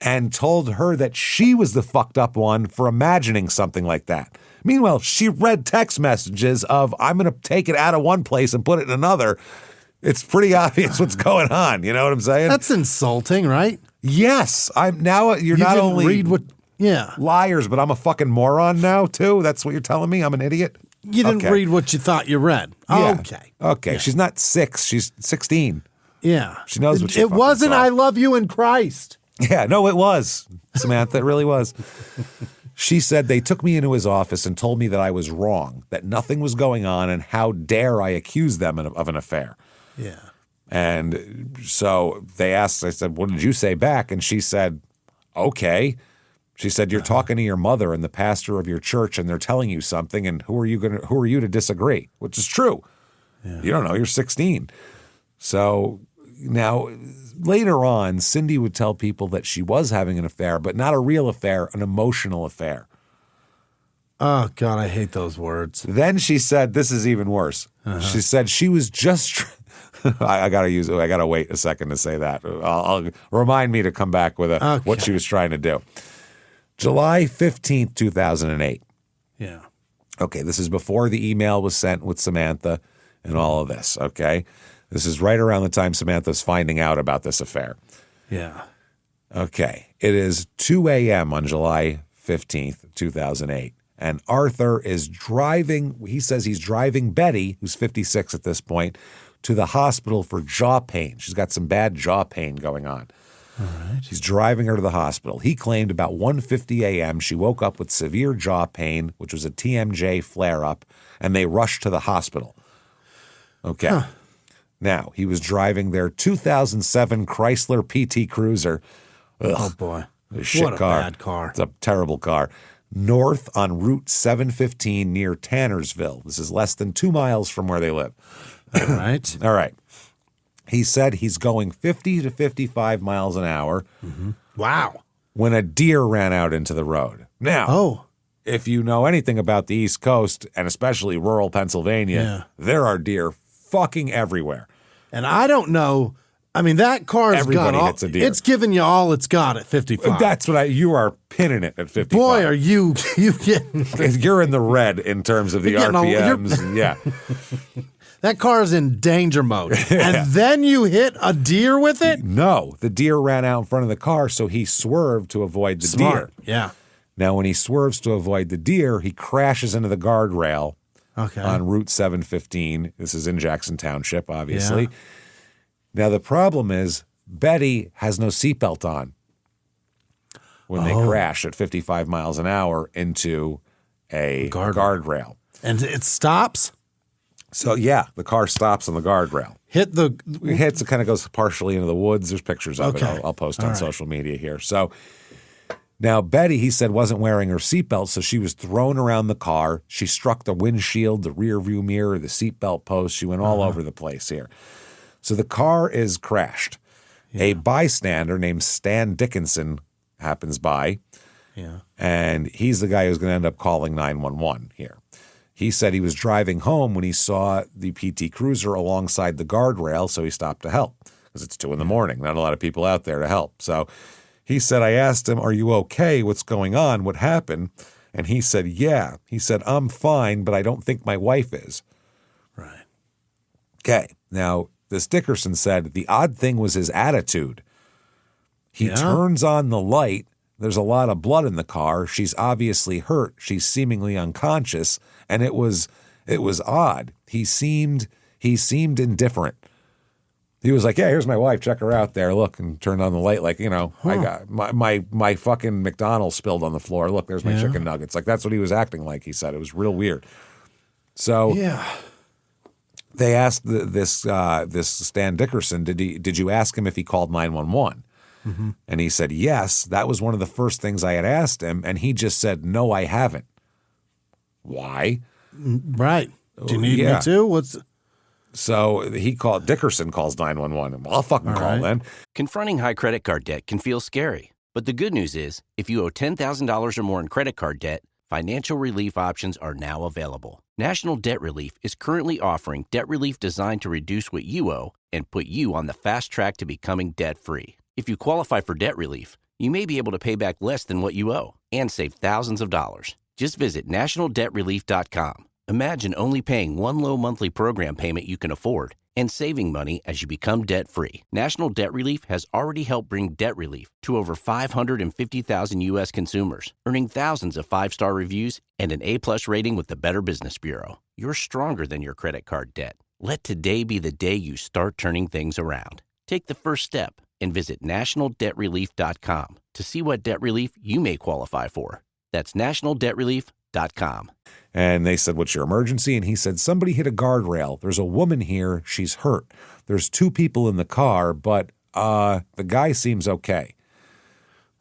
[SPEAKER 1] and told her that she was the fucked up one for imagining something like that. Meanwhile, she read text messages of, I'm going to take it out of one place and put it in another. It's pretty obvious what's going on. You know what I'm saying?
[SPEAKER 2] That's insulting, right?
[SPEAKER 1] Yes. You're not
[SPEAKER 2] didn't
[SPEAKER 1] only
[SPEAKER 2] read what. Yeah.
[SPEAKER 1] liars, but I'm a fucking moron now, too? That's what you're telling me? I'm an idiot?
[SPEAKER 2] You didn't read what you thought you read.
[SPEAKER 1] Yeah.
[SPEAKER 2] Okay.
[SPEAKER 1] Okay. Yeah. She's not 6. She's 16.
[SPEAKER 2] Yeah.
[SPEAKER 1] She knows what she
[SPEAKER 2] It
[SPEAKER 1] fucking
[SPEAKER 2] wasn't
[SPEAKER 1] saw.
[SPEAKER 2] I love you in Christ.
[SPEAKER 1] Yeah. No, it was, Samantha. It really was. She said, they took me into his office and told me that I was wrong, that nothing was going on, and how dare I accuse them of an affair.
[SPEAKER 2] Yeah.
[SPEAKER 1] And so they asked, I said, what did you say back? And she said, okay. She said, you're talking to your mother and the pastor of your church, and they're telling you something, and who are you to disagree? Which is true. Yeah. You don't know, you're 16. So now later on, Cindy would tell people that she was having an affair, but not a real affair, an emotional affair.
[SPEAKER 2] Oh, God, I hate those words.
[SPEAKER 1] Then she said, this is even worse. She said she was just I gotta wait a second to say that. I'll remind me to come back with what she was trying to do. July 15th, 2008.
[SPEAKER 2] Yeah.
[SPEAKER 1] Okay, this is before the email was sent with Samantha and all of this, okay? This is right around the time Samantha's finding out about this affair.
[SPEAKER 2] Yeah.
[SPEAKER 1] Okay, it is 2 a.m. on July 15th, 2008. And Arthur is driving, he says he's driving Betty, who's 56 at this point, to the hospital for jaw pain. She's got some bad jaw pain going on.
[SPEAKER 2] All right.
[SPEAKER 1] He's driving her to the hospital. He claimed about 1:50 a.m. she woke up with severe jaw pain, which was a TMJ flare-up, and they rushed to the hospital. Okay. Huh. Now, he was driving their 2007 Chrysler PT Cruiser. Ugh,
[SPEAKER 2] oh, boy.
[SPEAKER 1] What a
[SPEAKER 2] bad car.
[SPEAKER 1] It's a terrible car. North on Route 715 near Tannersville. This is less than 2 miles from where they live.
[SPEAKER 2] All right.
[SPEAKER 1] All right. He said he's going 50 to 55 miles an hour.
[SPEAKER 2] Mm-hmm. Wow.
[SPEAKER 1] When a deer ran out into the road. Now, if you know anything about the East Coast, and especially rural Pennsylvania, there are deer fucking everywhere.
[SPEAKER 2] And I don't know. I mean, that car's got all,
[SPEAKER 1] hits a deer.
[SPEAKER 2] It's giving you all it's got at 55.
[SPEAKER 1] That's what you are pinning it at 55.
[SPEAKER 2] Boy, are you getting.
[SPEAKER 1] You're in the red in terms of the RPMs. Yeah.
[SPEAKER 2] That car is in danger mode. And then you hit a deer with it?
[SPEAKER 1] No, the deer ran out in front of the car, so he swerved to avoid the deer.
[SPEAKER 2] Yeah.
[SPEAKER 1] Now, when he swerves to avoid the deer, he crashes into the guardrail on Route 715. This is in Jackson Township, obviously.
[SPEAKER 2] Yeah.
[SPEAKER 1] Now, the problem is Betty has no seatbelt on when they crash at 55 miles an hour into a guardrail.
[SPEAKER 2] And it stops?
[SPEAKER 1] So, yeah, the car stops on the guardrail.
[SPEAKER 2] It
[SPEAKER 1] hits, it kind of goes partially into the woods. There's pictures of it. I'll post on social media here. So now Betty, he said, wasn't wearing her seatbelt, so she was thrown around the car. She struck the windshield, the rear view mirror, the seatbelt post. She went all over the place here. So the car is crashed. Yeah. A bystander named Stan Dickinson happens by.
[SPEAKER 2] Yeah.
[SPEAKER 1] And he's the guy who's going to end up calling 911 here. He said he was driving home when he saw the PT Cruiser alongside the guardrail, so he stopped to help because it's 2 a.m. Not a lot of people out there to help. So he said, I asked him, are you okay? What's going on? What happened? And he said, yeah. He said, I'm fine, but I don't think my wife is.
[SPEAKER 2] Right.
[SPEAKER 1] Okay. Now, this Dickerson said the odd thing was his attitude. He turns on the light. There's a lot of blood in the car. She's obviously hurt. She's seemingly unconscious. And it was odd. He seemed indifferent. He was like, yeah, here's my wife. Check her out there. Look, and turned on the light. Like, I got my fucking McDonald's spilled on the floor. Look, there's my chicken nuggets. Like, that's what he was acting like, he said. It was real weird. So they asked this Stan Dickerson, did you ask him if he called 911? Mm-hmm. And he said, yes. That was one of the first things I had asked him. And he just said, no, I haven't. Why?
[SPEAKER 2] Right. Do you need me to?
[SPEAKER 1] So Dickerson calls 911. Well, I'll fucking call then.
[SPEAKER 3] Confronting high credit card debt can feel scary. But the good news is, if you owe $10,000 or more in credit card debt, financial relief options are now available. National Debt Relief is currently offering debt relief designed to reduce what you owe and put you on the fast track to becoming debt-free. If you qualify for debt relief, you may be able to pay back less than what you owe and save thousands of dollars. Just visit nationaldebtrelief.com. Imagine only paying one low monthly program payment you can afford and saving money as you become debt-free. National Debt Relief has already helped bring debt relief to over 550,000 U.S. consumers, earning thousands of five-star reviews and an A-plus rating with the Better Business Bureau. You're stronger than your credit card debt. Let today be the day you start turning things around. Take the first step and visit nationaldebtrelief.com to see what debt relief you may qualify for. That's nationaldebtrelief.com.
[SPEAKER 1] And they said, what's your emergency? And he said, somebody hit a guardrail. There's a woman here. She's hurt. There's two people in the car, but the guy seems okay.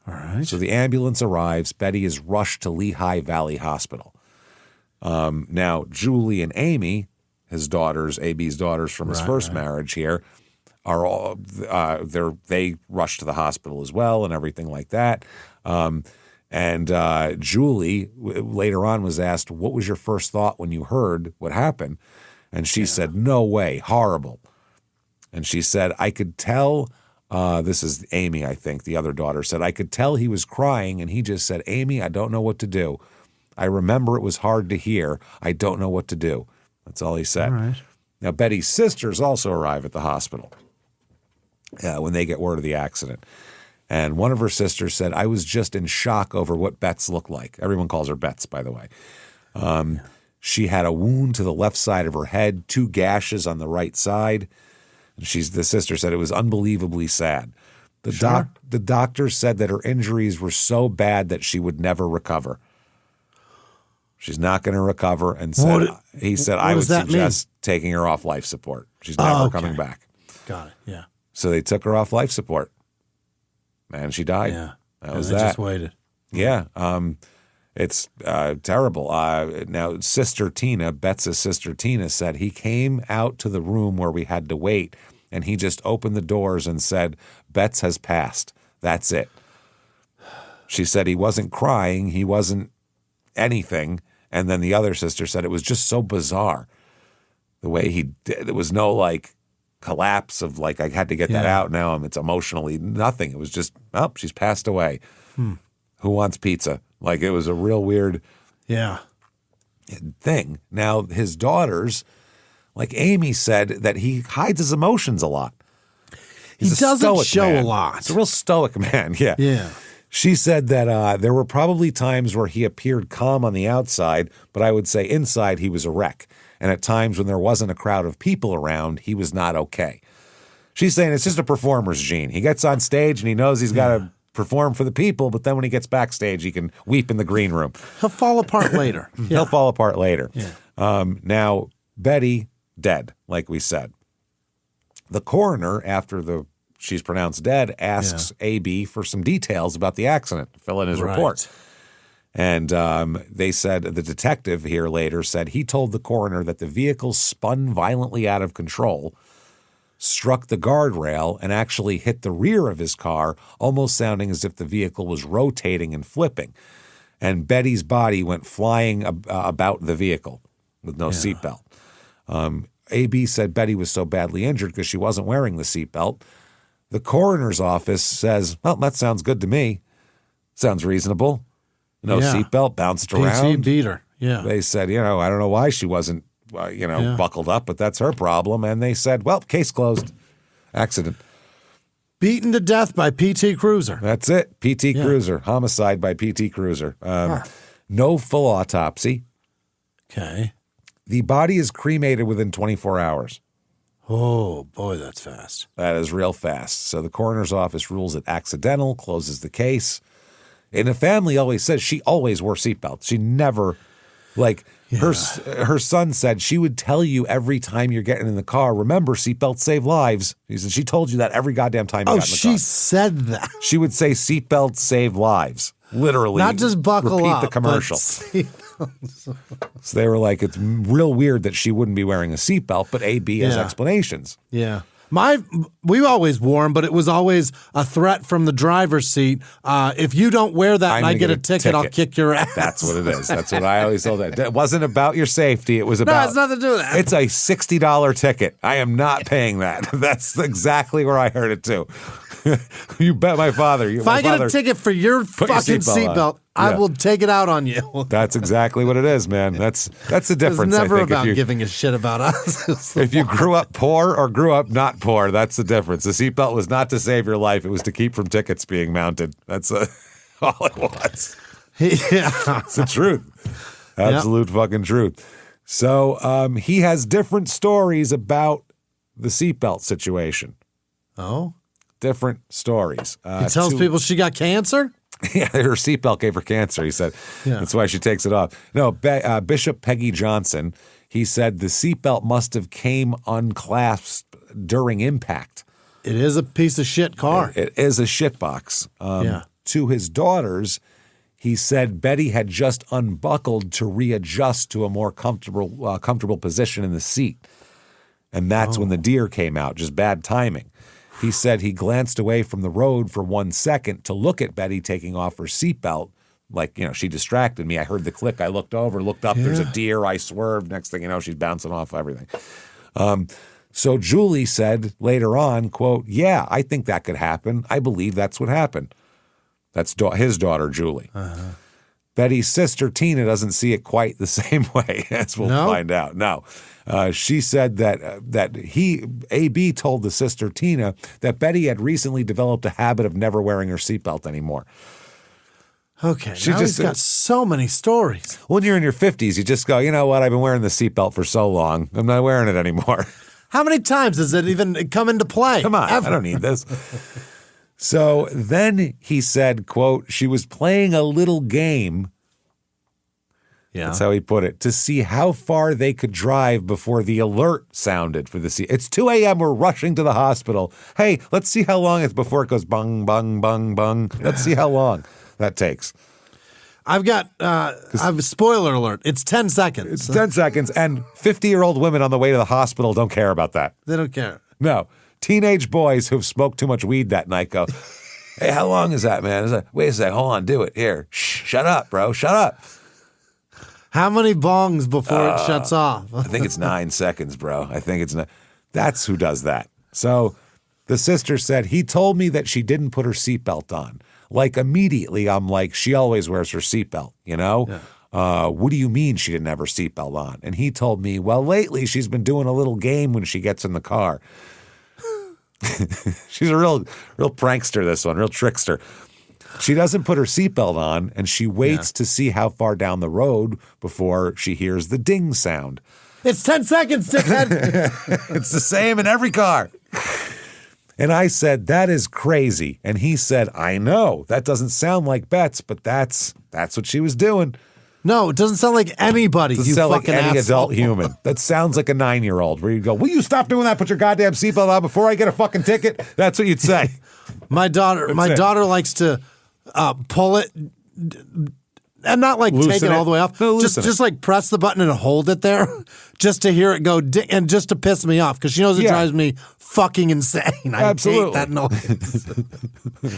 [SPEAKER 2] All right.
[SPEAKER 1] So the ambulance arrives. Betty is rushed to Lehigh Valley Hospital. Now, Julie and Amy, his daughters, AB's daughters from his first marriage here, are all they rushed to the hospital as well and everything like that. And Julie later on was asked, what was your first thought when you heard what happened? And she said, no way, horrible. And she said, I could tell, this is Amy, I think, the other daughter said, I could tell he was crying, and he just said, Amy, I don't know what to do. I remember it was hard to hear. I don't know what to do. That's all he said.
[SPEAKER 2] All right.
[SPEAKER 1] Now, Betty's sisters also arrive at the hospital when they get word of the accident. And one of her sisters said, I was just in shock over what Bets looked like. Everyone calls her Bets, by the way. She had a wound to the left side of her head, 2 gashes on the right side. And the sister said it was unbelievably sad. The doctor said that her injuries were so bad that she would never recover. She's not going to recover. And he said, I would suggest taking her off life support. She's never coming back.
[SPEAKER 2] Got it, yeah.
[SPEAKER 1] So they took her off life support. And she died.
[SPEAKER 2] Yeah.
[SPEAKER 1] That was
[SPEAKER 2] they
[SPEAKER 1] that.
[SPEAKER 2] just waited.
[SPEAKER 1] Yeah. It's terrible. Now, Sister Tina, Betts' sister Tina, said he came out to the room where we had to wait, and he just opened the doors and said, Betts has passed. That's it. She said he wasn't crying. He wasn't anything. And then the other sister said it was just so bizarre the way he did. There was no, collapse of I had to get that out now. It's emotionally nothing. It was just, she's passed away. Who wants pizza? It was a real weird thing. Now, his daughters, Amy said, that he hides his emotions a lot.
[SPEAKER 2] He doesn't show a lot.
[SPEAKER 1] He's a real stoic man, yeah.
[SPEAKER 2] Yeah.
[SPEAKER 1] She said that there were probably times where he appeared calm on the outside, but I would say inside he was a wreck. And at times when there wasn't a crowd of people around, he was not okay. She's saying it's just a performer's gene. He gets on stage and he knows he's got to perform for the people, but then when he gets backstage, he can weep in the green room.
[SPEAKER 2] He'll fall apart later.
[SPEAKER 1] He'll fall apart later.
[SPEAKER 2] Yeah.
[SPEAKER 1] Now, Betty, dead, like we said. The coroner, after she's pronounced dead, asks AB for some details about the accident, fill in his report. And they said, the detective here later said he told the coroner that the vehicle spun violently out of control, struck the guardrail, and actually hit the rear of his car, almost sounding as if the vehicle was rotating and flipping. And Betty's body went flying about the vehicle with no seatbelt. AB said Betty was so badly injured because she wasn't wearing the seatbelt. The coroner's office says, well, that sounds good to me. Sounds reasonable. No seatbelt, bounced around.
[SPEAKER 2] PT beat her. Yeah.
[SPEAKER 1] They said, I don't know why she wasn't, buckled up, but that's her problem. And they said, well, case closed. Accident.
[SPEAKER 2] Beaten to death by PT Cruiser.
[SPEAKER 1] That's it. PT Cruiser. Homicide by PT Cruiser. No full autopsy.
[SPEAKER 2] Okay.
[SPEAKER 1] The body is cremated within 24 hours.
[SPEAKER 2] Oh, boy, that's fast.
[SPEAKER 1] That is real fast. So the coroner's office rules it accidental, closes the case. And the family always says she always wore seatbelts. She never, like, her son said she would tell you every time you're getting in the car, remember, seatbelts save lives. He said she told you that every goddamn time you got in the car.
[SPEAKER 2] Oh, she said that.
[SPEAKER 1] She would say seatbelts save lives. Literally.
[SPEAKER 2] Not just buckle
[SPEAKER 1] repeat
[SPEAKER 2] up.
[SPEAKER 1] the commercial. So they were like, it's real weird that she wouldn't be wearing a seatbelt, but AB has explanations.
[SPEAKER 2] Yeah. We always wore them, but it was always a threat from the driver's seat. If you don't wear that and I get a ticket, I'll kick your ass.
[SPEAKER 1] That's what it is. That's what I always told that. It wasn't about your safety. It was about.
[SPEAKER 2] No, it's nothing to do with that.
[SPEAKER 1] It's a $60 ticket. I am not paying that. That's exactly where I heard it too. You bet my father.
[SPEAKER 2] If I get a ticket for your fucking seatbelt, I will take it out on you.
[SPEAKER 1] That's exactly what it is, man. That's the difference.
[SPEAKER 2] It's never
[SPEAKER 1] I think,
[SPEAKER 2] about giving a shit about us.
[SPEAKER 1] If you grew up poor or grew up not poor, that's the difference. The seatbelt was not to save your life. It was to keep from tickets being mounted. That's all it was.
[SPEAKER 2] Yeah.
[SPEAKER 1] It's the truth. Absolute fucking truth. So he has different stories about the seatbelt situation.
[SPEAKER 2] Oh?
[SPEAKER 1] Different stories.
[SPEAKER 2] He tells people she got cancer?
[SPEAKER 1] Yeah, her seatbelt gave her cancer, he said. Yeah. That's why she takes it off. No, Bishop Peggy Johnson, he said the seatbelt must have came unclasped during impact.
[SPEAKER 2] It is a piece of shit car.
[SPEAKER 1] It is a shitbox. To his daughters, he said Betty had just unbuckled to readjust to a more comfortable position in the seat. And that's when the deer came out, just bad timing. He said he glanced away from the road for 1 second to look at Betty taking off her seatbelt. Like, she distracted me. I heard the click. I looked over, looked up. There's a deer. I swerved. Next thing you know, she's bouncing off everything. So Julie said later on, quote, yeah, I think that could happen. I believe that's what happened. That's his daughter, Julie. Uh-huh. Betty's sister, Tina, doesn't see it quite the same way, as we'll find out. No. She said that AB told the sister, Tina, that Betty had recently developed a habit of never wearing her seatbelt anymore.
[SPEAKER 2] Okay, he's got so many stories.
[SPEAKER 1] When you're in your 50s, you just go, you know what, I've been wearing the seatbelt for so long, I'm not wearing it anymore.
[SPEAKER 2] How many times does it even come into play?
[SPEAKER 1] Come on, I don't need this. So then he said, quote, she was playing a little game. Yeah. That's how he put it, to see how far they could drive before the alert sounded for the seat. It's 2 a.m. We're rushing to the hospital. Hey, let's see how long it's before it goes bung, bung, bung, bung. Let's see how long that takes.
[SPEAKER 2] I've got I've spoiler alert. It's 10 seconds.
[SPEAKER 1] It's 10 seconds, and 50-year-old women on the way to the hospital don't care about that.
[SPEAKER 2] They don't care.
[SPEAKER 1] No. Teenage boys who've smoked too much weed that night go, hey, how long is that, man? Wait a sec. Hold on. Do it. Here. Shh, shut up, bro. Shut up.
[SPEAKER 2] How many bongs before it shuts off?
[SPEAKER 1] I think it's 9 seconds, bro. I think it's That's who does that. So the sister said, he told me that she didn't put her seatbelt on. Like immediately, I'm like, she always wears her seatbelt, you know? Yeah. What do you mean she didn't have her seatbelt on? And he told me, well, lately she's been doing a little game when she gets in the car. She's a real prankster, this one, real trickster. She doesn't put her seatbelt on, and she waits to see how far down the road before she hears the ding sound.
[SPEAKER 2] It's 10 seconds, dickhead.
[SPEAKER 1] It's the same in every car. And I said, that is crazy. And he said, I know. That doesn't sound like Bets, but that's what she was doing.
[SPEAKER 2] No, it doesn't sound like anybody.
[SPEAKER 1] Doesn't sound like any adult human. That sounds like a 9-year-old where you go, will you stop doing that? Put your goddamn seatbelt on before I get a fucking ticket. That's what you'd say.
[SPEAKER 2] My daughter likes to pull it and not like
[SPEAKER 1] loosen
[SPEAKER 2] take it all the way off.
[SPEAKER 1] No,
[SPEAKER 2] just like press the button and hold it there just to hear it go and just to piss me off because she knows it drives me fucking insane. I hate that noise.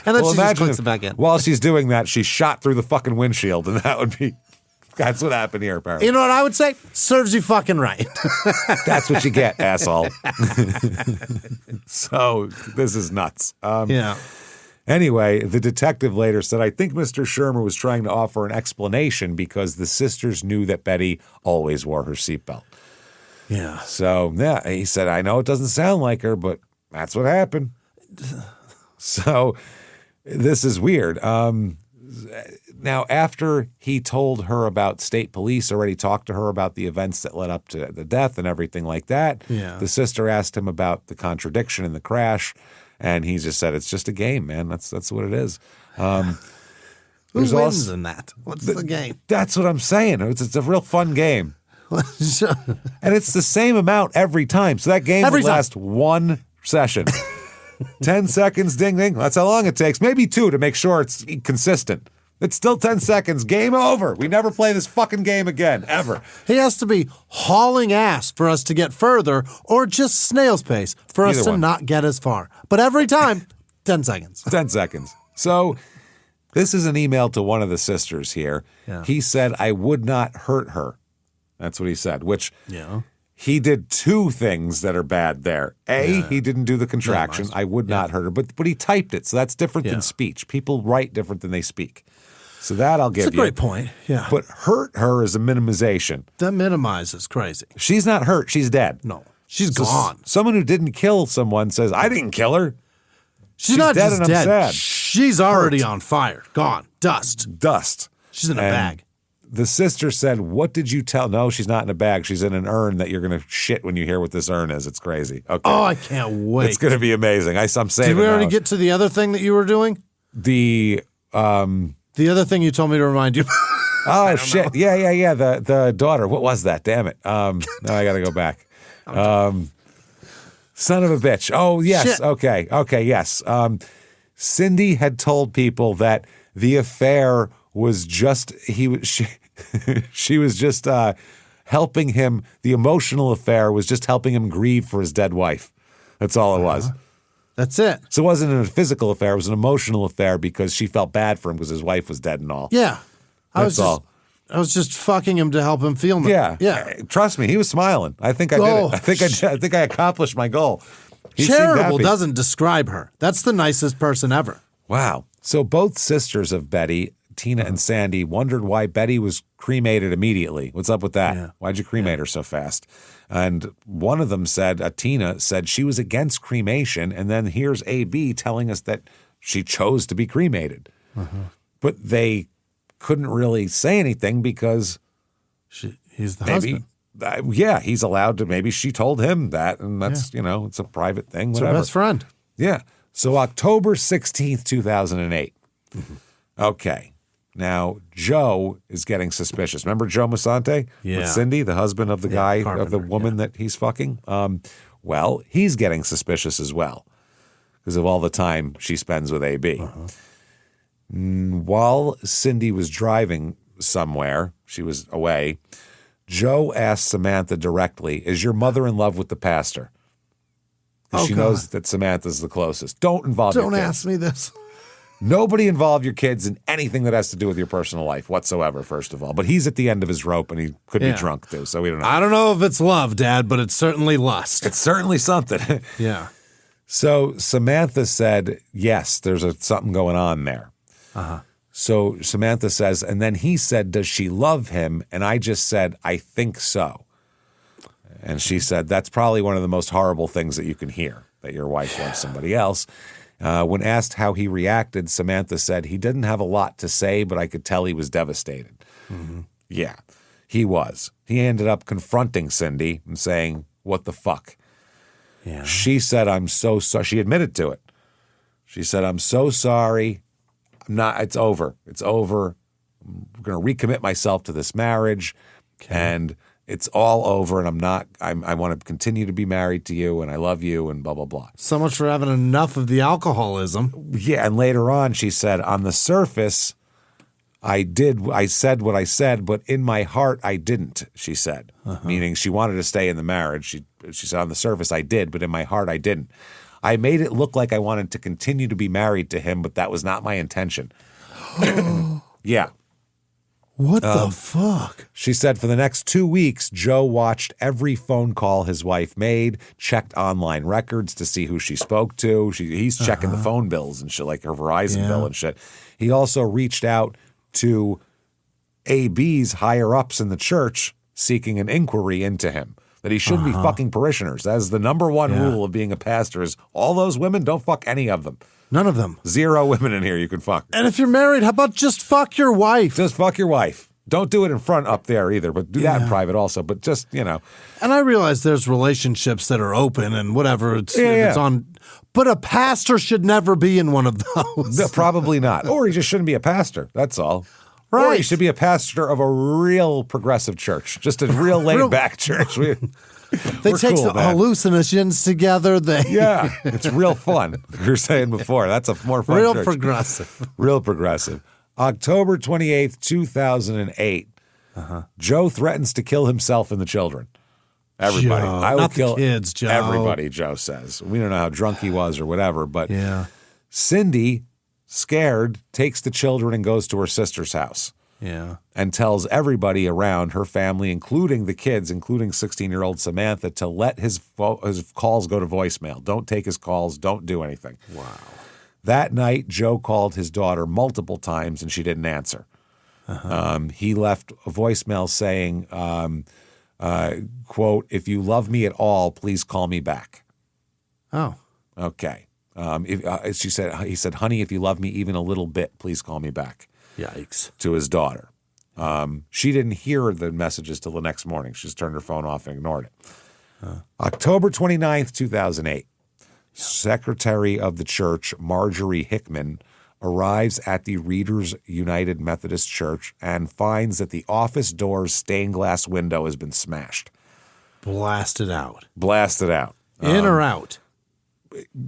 [SPEAKER 2] And then she just clicks it back in.
[SPEAKER 1] While she's doing that, she shot through the fucking windshield, and that's what happened here, apparently.
[SPEAKER 2] You know what I would say? Serves you fucking right.
[SPEAKER 1] That's what you get, asshole. So this is nuts.
[SPEAKER 2] Yeah.
[SPEAKER 1] Anyway, the detective later said, I think Mr. Shermer was trying to offer an explanation because the sisters knew that Betty always wore her seatbelt.
[SPEAKER 2] Yeah.
[SPEAKER 1] So, yeah, he said, I know it doesn't sound like her, but that's what happened. So this is weird. Now, after he told her about state police, already talked to her about the events that led up to the death and everything like that, the sister asked him about the contradiction in the crash, and he just said, it's just a game, man. That's what it is.
[SPEAKER 2] Who wins in that? What's the game?
[SPEAKER 1] That's what I'm saying. It's a real fun game. And it's the same amount every time. So that game would last one session. 10 seconds, ding, ding. That's how long it takes. Maybe 2 to make sure it's consistent. It's still 10 seconds. Game over. We never play this fucking game again, ever.
[SPEAKER 2] He has to be hauling ass for us to get further, or just snail's pace for us to not get as far. But every time, 10 seconds.
[SPEAKER 1] 10 seconds. So this is an email to one of the sisters here.
[SPEAKER 2] Yeah.
[SPEAKER 1] He said, I would not hurt her. That's what he said, which he did 2 things that are bad there. He didn't do the contraction. I would not hurt her. But he typed it, so that's different than speech. People write different than they speak. So that I'll give you.
[SPEAKER 2] That's a great point, yeah.
[SPEAKER 1] But hurt her is a minimization.
[SPEAKER 2] That minimizes crazy.
[SPEAKER 1] She's not hurt. She's dead.
[SPEAKER 2] No, she's gone.
[SPEAKER 1] Someone who didn't kill someone says, I didn't kill her.
[SPEAKER 2] She's not
[SPEAKER 1] dead
[SPEAKER 2] just
[SPEAKER 1] and
[SPEAKER 2] dead.
[SPEAKER 1] I'm sad.
[SPEAKER 2] She's already on fire. Gone. Dust. She's in a bag.
[SPEAKER 1] The sister said, what did you tell? No, she's not in a bag. She's in an urn that you're going to shit when you hear what this urn is. It's crazy. Okay.
[SPEAKER 2] Oh, I can't wait.
[SPEAKER 1] It's going to be amazing. I'm saying.
[SPEAKER 2] Did we already get to the other thing that you were doing?
[SPEAKER 1] The
[SPEAKER 2] other thing you told me to remind you.
[SPEAKER 1] Oh, shit. Yeah. The daughter. What was that? Damn it. Now I got to go back. Son of a bitch. Oh, yes.
[SPEAKER 2] Shit.
[SPEAKER 1] Okay, yes. Cindy had told people that the affair was just, she was just helping him, the emotional affair was just helping him grieve for his dead wife. That's all it was.
[SPEAKER 2] That's it.
[SPEAKER 1] So it wasn't a physical affair, it was an emotional affair because she felt bad for him because his wife was dead and all.
[SPEAKER 2] Yeah.
[SPEAKER 1] I
[SPEAKER 2] was just fucking him to help him feel
[SPEAKER 1] Yeah.
[SPEAKER 2] Yeah.
[SPEAKER 1] Trust me, he was smiling. I think I did it. I think I accomplished my goal. He
[SPEAKER 2] Charitable doesn't describe her. That's the nicest person ever.
[SPEAKER 1] Wow. So both sisters of Betty, Tina and Sandy, wondered why Betty was cremated immediately. What's up with that? Yeah. Why'd you cremate her so fast? And one of them said, Tina said she was against cremation, and then here's AB telling us that she chose to be cremated. But they couldn't really say anything because
[SPEAKER 2] he's the husband.
[SPEAKER 1] He's allowed to. Maybe she told him that, and that's, it's a private thing.
[SPEAKER 2] It's
[SPEAKER 1] whatever.
[SPEAKER 2] her best friend.
[SPEAKER 1] Yeah. So October 16th, 2008. Okay. Now, Joe is getting suspicious. Remember Joe Musante?
[SPEAKER 2] Yeah.
[SPEAKER 1] With Cindy, the husband of the guy,
[SPEAKER 2] Carpenter,
[SPEAKER 1] of the woman that he's fucking? Well, he's getting suspicious as well because of all the time she spends with AB. While Cindy was driving somewhere, she was away, Joe asked Samantha directly, is your mother in love with the pastor? Because she knows that Samantha's the closest. Don't involve your kids.
[SPEAKER 2] Don't ask me this.
[SPEAKER 1] Nobody involve your kids in anything that has to do with your personal life whatsoever, first of all. But he's at the end of his rope, and he could be drunk, too, so we don't know.
[SPEAKER 2] I don't know if it's love, Dad, but it's certainly lust.
[SPEAKER 1] It's certainly something.
[SPEAKER 2] Yeah.
[SPEAKER 1] So Samantha said, yes, there's something going on there. So Samantha says, and then he said, does she love him? And I just said, I think so. And she said, that's probably one of the most horrible things that you can hear, that your wife loves somebody else. When asked how he reacted, Samantha said he didn't have a lot to say, but I could tell he was devastated. Yeah, he was. He ended up confronting Cindy and saying, what the fuck?
[SPEAKER 2] Yeah.
[SPEAKER 1] She said, I'm so sorry. She admitted to it. She said, I'm so sorry. It's over. It's over. I'm going to recommit myself to this marriage. And it's all over, and I want to continue to be married to you, and I love you, and blah, blah, blah.
[SPEAKER 2] So much for having enough of the alcoholism.
[SPEAKER 1] Yeah, and later on she said, on the surface, I said what I said, but in my heart, I didn't, she said. Meaning she wanted to stay in the marriage. She said, on the surface, I did, but in my heart, I didn't. I made it look like I wanted to continue to be married to him, but that was not my intention. Yeah.
[SPEAKER 2] What the fuck?
[SPEAKER 1] She said for the next 2 weeks, Joe watched every phone call his wife made, checked online records to see who she spoke to. He's checking the phone bills and shit, like her Verizon bill and shit. He also reached out to AB's higher-ups in the church seeking an inquiry into him. that he shouldn't be fucking parishioners. That is the number one rule of being a pastor is all those women, don't fuck any of them.
[SPEAKER 2] None of them.
[SPEAKER 1] 0 women in here you can fuck.
[SPEAKER 2] And if you're married, how about just fuck your wife?
[SPEAKER 1] Just fuck your wife. Don't do it in front up there either, but do that in private also. But just,
[SPEAKER 2] And I realize there's relationships that are open and whatever. It's on. But a pastor should never be in one of those.
[SPEAKER 1] No, probably not. Or he just shouldn't be a pastor. That's all.
[SPEAKER 2] Right.
[SPEAKER 1] Or he should be a pastor of a real progressive church, just a real laid-back church.
[SPEAKER 2] They
[SPEAKER 1] We're
[SPEAKER 2] take
[SPEAKER 1] cool,
[SPEAKER 2] the
[SPEAKER 1] man.
[SPEAKER 2] hallucinogens together.
[SPEAKER 1] Yeah, it's real fun. You were saying before, that's a more fun
[SPEAKER 2] Real
[SPEAKER 1] church.
[SPEAKER 2] progressive.
[SPEAKER 1] Real progressive. October 28th, 2008, Joe threatens to kill himself and the children. Everybody.
[SPEAKER 2] Joe,
[SPEAKER 1] I will
[SPEAKER 2] not the
[SPEAKER 1] kill
[SPEAKER 2] kids, Joe.
[SPEAKER 1] everybody, Joe says. We don't know how drunk he was or whatever, but
[SPEAKER 2] Yeah.
[SPEAKER 1] Cindy, scared, takes the children and goes to her sister's house.
[SPEAKER 2] Yeah.
[SPEAKER 1] And tells everybody around her family, including the kids, including 16-year-old Samantha, to let his calls go to voicemail. Don't take his calls. Don't do anything.
[SPEAKER 2] Wow.
[SPEAKER 1] That night, Joe called his daughter multiple times, and she didn't answer. He left a voicemail saying, quote, "If you love me at all, please call me back."
[SPEAKER 2] Oh.
[SPEAKER 1] Okay. He said, "Honey, if you love me even a little bit, please call me back."
[SPEAKER 2] Yikes.
[SPEAKER 1] To his daughter. She didn't hear the messages till the next morning. She just turned her phone off and ignored it. October 29th, 2008, Secretary of the Church, Marjorie Hickman, arrives at the Readers United Methodist Church and finds that the office door's stained glass window has been smashed.
[SPEAKER 2] Blasted out.
[SPEAKER 1] Blasted out.
[SPEAKER 2] In or out?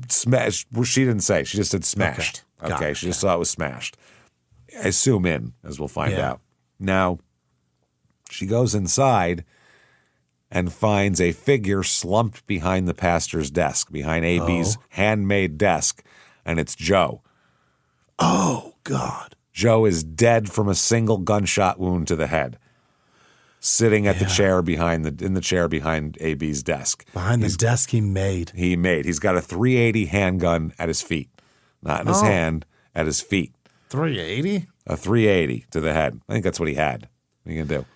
[SPEAKER 1] Smashed. Well, she didn't say. She just said smashed.
[SPEAKER 2] Okay. Got it.
[SPEAKER 1] She just saw it was smashed. I assume in, as we'll find out. Now, she goes inside and finds a figure slumped behind the pastor's desk, behind AB's handmade desk, and it's Joe.
[SPEAKER 2] Oh, God.
[SPEAKER 1] Joe is dead from a single gunshot wound to the head, sitting at the chair behind AB's desk.
[SPEAKER 2] Behind the desk he made.
[SPEAKER 1] He's got a .380 handgun at his feet, not in his hand, at his feet.
[SPEAKER 2] 380?
[SPEAKER 1] A .380 to the head. I think that's what he had. What are you gonna do?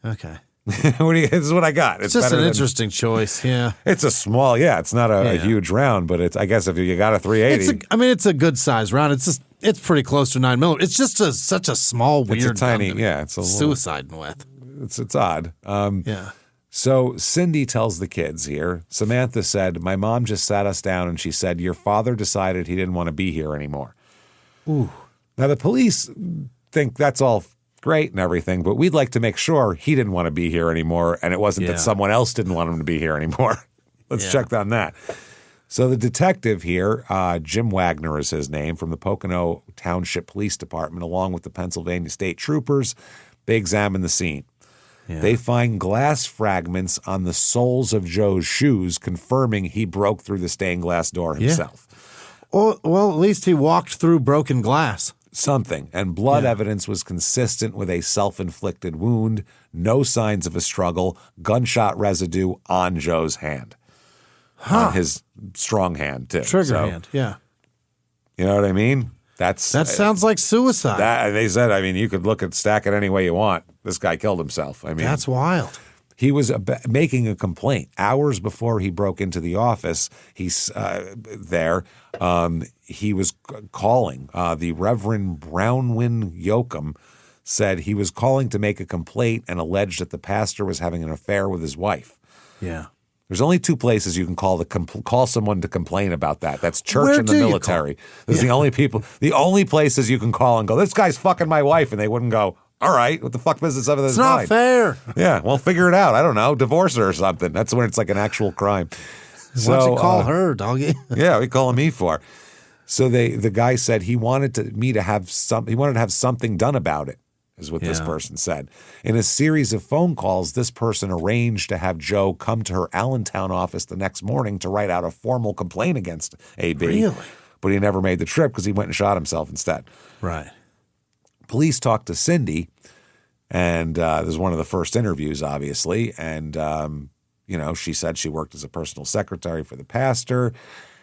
[SPEAKER 2] Okay.
[SPEAKER 1] This is what I got.
[SPEAKER 2] It's just an interesting choice. Yeah.
[SPEAKER 1] It's a small, it's not a huge round, but it's. I guess if you got a .380,
[SPEAKER 2] it's a good size round. It's pretty close to 9mm. It's just such a small, weird,
[SPEAKER 1] it's a tiny,
[SPEAKER 2] gun to
[SPEAKER 1] it's a little,
[SPEAKER 2] suicide with.
[SPEAKER 1] It's odd.
[SPEAKER 2] Yeah.
[SPEAKER 1] So Cindy tells the kids here. Samantha said, "My mom just sat us down and she said your father decided he didn't want to be here anymore."
[SPEAKER 2] Ooh.
[SPEAKER 1] Now the police think that's all great and everything, but we'd like to make sure he didn't want to be here anymore, and it wasn't that someone else didn't want him to be here anymore. Let's check on that. So the detective here, Jim Wagner is his name, from the Pocono Township Police Department, along with the Pennsylvania State Troopers, they examine the scene. Yeah. They find glass fragments on the soles of Joe's shoes, confirming he broke through the stained glass door himself.
[SPEAKER 2] Well, at least he walked through broken glass.
[SPEAKER 1] Something. And blood evidence was consistent with a self-inflicted wound, no signs of a struggle, gunshot residue on Joe's hand. On his strong hand, too.
[SPEAKER 2] Trigger hand, yeah.
[SPEAKER 1] You know what I mean? That
[SPEAKER 2] sounds like suicide.
[SPEAKER 1] They said, you could stack it any way you want. This guy killed himself.
[SPEAKER 2] That's wild.
[SPEAKER 1] He was making a complaint hours before he broke into the office. He's there. He was calling. The Reverend Brownwin Yoakum said he was calling to make a complaint and alleged that the pastor was having an affair with his wife.
[SPEAKER 2] Yeah.
[SPEAKER 1] There's only two places you can call someone to complain about that. That's church and the military. Those are the only places you can call and go, "This guy's fucking my wife," and they wouldn't go, "All right, what the fuck business of this?"
[SPEAKER 2] It's not fair.
[SPEAKER 1] Yeah, well, figure it out. I don't know, divorce her or something. That's when it's like an actual crime.
[SPEAKER 2] Why don't you call her, doggy?
[SPEAKER 1] Yeah, we call me for. So the guy said he wanted to have something done about it, is what this person said. In a series of phone calls, this person arranged to have Joe come to her Allentown office the next morning to write out a formal complaint against AB.
[SPEAKER 2] Really?
[SPEAKER 1] But he never made the trip because he went and shot himself instead.
[SPEAKER 2] Right.
[SPEAKER 1] Police talked to Cindy, and this was one of the first interviews, obviously, and she said she worked as a personal secretary for the pastor.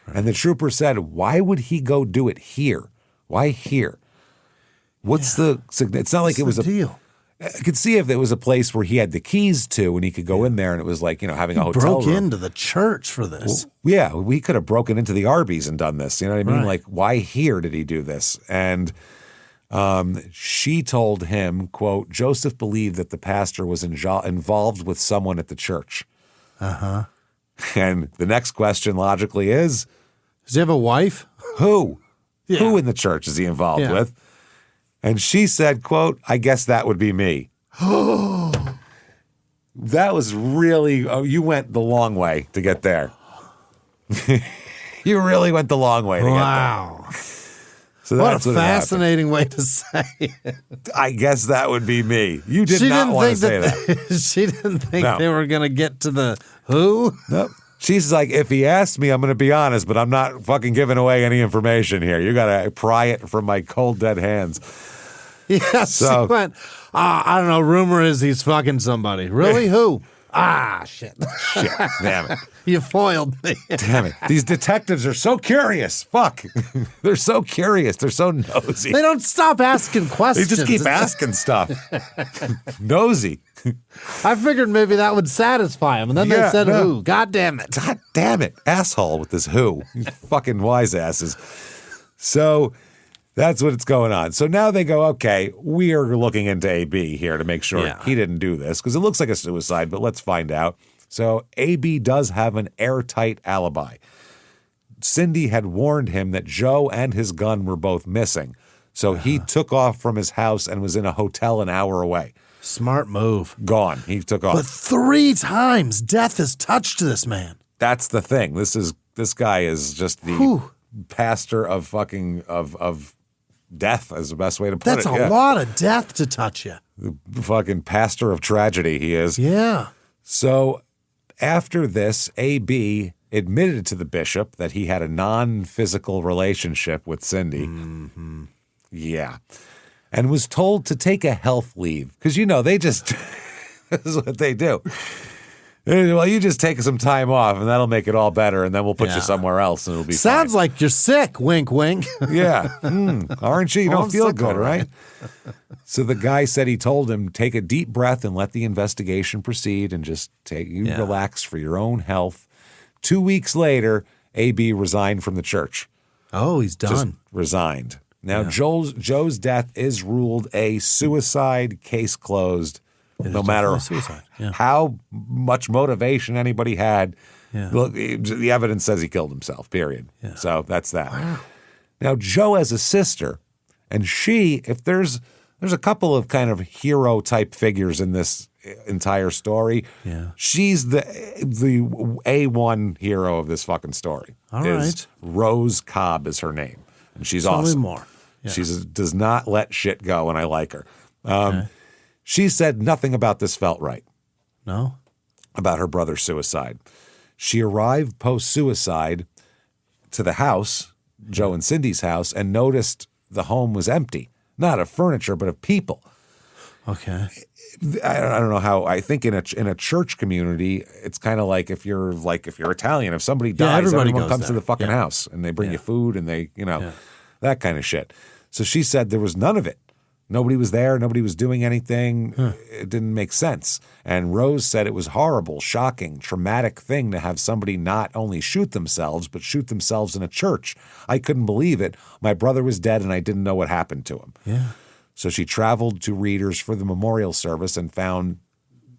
[SPEAKER 1] Right. And the trooper said, "Why would he go do it here? Why here? What's the – it's not like it was a
[SPEAKER 2] deal.
[SPEAKER 1] I could see if there was a place where he had the keys to and he could go in there and it was like, having a hotel
[SPEAKER 2] broke
[SPEAKER 1] room.
[SPEAKER 2] into the church for this.
[SPEAKER 1] Well, yeah, we could have broken into the Arby's and done this. You know what I mean?
[SPEAKER 2] Right.
[SPEAKER 1] Like, why here did he do this? And she told him, quote, Joseph believed that the pastor was involved with someone at the church. Uh-huh. And the next question logically is,
[SPEAKER 2] does he have a wife?
[SPEAKER 1] Who?
[SPEAKER 2] Yeah.
[SPEAKER 1] Who in the church is he involved with? And she said, quote, I guess that would be me. That was really, you went the long way to get there. You really went the long way to get there. So
[SPEAKER 2] What a fascinating way to say it.
[SPEAKER 1] I guess that would be me. You did not want to say that.
[SPEAKER 2] She didn't think they were going to get to the who?
[SPEAKER 1] Nope. She's like, if he asks me, I'm going to be honest, but I'm not fucking giving away any information here. You got to pry it from my cold, dead hands.
[SPEAKER 2] Yeah,
[SPEAKER 1] So-
[SPEAKER 2] she went, I don't know, rumor is he's fucking somebody. Really? Who? Shit.
[SPEAKER 1] Shit, damn it.
[SPEAKER 2] You foiled me.
[SPEAKER 1] Damn it. These detectives are so curious. Fuck. They're so curious. They're so nosy.
[SPEAKER 2] They don't stop asking
[SPEAKER 1] They
[SPEAKER 2] questions.
[SPEAKER 1] just keep asking stuff. Nosy.
[SPEAKER 2] I figured maybe that would satisfy him. And then they said who. God damn it.
[SPEAKER 1] God damn it. Asshole with this who. You fucking wise asses. So that's what's going on. So now they go, okay, we are looking into AB here to make sure he didn't do this because it looks like a suicide, but let's find out. So AB does have an airtight alibi. Cindy had warned him that Joe and his gun were both missing. So he took off from his house and was in a hotel an hour away.
[SPEAKER 2] Smart move.
[SPEAKER 1] Gone. He took off.
[SPEAKER 2] But 3 times death has touched this man.
[SPEAKER 1] That's the thing. This guy is just the pastor of fucking of death is the best way to put
[SPEAKER 2] That's
[SPEAKER 1] it.
[SPEAKER 2] a lot of death to touch you.
[SPEAKER 1] The fucking pastor of tragedy he is.
[SPEAKER 2] Yeah.
[SPEAKER 1] So after this, AB admitted to the bishop that he had a non-physical relationship with Cindy. Mm-hmm. Yeah. And was told to take a health leave. Because, they just, this is what they do. Well, you just take some time off and that'll make it all better. And then we'll put you somewhere else and it'll be
[SPEAKER 2] Sounds
[SPEAKER 1] fine.
[SPEAKER 2] like you're sick. Wink, wink.
[SPEAKER 1] Yeah. Aren't you? You don't
[SPEAKER 2] I'm
[SPEAKER 1] feel
[SPEAKER 2] sick,
[SPEAKER 1] good,
[SPEAKER 2] all
[SPEAKER 1] right? So the guy said he told him, take a deep breath and let the investigation proceed and just relax for your own health. 2 weeks later, AB resigned from the church.
[SPEAKER 2] Oh, he's done.
[SPEAKER 1] Just resigned. Now, Joe's death is ruled a suicide, case closed, no matter how much motivation anybody had. Yeah. Look, the evidence says he killed himself, period. Yeah. So that's that. Wow. Now, Joe has a sister, and if there's a couple of kind of hero-type figures in this entire story. Yeah. She's the A1 hero of this fucking story.
[SPEAKER 2] All right.
[SPEAKER 1] Rose Cobb is her name, and she's awesome.
[SPEAKER 2] Tell me more. Yeah.
[SPEAKER 1] She does not let shit go, and I like her. Okay. She said nothing about this felt right.
[SPEAKER 2] No?
[SPEAKER 1] About her brother's suicide. She arrived post-suicide to the house, Joe and Cindy's house, and noticed the home was empty. Not of furniture, but of people.
[SPEAKER 2] Okay.
[SPEAKER 1] I don't know how. I think in a church community, it's kind of like if you're Italian, if somebody dies, everyone comes to the fucking house and they bring you food and they, that kind of shit. So she said there was none of it. Nobody was there. Nobody was doing anything. It didn't make sense. And Rose said it was horrible, shocking, traumatic thing to have somebody not only shoot themselves, but shoot themselves in a church. I couldn't believe it. My brother was dead and I didn't know what happened to him.
[SPEAKER 2] Yeah.
[SPEAKER 1] So she traveled to Readers for the memorial service and found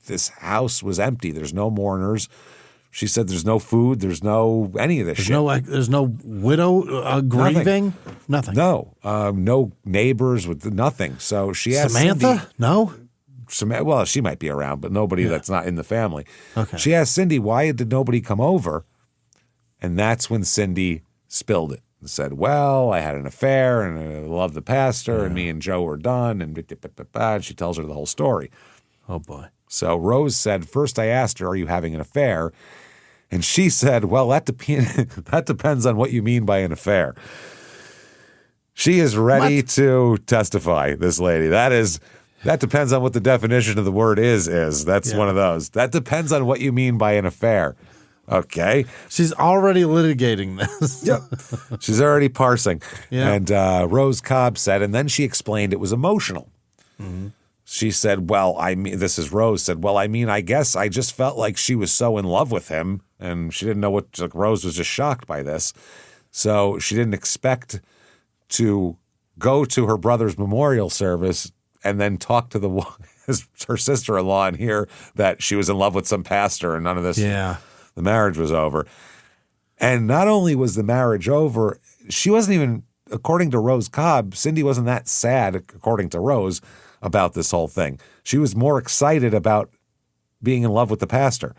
[SPEAKER 1] this house was empty. There's no mourners. She said there's no food. There's no any of this shit.
[SPEAKER 2] There's no widow grieving? Nothing.
[SPEAKER 1] No. No neighbors with nothing. So she asked
[SPEAKER 2] Samantha?
[SPEAKER 1] Cindy,
[SPEAKER 2] No?
[SPEAKER 1] Well, she might be around, but nobody that's not in the family.
[SPEAKER 2] Okay.
[SPEAKER 1] She asked Cindy, why did nobody come over? And that's when Cindy spilled it. And said, well, I had an affair and I love the pastor and me and Joe were done and she tells her the whole story.
[SPEAKER 2] Oh, boy.
[SPEAKER 1] So Rose said, first I asked her, are you having an affair? And she said, well, that depends on what you mean by an affair. She is ready to testify, this lady. That depends on what the definition of the word is. That's one of those. That depends on what you mean by an affair. Okay.
[SPEAKER 2] She's already litigating this.
[SPEAKER 1] Yep. She's already parsing.
[SPEAKER 2] Yeah.
[SPEAKER 1] And Rose Cobb said, and then she explained it was emotional. Mm-hmm. She said, well, this is Rose said, well, I guess I just felt like she was so in love with him, and she didn't know like Rose was just shocked by this. So she didn't expect to go to her brother's memorial service and then talk to her sister-in-law and hear that she was in love with some pastor and none of this.
[SPEAKER 2] Yeah.
[SPEAKER 1] The marriage was over. And not only was the marriage over, she wasn't even, according to Rose Cobb, Cindy wasn't that sad, according to Rose, about this whole thing. She was more excited about being in love with the pastor.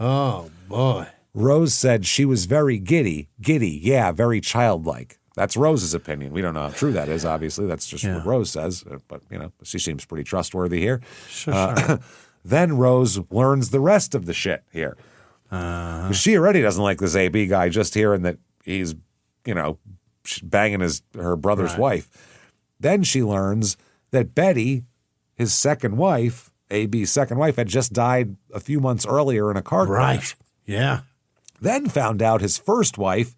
[SPEAKER 2] Oh, boy.
[SPEAKER 1] Rose said she was very giddy, yeah, very childlike. That's Rose's opinion. We don't know how true that is, obviously. That's just what Rose says. But, she seems pretty trustworthy here.
[SPEAKER 2] Sure.
[SPEAKER 1] Then Rose learns the rest of the shit here. She already doesn't like this AB guy, just hearing that he's, banging her brother's wife. Then she learns that Betty, his second wife, AB's second wife, had just died a few months earlier in a car crash.
[SPEAKER 2] Right. Yeah.
[SPEAKER 1] Then found out his first wife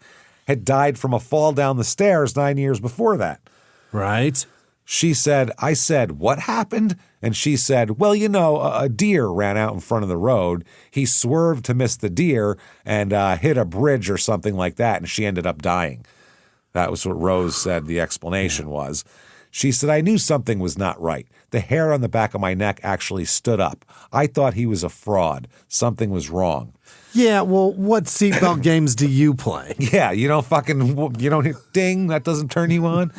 [SPEAKER 1] had died from a fall down the stairs 9 years before that.
[SPEAKER 2] Right.
[SPEAKER 1] I said, what happened? And she said, well, a deer ran out in front of the road. He swerved to miss the deer and hit a bridge or something like that, and she ended up dying. That was what Rose said the explanation was. She said, I knew something was not right. The hair on the back of my neck actually stood up. I thought he was a fraud. Something was wrong.
[SPEAKER 2] Yeah, well, what seatbelt games do you play?
[SPEAKER 1] Yeah, you don't hit ding, that doesn't turn you on.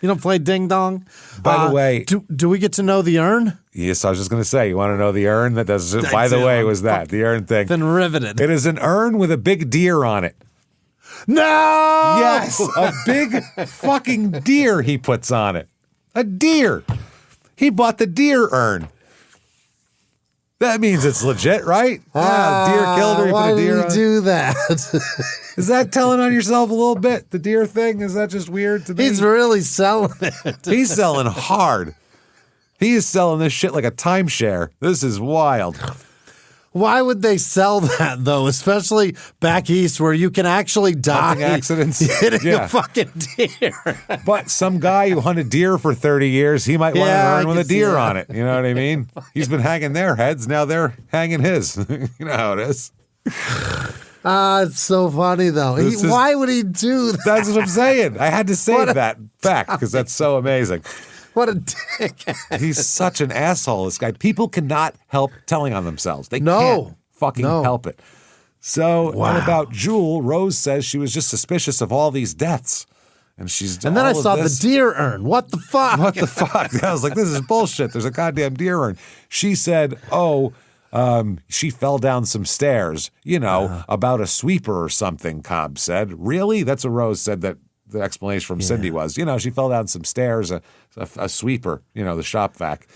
[SPEAKER 2] You don't play ding dong?
[SPEAKER 1] By the way,
[SPEAKER 2] do we get to know the urn?
[SPEAKER 1] Yes, I was just going to say, you want to know the urn? By the way, was that the urn thing?
[SPEAKER 2] Been riveted.
[SPEAKER 1] It is an urn with a big deer on it.
[SPEAKER 2] No!
[SPEAKER 1] Yes, a big fucking deer he puts on it. A deer. He bought the deer urn. That means it's legit, right? Deer killed her. He
[SPEAKER 2] why
[SPEAKER 1] put a deer
[SPEAKER 2] did
[SPEAKER 1] on.
[SPEAKER 2] you do that?
[SPEAKER 1] Is that telling on yourself a little bit? The deer thing? Is that just weird to me?
[SPEAKER 2] He's really selling it.
[SPEAKER 1] He's selling hard. He is selling this shit like a timeshare. This is wild.
[SPEAKER 2] Why would they sell that, though? Especially back east where you can actually die.
[SPEAKER 1] Hunting accidents.
[SPEAKER 2] Hitting a fucking deer.
[SPEAKER 1] But some guy who hunted deer for 30 years, he might want an urn with a deer on it. You know what I mean? He's been hanging their heads. Now they're hanging his. You know how it is.
[SPEAKER 2] It's so funny, though. Why would he do that?
[SPEAKER 1] That's what I'm saying. I had to save that fact because that's so amazing.
[SPEAKER 2] What a dick.
[SPEAKER 1] He's such an asshole, this guy. People cannot help telling on themselves. They can't fucking help it. So what about Jewel? Rose says she was just suspicious of all these deaths. And then
[SPEAKER 2] I saw the deer urn. What the fuck?
[SPEAKER 1] What the fuck? I was like, this is bullshit. There's a goddamn deer urn. She said, she fell down some stairs, about a sweeper or something, Cobb said. Really? That's what Rose said that the explanation from Cindy was. She fell down some stairs, a sweeper, the shop vac.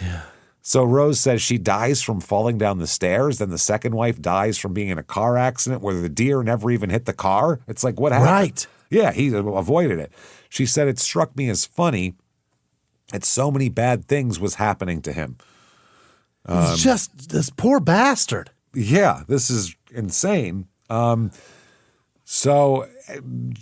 [SPEAKER 2] Yeah.
[SPEAKER 1] So Rose says she dies from falling down the stairs. Then the second wife dies from being in a car accident where the deer never even hit the car. It's like, what happened?
[SPEAKER 2] Right.
[SPEAKER 1] Yeah, he avoided it. She said it struck me as funny that so many bad things was happening to him.
[SPEAKER 2] He's just this poor bastard.
[SPEAKER 1] Yeah, this is insane. So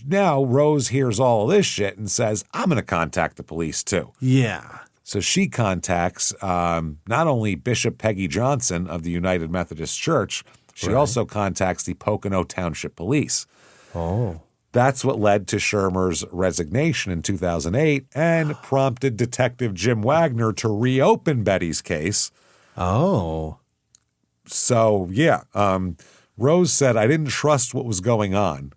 [SPEAKER 1] now Rose hears all of this shit and says, I'm going to contact the police too.
[SPEAKER 2] Yeah.
[SPEAKER 1] So she contacts not only Bishop Peggy Johnson of the United Methodist Church, she also contacts the Pocono Township Police.
[SPEAKER 2] Oh.
[SPEAKER 1] That's what led to Shermer's resignation in 2008 and prompted Detective Jim Wagner to reopen Betty's case.
[SPEAKER 2] Oh.
[SPEAKER 1] So, yeah. Rose said, I didn't trust what was going on.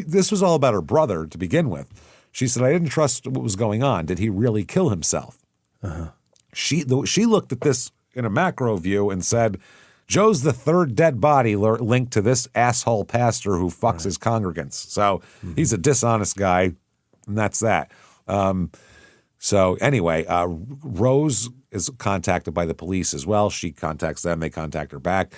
[SPEAKER 1] This was all about her brother to begin with. She said, I didn't trust what was going on. Did he really kill himself? Uh-huh. She looked at this in a macro view and said, Joe's the third dead body linked to this asshole pastor who fucks his congregants. So he's a dishonest guy, and that's that. So anyway, Rose is contacted by the police as well. She contacts them. They contact her back.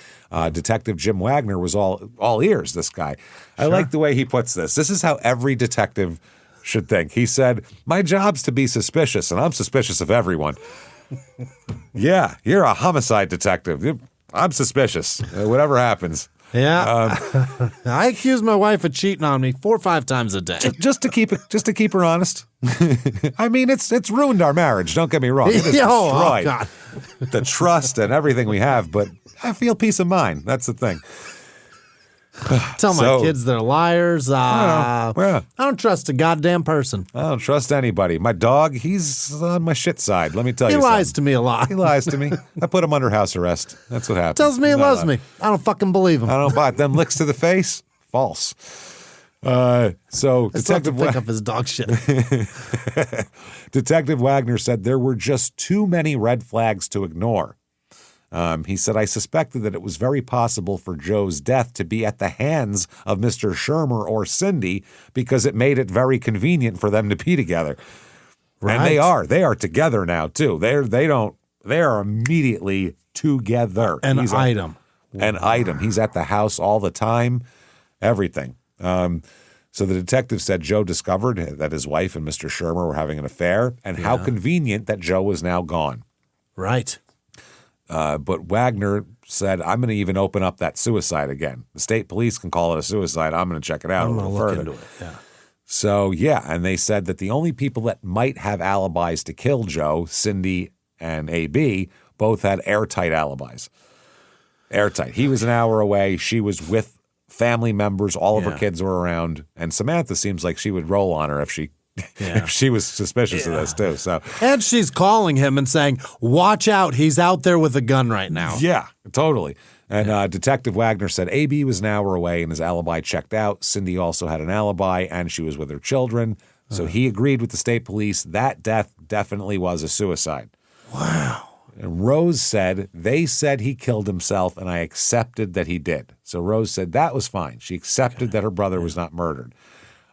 [SPEAKER 1] Detective Jim Wagner was all ears, this guy. Sure. I like the way he puts this. This is how every detective should think. He said, my job's to be suspicious, and I'm suspicious of everyone. Yeah, you're a homicide detective. I'm suspicious. Whatever happens.
[SPEAKER 2] Yeah. I accuse my wife of cheating on me 4 or 5 times a day.
[SPEAKER 1] Just to keep her honest. I mean, it's ruined our marriage. Don't get me wrong. It has
[SPEAKER 2] Oh,
[SPEAKER 1] destroyed
[SPEAKER 2] God.
[SPEAKER 1] the trust and everything we have, but I feel peace of mind. That's the thing.
[SPEAKER 2] Tell my kids they're liars.
[SPEAKER 1] Yeah.
[SPEAKER 2] I don't trust a goddamn person.
[SPEAKER 1] I don't trust anybody. My dog, he's on my shit side. Let me tell you
[SPEAKER 2] He
[SPEAKER 1] something.
[SPEAKER 2] lies to me a lot.
[SPEAKER 1] He lies to me. I put him under house arrest. That's what happens.
[SPEAKER 2] Tells me he
[SPEAKER 1] He's not
[SPEAKER 2] loves
[SPEAKER 1] allowed.
[SPEAKER 2] me. I don't fucking believe him.
[SPEAKER 1] I don't buy it. Them licks to the face? False. So
[SPEAKER 2] I still have to
[SPEAKER 1] Detective
[SPEAKER 2] pick up his dog shit.
[SPEAKER 1] Detective Wagner said there were just too many red flags to ignore. He said, I suspected that it was very possible for Joe's death to be at the hands of Mr. Shermer or Cindy because it made it very convenient for them to be together.
[SPEAKER 2] Right.
[SPEAKER 1] And they are together now too. They are immediately together.
[SPEAKER 2] An
[SPEAKER 1] He's
[SPEAKER 2] item.
[SPEAKER 1] An item. He's at the house all the time, everything. So the detective said Joe discovered that his wife and Mr. Shermer were having an affair and how convenient that Joe was now gone.
[SPEAKER 2] Right.
[SPEAKER 1] But Wagner said, I'm going to even open up that suicide again. The state police can call it a suicide. I'm going to check it out
[SPEAKER 2] I'm
[SPEAKER 1] a
[SPEAKER 2] going
[SPEAKER 1] little
[SPEAKER 2] to look
[SPEAKER 1] further.
[SPEAKER 2] into it. Yeah.
[SPEAKER 1] So, yeah, and they said that the only people that might have alibis to kill Joe, Cindy and AB, both had airtight alibis. Airtight. He was an hour away. She was with family members. All of her kids were around. And Samantha seems like she would roll on her if she if she was suspicious of this too. So,
[SPEAKER 2] And she's calling him and saying, watch out, he's out there with a gun right now.
[SPEAKER 1] yeah, totally. And Detective Wagner said AB was an hour away and his alibi checked out. Cindy also had an alibi and she was with her children. So he agreed with the state police that death definitely was a suicide.
[SPEAKER 2] Wow.
[SPEAKER 1] And Rose said, they said he killed himself and I accepted that he did. So Rose said that was fine. She accepted that her brother was not murdered.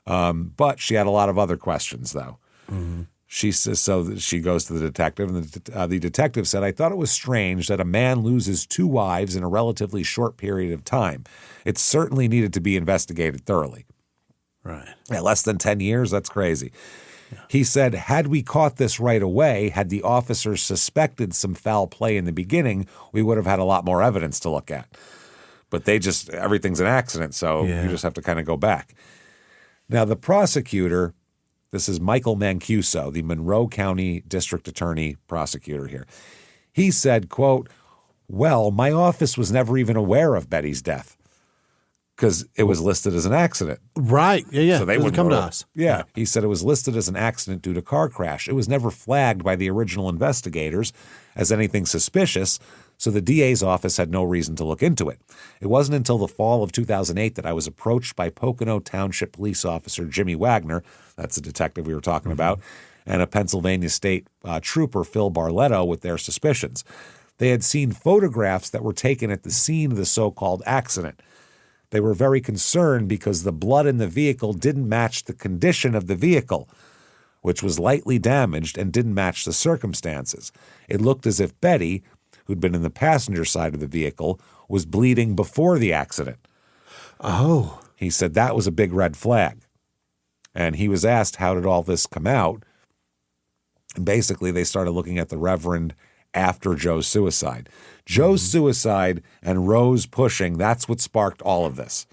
[SPEAKER 1] But she had a lot of other questions, though. Mm-hmm. She says, so she goes to the detective, and the detective said, I thought it was strange that a man loses 2 wives in a relatively short period of time. It certainly needed to be investigated thoroughly.
[SPEAKER 2] Right.
[SPEAKER 1] At less than 10 years, that's crazy. Yeah. He said, had we caught this right away, had the officers suspected some foul play in the beginning, we would have had a lot more evidence to look at. But everything's an accident, so you just have to kind of go back. Now, the prosecutor, this is Michael Mancuso, the Monroe County District Attorney prosecutor here. He said, quote, well, my office was never even aware of Betty's death because it was listed as an accident.
[SPEAKER 2] Right. Yeah.
[SPEAKER 1] So they
[SPEAKER 2] would
[SPEAKER 1] wouldn't
[SPEAKER 2] come to
[SPEAKER 1] know.
[SPEAKER 2] us.
[SPEAKER 1] Yeah. He said it was listed as an accident due to car crash. It was never flagged by the original investigators as anything suspicious, so the DA's office had no reason to look into it. It wasn't until the fall of 2008 that I was approached by Pocono Township Police Officer Jimmy Wagner, that's the detective we were talking about, and a Pennsylvania State Trooper, Phil Barletto, with their suspicions. They had seen photographs that were taken at the scene of the so-called accident. They were very concerned because the blood in the vehicle didn't match the condition of the vehicle, which was lightly damaged and didn't match the circumstances. It looked as if Betty, who'd been in the passenger side of the vehicle, was bleeding before the accident.
[SPEAKER 2] Oh.
[SPEAKER 1] He said that was a big red flag. And he was asked, how did all this come out? And basically, they started looking at the Reverend after Joe's suicide. Joe's suicide and Rose pushing, that's what sparked all of this.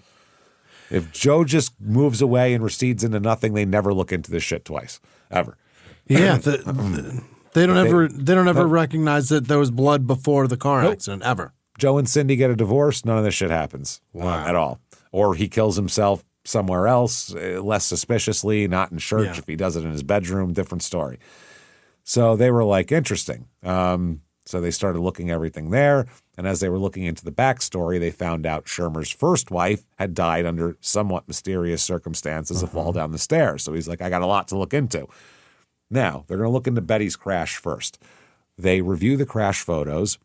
[SPEAKER 1] If Joe just moves away and recedes into nothing, they never look into this shit twice, ever.
[SPEAKER 2] Yeah. They don't ever recognize that there was blood before the car accident, ever.
[SPEAKER 1] Joe and Cindy get a divorce, none of this shit happens at all. Or he kills himself somewhere else, less suspiciously, not in church.
[SPEAKER 2] Yeah.
[SPEAKER 1] If he does it in his bedroom, different story. So they were like, interesting. So they started looking everything there. And as they were looking into the backstory, they found out Shermer's first wife had died under somewhat mysterious circumstances, a fall down the stairs. So he's like, I got a lot to look into. Now, they're going to look into Betty's crash first. They review the crash photos,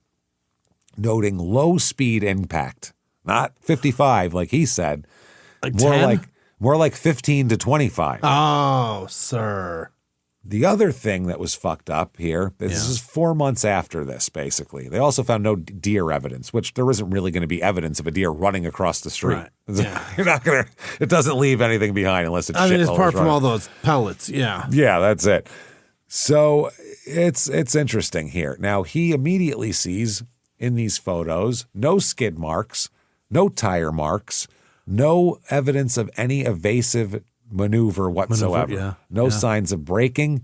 [SPEAKER 1] noting low speed impact, not 55 like he said,
[SPEAKER 2] Like
[SPEAKER 1] more
[SPEAKER 2] 10?
[SPEAKER 1] more like 15 to 25.
[SPEAKER 2] Oh, sir.
[SPEAKER 1] The other thing that was fucked up here, this is 4 months after this, basically. They also found no deer evidence, which there isn't really going to be evidence of a deer running across the street.
[SPEAKER 2] Right. Yeah.
[SPEAKER 1] You're not going to, it doesn't leave anything behind unless it's
[SPEAKER 2] I mean,
[SPEAKER 1] shit
[SPEAKER 2] apart from
[SPEAKER 1] running.
[SPEAKER 2] all those pellets, yeah.
[SPEAKER 1] Yeah, that's it. So it's interesting here. Now, he immediately sees in these photos no skid marks, no tire marks, no evidence of any evasive maneuver whatsoever. No signs of braking.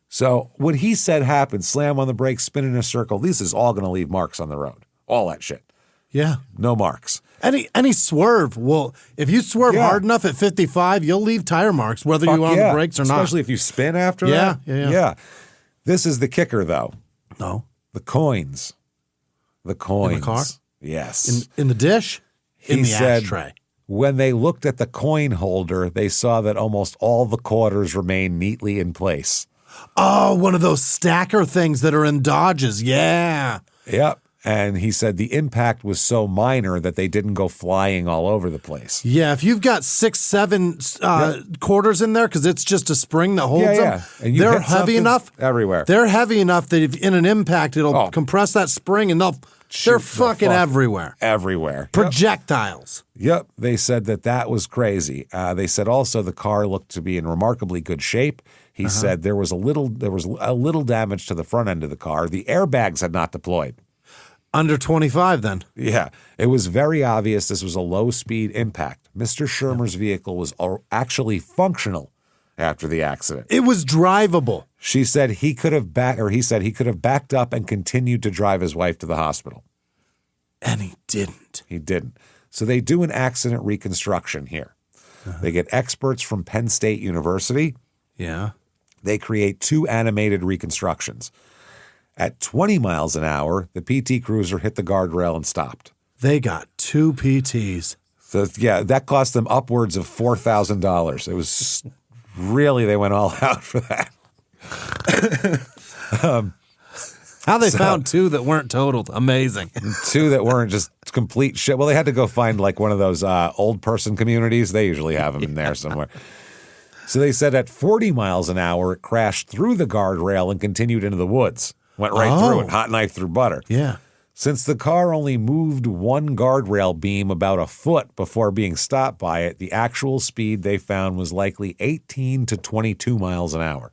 [SPEAKER 1] So what he said happened, slam on the brakes, spin in a circle. This is all going to leave marks on the road. All that shit.
[SPEAKER 2] Yeah.
[SPEAKER 1] No marks.
[SPEAKER 2] Any swerve will, if you swerve hard enough at 55, you'll leave tire marks, whether you're on the brakes or not.
[SPEAKER 1] Especially if you spin after that. Yeah. This is the kicker, though.
[SPEAKER 2] No.
[SPEAKER 1] The coins. The coins.
[SPEAKER 2] In the car?
[SPEAKER 1] Yes.
[SPEAKER 2] In the dish? In the ashtray.
[SPEAKER 1] When they looked at the coin holder, they saw that almost all the quarters remained neatly in place.
[SPEAKER 2] Oh, one of those stacker things that are in Dodges. Yeah.
[SPEAKER 1] Yep. And he said the impact was so minor that they didn't go flying all over the place.
[SPEAKER 2] Yeah, if you've got 6, 7 quarters in there, because it's just a spring that holds them,
[SPEAKER 1] and
[SPEAKER 2] they're heavy enough.
[SPEAKER 1] Everywhere.
[SPEAKER 2] They're heavy enough that if in an impact, it'll compress that spring and they're fucking everywhere.
[SPEAKER 1] Everywhere.
[SPEAKER 2] Projectiles.
[SPEAKER 1] Yep. They said that was crazy. They said also the car looked to be in remarkably good shape. He said there was a little damage to the front end of the car. The airbags had not deployed.
[SPEAKER 2] Under 25 then.
[SPEAKER 1] Yeah. It was very obvious this was a low-speed impact. Mr. Shermer's vehicle was actually functional after the accident.
[SPEAKER 2] It was drivable.
[SPEAKER 1] She said he said he could have backed up and continued to drive his wife to the hospital.
[SPEAKER 2] And he didn't.
[SPEAKER 1] He didn't. So they do an accident reconstruction here. They get experts from Penn State University.
[SPEAKER 2] Yeah.
[SPEAKER 1] They create 2 animated reconstructions. At 20 miles an hour, the PT Cruiser hit the guardrail and stopped.
[SPEAKER 2] They got 2 PTs.
[SPEAKER 1] So, yeah, that cost them upwards of $4,000. It was really, they went all out for that.
[SPEAKER 2] How they found 2 that weren't totaled. Amazing.
[SPEAKER 1] 2 that weren't just complete shit. Well, they had to go find like one of those old person communities. They usually have them in there somewhere. So they said at 40 miles an hour, it crashed through the guardrail and continued into the woods. Went right through it, hot knife through butter.
[SPEAKER 2] Yeah.
[SPEAKER 1] Since the car only moved one guardrail beam about a foot before being stopped by it, the actual speed they found was likely 18 to 22 miles an hour.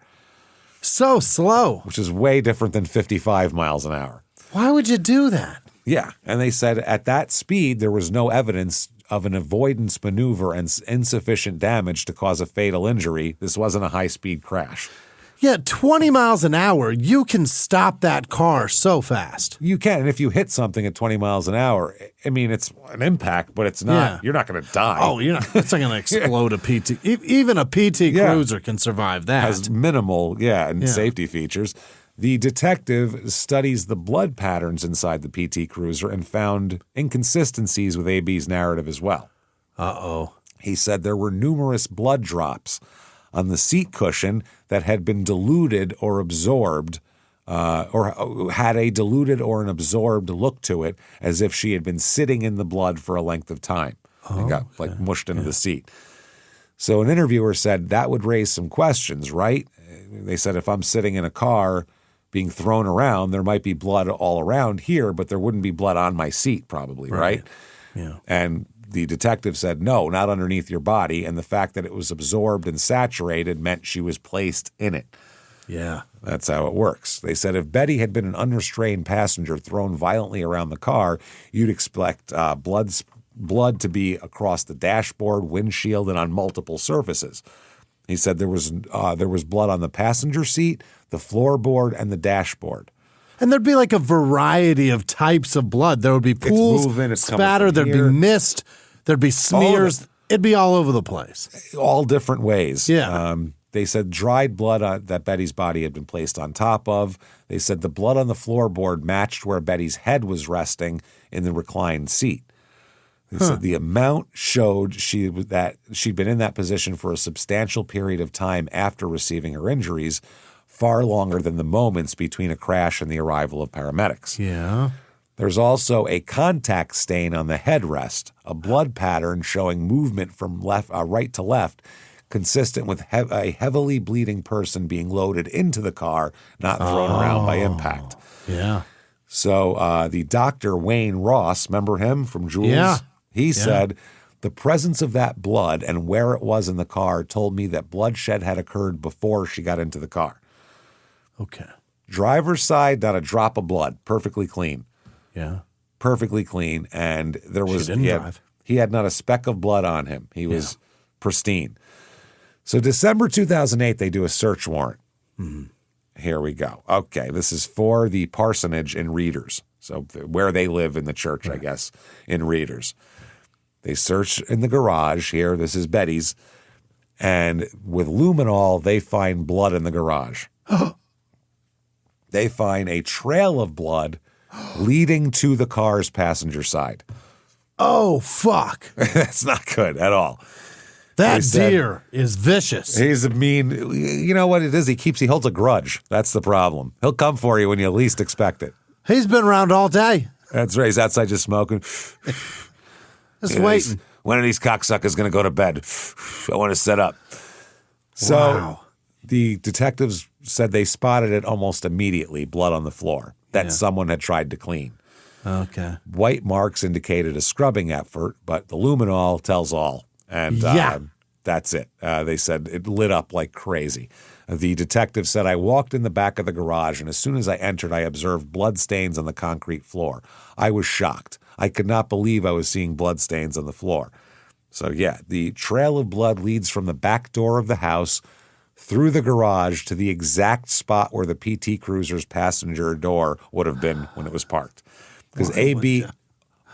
[SPEAKER 2] So slow.
[SPEAKER 1] Which is way different than 55 miles an hour.
[SPEAKER 2] Why would you do that?
[SPEAKER 1] Yeah. And they said at that speed, there was no evidence of an avoidance maneuver and insufficient damage to cause a fatal injury. This wasn't a high-speed crash.
[SPEAKER 2] Yeah, 20 miles an hour, you can stop that car so fast.
[SPEAKER 1] You can. And if you hit something at 20 miles an hour, I mean, it's an impact, but it's not, you're not going to die.
[SPEAKER 2] Oh, it's not going to explode a PT. Even a PT Cruiser can survive that.
[SPEAKER 1] Has minimal, safety features. The detective studies the blood patterns inside the PT Cruiser and found inconsistencies with AB's narrative as well.
[SPEAKER 2] Uh-oh.
[SPEAKER 1] He said there were numerous blood drops on the seat cushion that had been diluted or absorbed, or had a diluted or an absorbed look to it, as if she had been sitting in the blood for a length of time and got like mushed into the seat. So an interviewer said that would raise some questions, right? They said if I'm sitting in a car being thrown around, there might be blood all around here, but there wouldn't be blood on my seat probably, right?
[SPEAKER 2] Yeah.
[SPEAKER 1] And the detective said, no, not underneath your body. And the fact that it was absorbed and saturated meant she was placed in it.
[SPEAKER 2] Yeah.
[SPEAKER 1] That's how it works. They said if Betty had been an unrestrained passenger thrown violently around the car, you'd expect blood to be across the dashboard, windshield, and on multiple surfaces. He said there was blood on the passenger seat, the floorboard, and the dashboard.
[SPEAKER 2] And there'd be like a variety of types of blood. There would be pools, spatter, there'd be mist, there'd be smears. It'd be all over the place.
[SPEAKER 1] All different ways.
[SPEAKER 2] Yeah.
[SPEAKER 1] They said dried blood that Betty's body had been placed on top of. They said the blood on the floorboard matched where Betty's head was resting in the reclined seat. They said the amount showed she'd been in that position for a substantial period of time after receiving her injuries, far longer than the moments between a crash and the arrival of paramedics.
[SPEAKER 2] Yeah.
[SPEAKER 1] There's also a contact stain on the headrest, a blood pattern showing movement from right to left, consistent with a heavily bleeding person being loaded into the car, not thrown around by impact.
[SPEAKER 2] Yeah.
[SPEAKER 1] So the Dr. Wayne Ross, remember him from Jules?
[SPEAKER 2] Yeah.
[SPEAKER 1] He said, the presence of that blood and where it was in the car told me that bloodshed had occurred before she got into the car.
[SPEAKER 2] Okay.
[SPEAKER 1] Driver's side, not a drop of blood, perfectly clean.
[SPEAKER 2] Yeah.
[SPEAKER 1] perfectly clean, and there was
[SPEAKER 2] drive.
[SPEAKER 1] He had not a speck of blood on him. He was pristine. So December 2008, they do a search warrant.
[SPEAKER 2] Mm-hmm.
[SPEAKER 1] Here we go. Okay, this is for the parsonage in Readers. So where they live in the church, I guess, in Readers. They search in the garage here. This is Betty's. And with luminol, they find blood in the garage. They find a trail of blood leading to the car's passenger side.
[SPEAKER 2] Oh, fuck.
[SPEAKER 1] That's not good at all.
[SPEAKER 2] That deer is vicious.
[SPEAKER 1] He's a mean, you know what it is? He holds a grudge. That's the problem. He'll come for you when you least expect it.
[SPEAKER 2] He's been around all day.
[SPEAKER 1] That's right. He's outside just smoking.
[SPEAKER 2] Just waiting.
[SPEAKER 1] When are these cocksuckers going to go to bed? I want to set up. So the detectives said they spotted it almost immediately, blood on the floor, that someone had tried to clean.
[SPEAKER 2] Okay.
[SPEAKER 1] White marks indicated a scrubbing effort, but the luminol tells all. And that's it. They said it lit up like crazy. The detective said, I walked in the back of the garage, and as soon as I entered, I observed blood stains on the concrete floor. I was shocked. I could not believe I was seeing blood stains on the floor. So, the trail of blood leads from the back door of the house through the garage to the exact spot where the PT Cruiser's passenger door would have been when it was parked. Because AB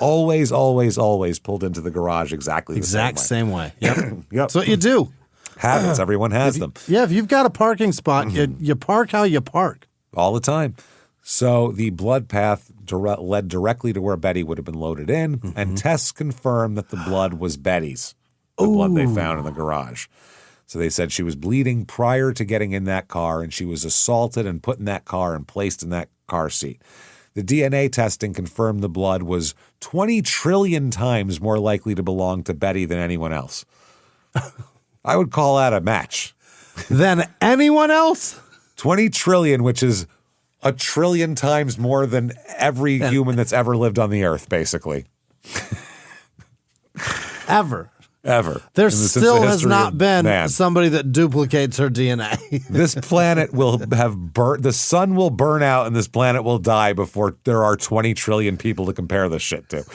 [SPEAKER 1] always pulled into the garage exactly the
[SPEAKER 2] same way. Yep.
[SPEAKER 1] Yep.
[SPEAKER 2] That's what you do.
[SPEAKER 1] Habits. Everyone has them.
[SPEAKER 2] Yeah, if you've got a parking spot, you park how you park.
[SPEAKER 1] All the time. So the blood path led directly to where Betty would have been loaded in, and tests confirmed that the blood was Betty's, the blood they found in the garage. So they said she was bleeding prior to getting in that car, and she was assaulted and put in that car and placed in that car seat. The DNA testing confirmed the blood was 20 trillion times more likely to belong to Betty than anyone else. I would call that a match.
[SPEAKER 2] Than anyone else?
[SPEAKER 1] 20 trillion, which is a trillion times more than every human that's ever lived on the earth, basically.
[SPEAKER 2] Ever.
[SPEAKER 1] There
[SPEAKER 2] still has not been somebody that duplicates her DNA.
[SPEAKER 1] This planet will the sun will burn out and this planet will die before there are 20 trillion people to compare this shit to.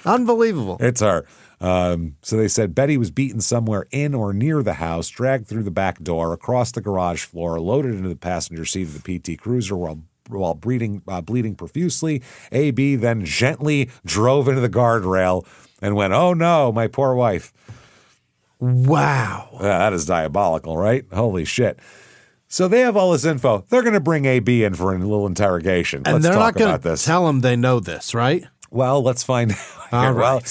[SPEAKER 2] Unbelievable.
[SPEAKER 1] It's her. So they said Betty was beaten somewhere in or near the house, dragged through the back door, across the garage floor, loaded into the passenger seat of the PT Cruiser while bleeding profusely. AB then gently drove into the guardrail and went, "Oh no, my poor wife."
[SPEAKER 2] Wow.
[SPEAKER 1] That is diabolical, right? Holy shit. So they have all this info. They're going to bring AB in for a little interrogation.
[SPEAKER 2] And
[SPEAKER 1] let's
[SPEAKER 2] they're
[SPEAKER 1] talk
[SPEAKER 2] not going
[SPEAKER 1] about
[SPEAKER 2] to
[SPEAKER 1] this.
[SPEAKER 2] tell them they know this, right?
[SPEAKER 1] Well, let's find out.
[SPEAKER 2] All right.
[SPEAKER 1] Well,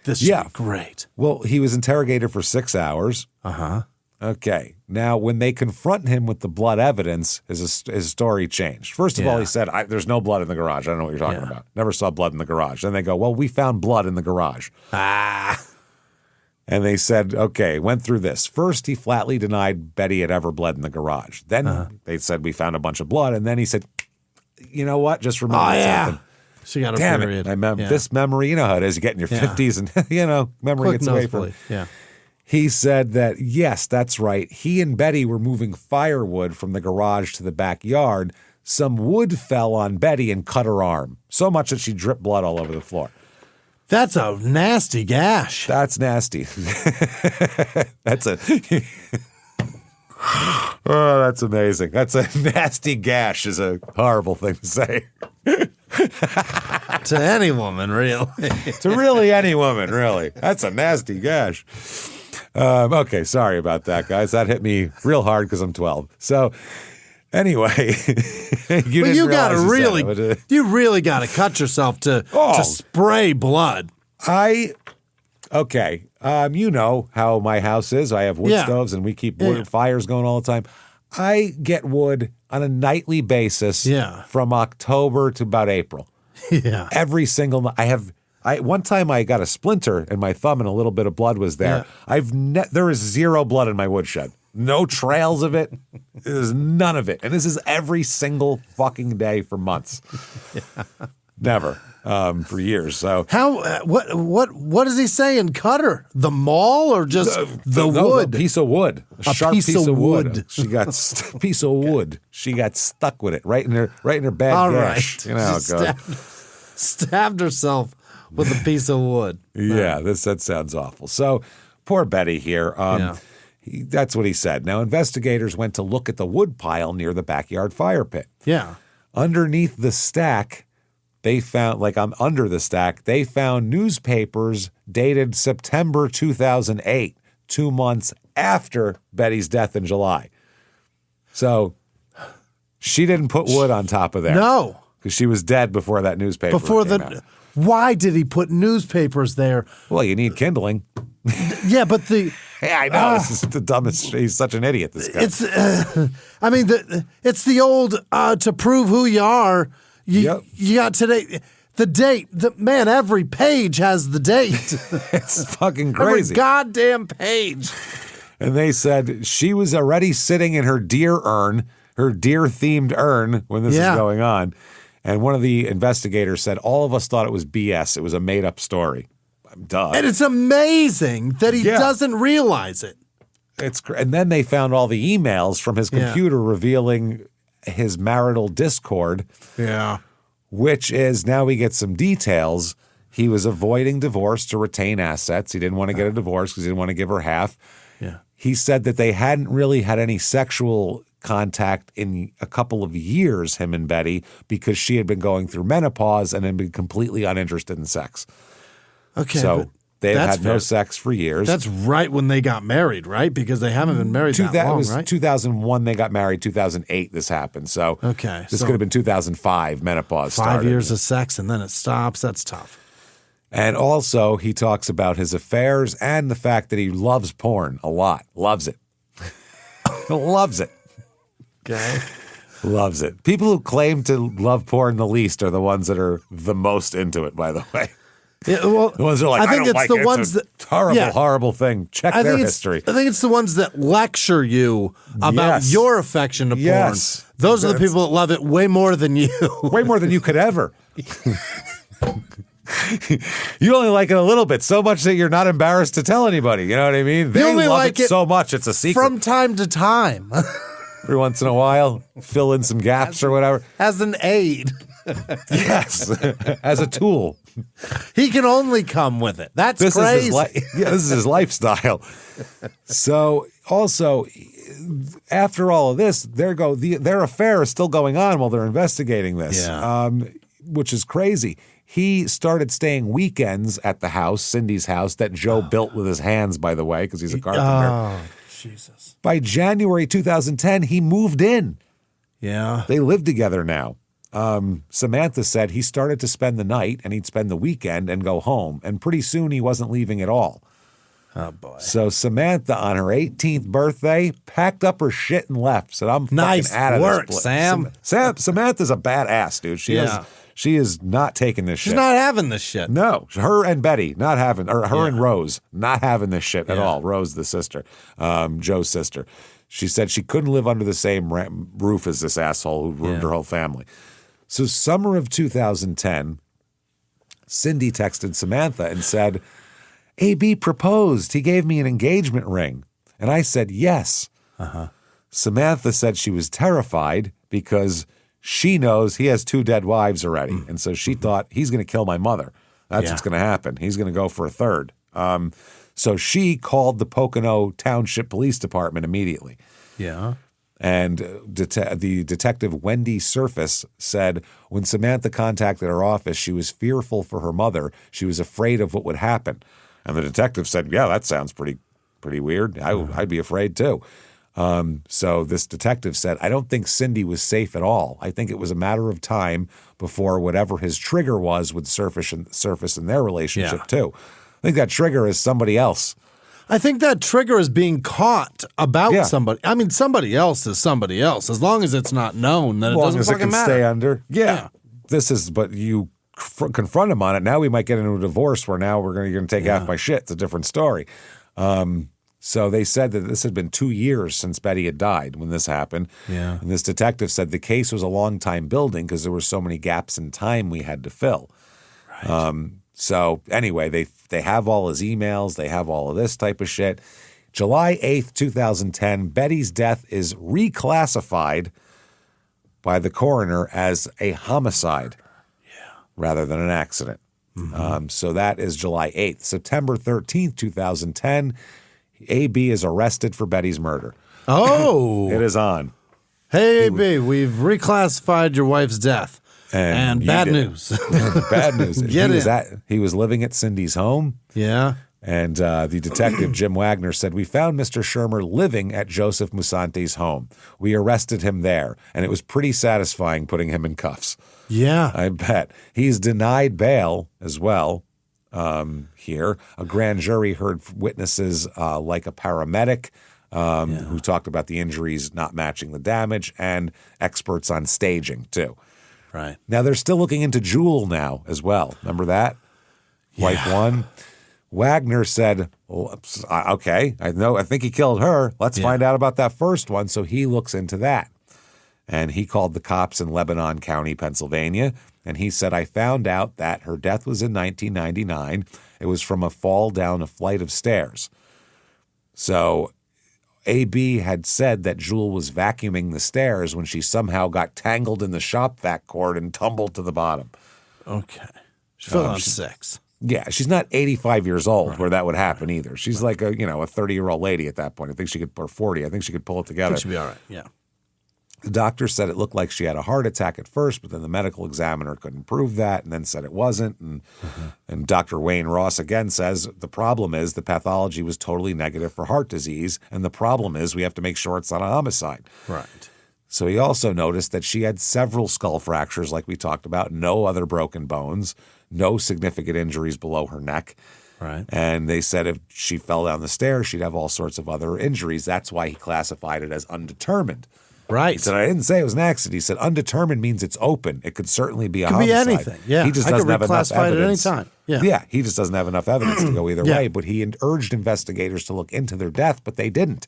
[SPEAKER 2] this should be great.
[SPEAKER 1] Well, he was interrogated for 6 hours.
[SPEAKER 2] Uh-huh.
[SPEAKER 1] Okay. Now, when they confront him with the blood evidence, his story changed. First of all, he said, there's no blood in the garage. I don't know what you're talking about. Never saw blood in the garage. Then they go, well, we found blood in the garage. And they said, okay, went through this. First, he flatly denied Betty had ever bled in the garage. Then they said, we found a bunch of blood. And then he said, you know what? Just remember something.
[SPEAKER 2] She got a
[SPEAKER 1] Damn
[SPEAKER 2] period.
[SPEAKER 1] it. I remember this memory. You know how it is. You get in your 50s and, memory
[SPEAKER 2] Quick
[SPEAKER 1] gets away from
[SPEAKER 2] nosebleed. Yeah.
[SPEAKER 1] He said that, yes, that's right. He and Betty were moving firewood from the garage to the backyard. Some wood fell on Betty and cut her arm, so much that she dripped blood all over the floor.
[SPEAKER 2] That's a nasty gash.
[SPEAKER 1] That's nasty. That's that's amazing. That's a nasty gash is a horrible thing to say.
[SPEAKER 2] To any woman, really.
[SPEAKER 1] To really any woman, really. That's a nasty gash. Okay, sorry about that, guys. That hit me real hard because I'm 12. So, anyway, you really got to cut yourself to spray blood. Okay. You know how my house is. I have wood stoves and we keep wood fires going all the time. I get wood on a nightly basis from October to about April.
[SPEAKER 2] Yeah.
[SPEAKER 1] Every single night. One time I got a splinter in my thumb and a little bit of blood was there.
[SPEAKER 2] Yeah.
[SPEAKER 1] There is zero blood in my woodshed. No trails of it. There's none of it. And this is every single fucking day for months. Never. For years. So
[SPEAKER 2] how? What does he say in Cutter? The mall or just the wood?
[SPEAKER 1] A piece of wood. A sharp piece of wood. She got piece of wood. She got stuck with it right in her bad gash.
[SPEAKER 2] Right.
[SPEAKER 1] You know how it goes.
[SPEAKER 2] Stabbed herself with a piece of wood.
[SPEAKER 1] Yeah, that sounds awful. So poor Betty here. That's what he said. Now, investigators went to look at the wood pile near the backyard fire pit.
[SPEAKER 2] Yeah.
[SPEAKER 1] Underneath the stack, they found, under the stack, they found newspapers dated September 2008, 2 months after Betty's death in July. So she didn't put wood on top of there.
[SPEAKER 2] No.
[SPEAKER 1] Because she was dead before that newspaper came out.
[SPEAKER 2] Why did he put newspapers there?
[SPEAKER 1] Well, you need kindling.
[SPEAKER 2] Yeah, but the...
[SPEAKER 1] Yeah, I know. This is the dumbest. He's such an idiot, this guy.
[SPEAKER 2] It's, it's the old, to prove who you are, you got today... The date, every page has the date.
[SPEAKER 1] It's fucking crazy.
[SPEAKER 2] Every goddamn page.
[SPEAKER 1] And they said she was already sitting in her deer-themed urn when this is going on. And one of the investigators said, all of us thought it was BS. It was a made-up story. Duh.
[SPEAKER 2] And it's amazing that he doesn't realize it.
[SPEAKER 1] And then they found all the emails from his computer revealing his marital discord.
[SPEAKER 2] Yeah.
[SPEAKER 1] Which is, now we get some details. He was avoiding divorce to retain assets. He didn't want to get a divorce because he didn't want to give her half.
[SPEAKER 2] Yeah.
[SPEAKER 1] He said that they hadn't really had any sexual contact in a couple of years, him and Betty, because she had been going through menopause and had been completely uninterested in sex.
[SPEAKER 2] Okay.
[SPEAKER 1] So they had no sex for years.
[SPEAKER 2] That's right when they got married, right? Because they haven't been married that long, right?
[SPEAKER 1] 2001 they got married. 2008 this happened. So this could have been 2005. Menopause started.
[SPEAKER 2] 5 years of sex and then it stops. That's tough.
[SPEAKER 1] And also he talks about his affairs and the fact that he loves porn a lot. Loves it. Loves it.
[SPEAKER 2] Okay.
[SPEAKER 1] Loves it. People who claim to love porn the least are the ones that are the most into it, by the way.
[SPEAKER 2] Yeah, well,
[SPEAKER 1] the ones that are like, I think it's the ones that horrible thing. Check their history.
[SPEAKER 2] I think it's the ones that lecture you about your affection to porn. Those are the people that love it way more than you.
[SPEAKER 1] Way more than you could ever. You only like it a little bit, so much that you're not embarrassed to tell anybody. You know what I mean? They
[SPEAKER 2] only
[SPEAKER 1] love
[SPEAKER 2] like
[SPEAKER 1] it so much, it's a secret.
[SPEAKER 2] From time to time.
[SPEAKER 1] Every once in a while, fill in some gaps or whatever.
[SPEAKER 2] As an aid.
[SPEAKER 1] Yes, as a tool.
[SPEAKER 2] He can only come with it. That's crazy.
[SPEAKER 1] This is his lifestyle. So also, after all of this, their affair is still going on while they're investigating this, which is crazy. He started staying weekends at the house, Cindy's house, that Joe built with his hands, by the way, because he's a carpenter.
[SPEAKER 2] Oh, Jesus.
[SPEAKER 1] By January 2010, he moved in.
[SPEAKER 2] Yeah.
[SPEAKER 1] They live together now. Samantha said he started to spend the night and he'd spend the weekend and go home. And pretty soon he wasn't leaving at all.
[SPEAKER 2] Oh, boy.
[SPEAKER 1] So Samantha, on her 18th birthday, packed up her shit and left. Said, I'm fucking out of this place.
[SPEAKER 2] Sam.
[SPEAKER 1] Samantha's a badass, dude. She is not taking this shit.
[SPEAKER 2] She's not having this shit.
[SPEAKER 1] No. Her and Betty not having, or her and Rose not having this shit at all. Rose, the sister, Joe's sister. She said she couldn't live under the same roof as this asshole who ruined her whole family. So summer of 2010, Cindy texted Samantha and said, AB proposed. He gave me an engagement ring. And I said, yes. Samantha said she was terrified because she knows he has 2 dead wives already. And so she thought, he's going to kill my mother. That's what's going to happen. He's going to go for a third. So she called the Pocono Township Police Department immediately.
[SPEAKER 2] Yeah.
[SPEAKER 1] And the detective Wendy Surface said when Samantha contacted her office, she was fearful for her mother. She was afraid of what would happen. And the detective said, yeah, that sounds pretty weird. I'd be afraid too. So this detective said, I don't think Cindy was safe at all. I think it was a matter of time before whatever his trigger was would surface in their relationship too. I think that trigger is somebody else.
[SPEAKER 2] I think that trigger is being caught about somebody. I mean, somebody else is somebody else. As long as it's not known, then it doesn't fucking matter.
[SPEAKER 1] Stay under. Yeah. This is, but you confront him on it. Now we might get into a divorce where now you're going to take half my shit. It's a different story. So they said that this had been 2 years since Betty had died when this happened.
[SPEAKER 2] Yeah.
[SPEAKER 1] And this detective said the case was a long time building because there were so many gaps in time we had to fill.
[SPEAKER 2] Right.
[SPEAKER 1] So anyway, they have all his emails. They have all of this type of shit. July 8th, 2010, Betty's death is reclassified by the coroner as a homicide. rather than an accident. So that is July 8th. September 13th, 2010, AB is arrested for Betty's murder.
[SPEAKER 2] Oh.
[SPEAKER 1] It is on.
[SPEAKER 2] Hey, AB, we've reclassified your wife's death. And bad news.
[SPEAKER 1] Bad news.
[SPEAKER 2] Get
[SPEAKER 1] He was living at Cindy's home.
[SPEAKER 2] Yeah.
[SPEAKER 1] And the detective, Jim Wagner, said, "We found Mr. Shermer living at Joseph Musante's home. We arrested him there, and it was pretty satisfying putting him in cuffs."
[SPEAKER 2] Yeah.
[SPEAKER 1] I bet. He's denied bail as well here. A grand jury heard witnesses like a paramedic who talked about the injuries not matching the damage, and experts on staging, too.
[SPEAKER 2] Right.
[SPEAKER 1] Now, they're still looking into Jewel now as well. Remember that? Wife one. Wagner said, well, okay, I think he killed her. Let's find out about that first one. So he looks into that. And he called the cops in Lebanon County, Pennsylvania. And he said, I found out that her death was in 1999. It was from a fall down a flight of stairs. So AB had said that Jewel was vacuuming the stairs when she somehow got tangled in the shop vac cord and tumbled to the bottom.
[SPEAKER 2] Okay. She fell on 6.
[SPEAKER 1] Yeah, she's not 85 years old where that would happen either. She's like a 30-year-old lady at that point. I think she could, or 40. I think she could pull it together.
[SPEAKER 2] She'd be all right, yeah.
[SPEAKER 1] The doctor said it looked like she had a heart attack at first, but then the medical examiner couldn't prove that and then said it wasn't. And Dr. Wayne Ross again says the problem is the pathology was totally negative for heart disease, and the problem is we have to make sure it's not a homicide.
[SPEAKER 2] Right.
[SPEAKER 1] So he also noticed that she had several skull fractures like we talked about, no other broken bones, no significant injuries below her neck.
[SPEAKER 2] Right.
[SPEAKER 1] And they said if she fell down the stairs, she'd have all sorts of other injuries. That's why he classified it as undetermined.
[SPEAKER 2] Right.
[SPEAKER 1] He said, I didn't say it was an accident. He said, undetermined means it's open. It could certainly be a
[SPEAKER 2] Could
[SPEAKER 1] homicide.
[SPEAKER 2] be anything. Yeah.
[SPEAKER 1] He just doesn't have enough evidence.
[SPEAKER 2] At any time. Yeah.
[SPEAKER 1] Yeah. He just doesn't have enough evidence to go either way. But he urged investigators to look into their death, but they didn't.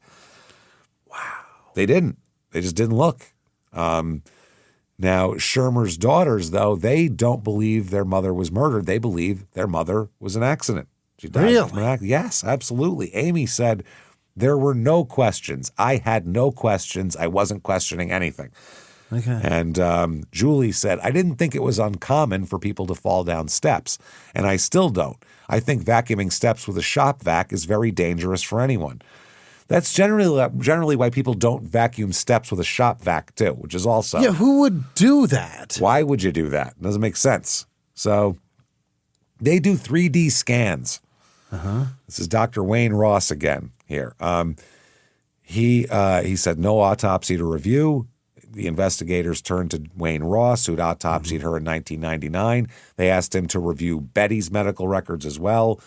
[SPEAKER 1] Wow. They didn't. They just didn't look. Now, Shermer's daughters, though, they don't believe their mother was murdered. They believe their mother was an accident. She died from an accident. Yes, absolutely. Amy said, there were no questions. I had no questions. I wasn't questioning anything.
[SPEAKER 2] Okay.
[SPEAKER 1] And Julie said, I didn't think it was uncommon for people to fall down steps, and I still don't. I think vacuuming steps with a shop vac is very dangerous for anyone. That's generally why people don't vacuum steps with a shop vac, too, which is also.
[SPEAKER 2] Yeah, who would do that?
[SPEAKER 1] Why would you do that? It doesn't make sense. So they do 3D scans. This is Dr. Wayne Ross again here. He said no autopsy to review. The investigators turned to Wayne Ross, who'd autopsied her in 1999. They asked him to review Betty's medical records as well.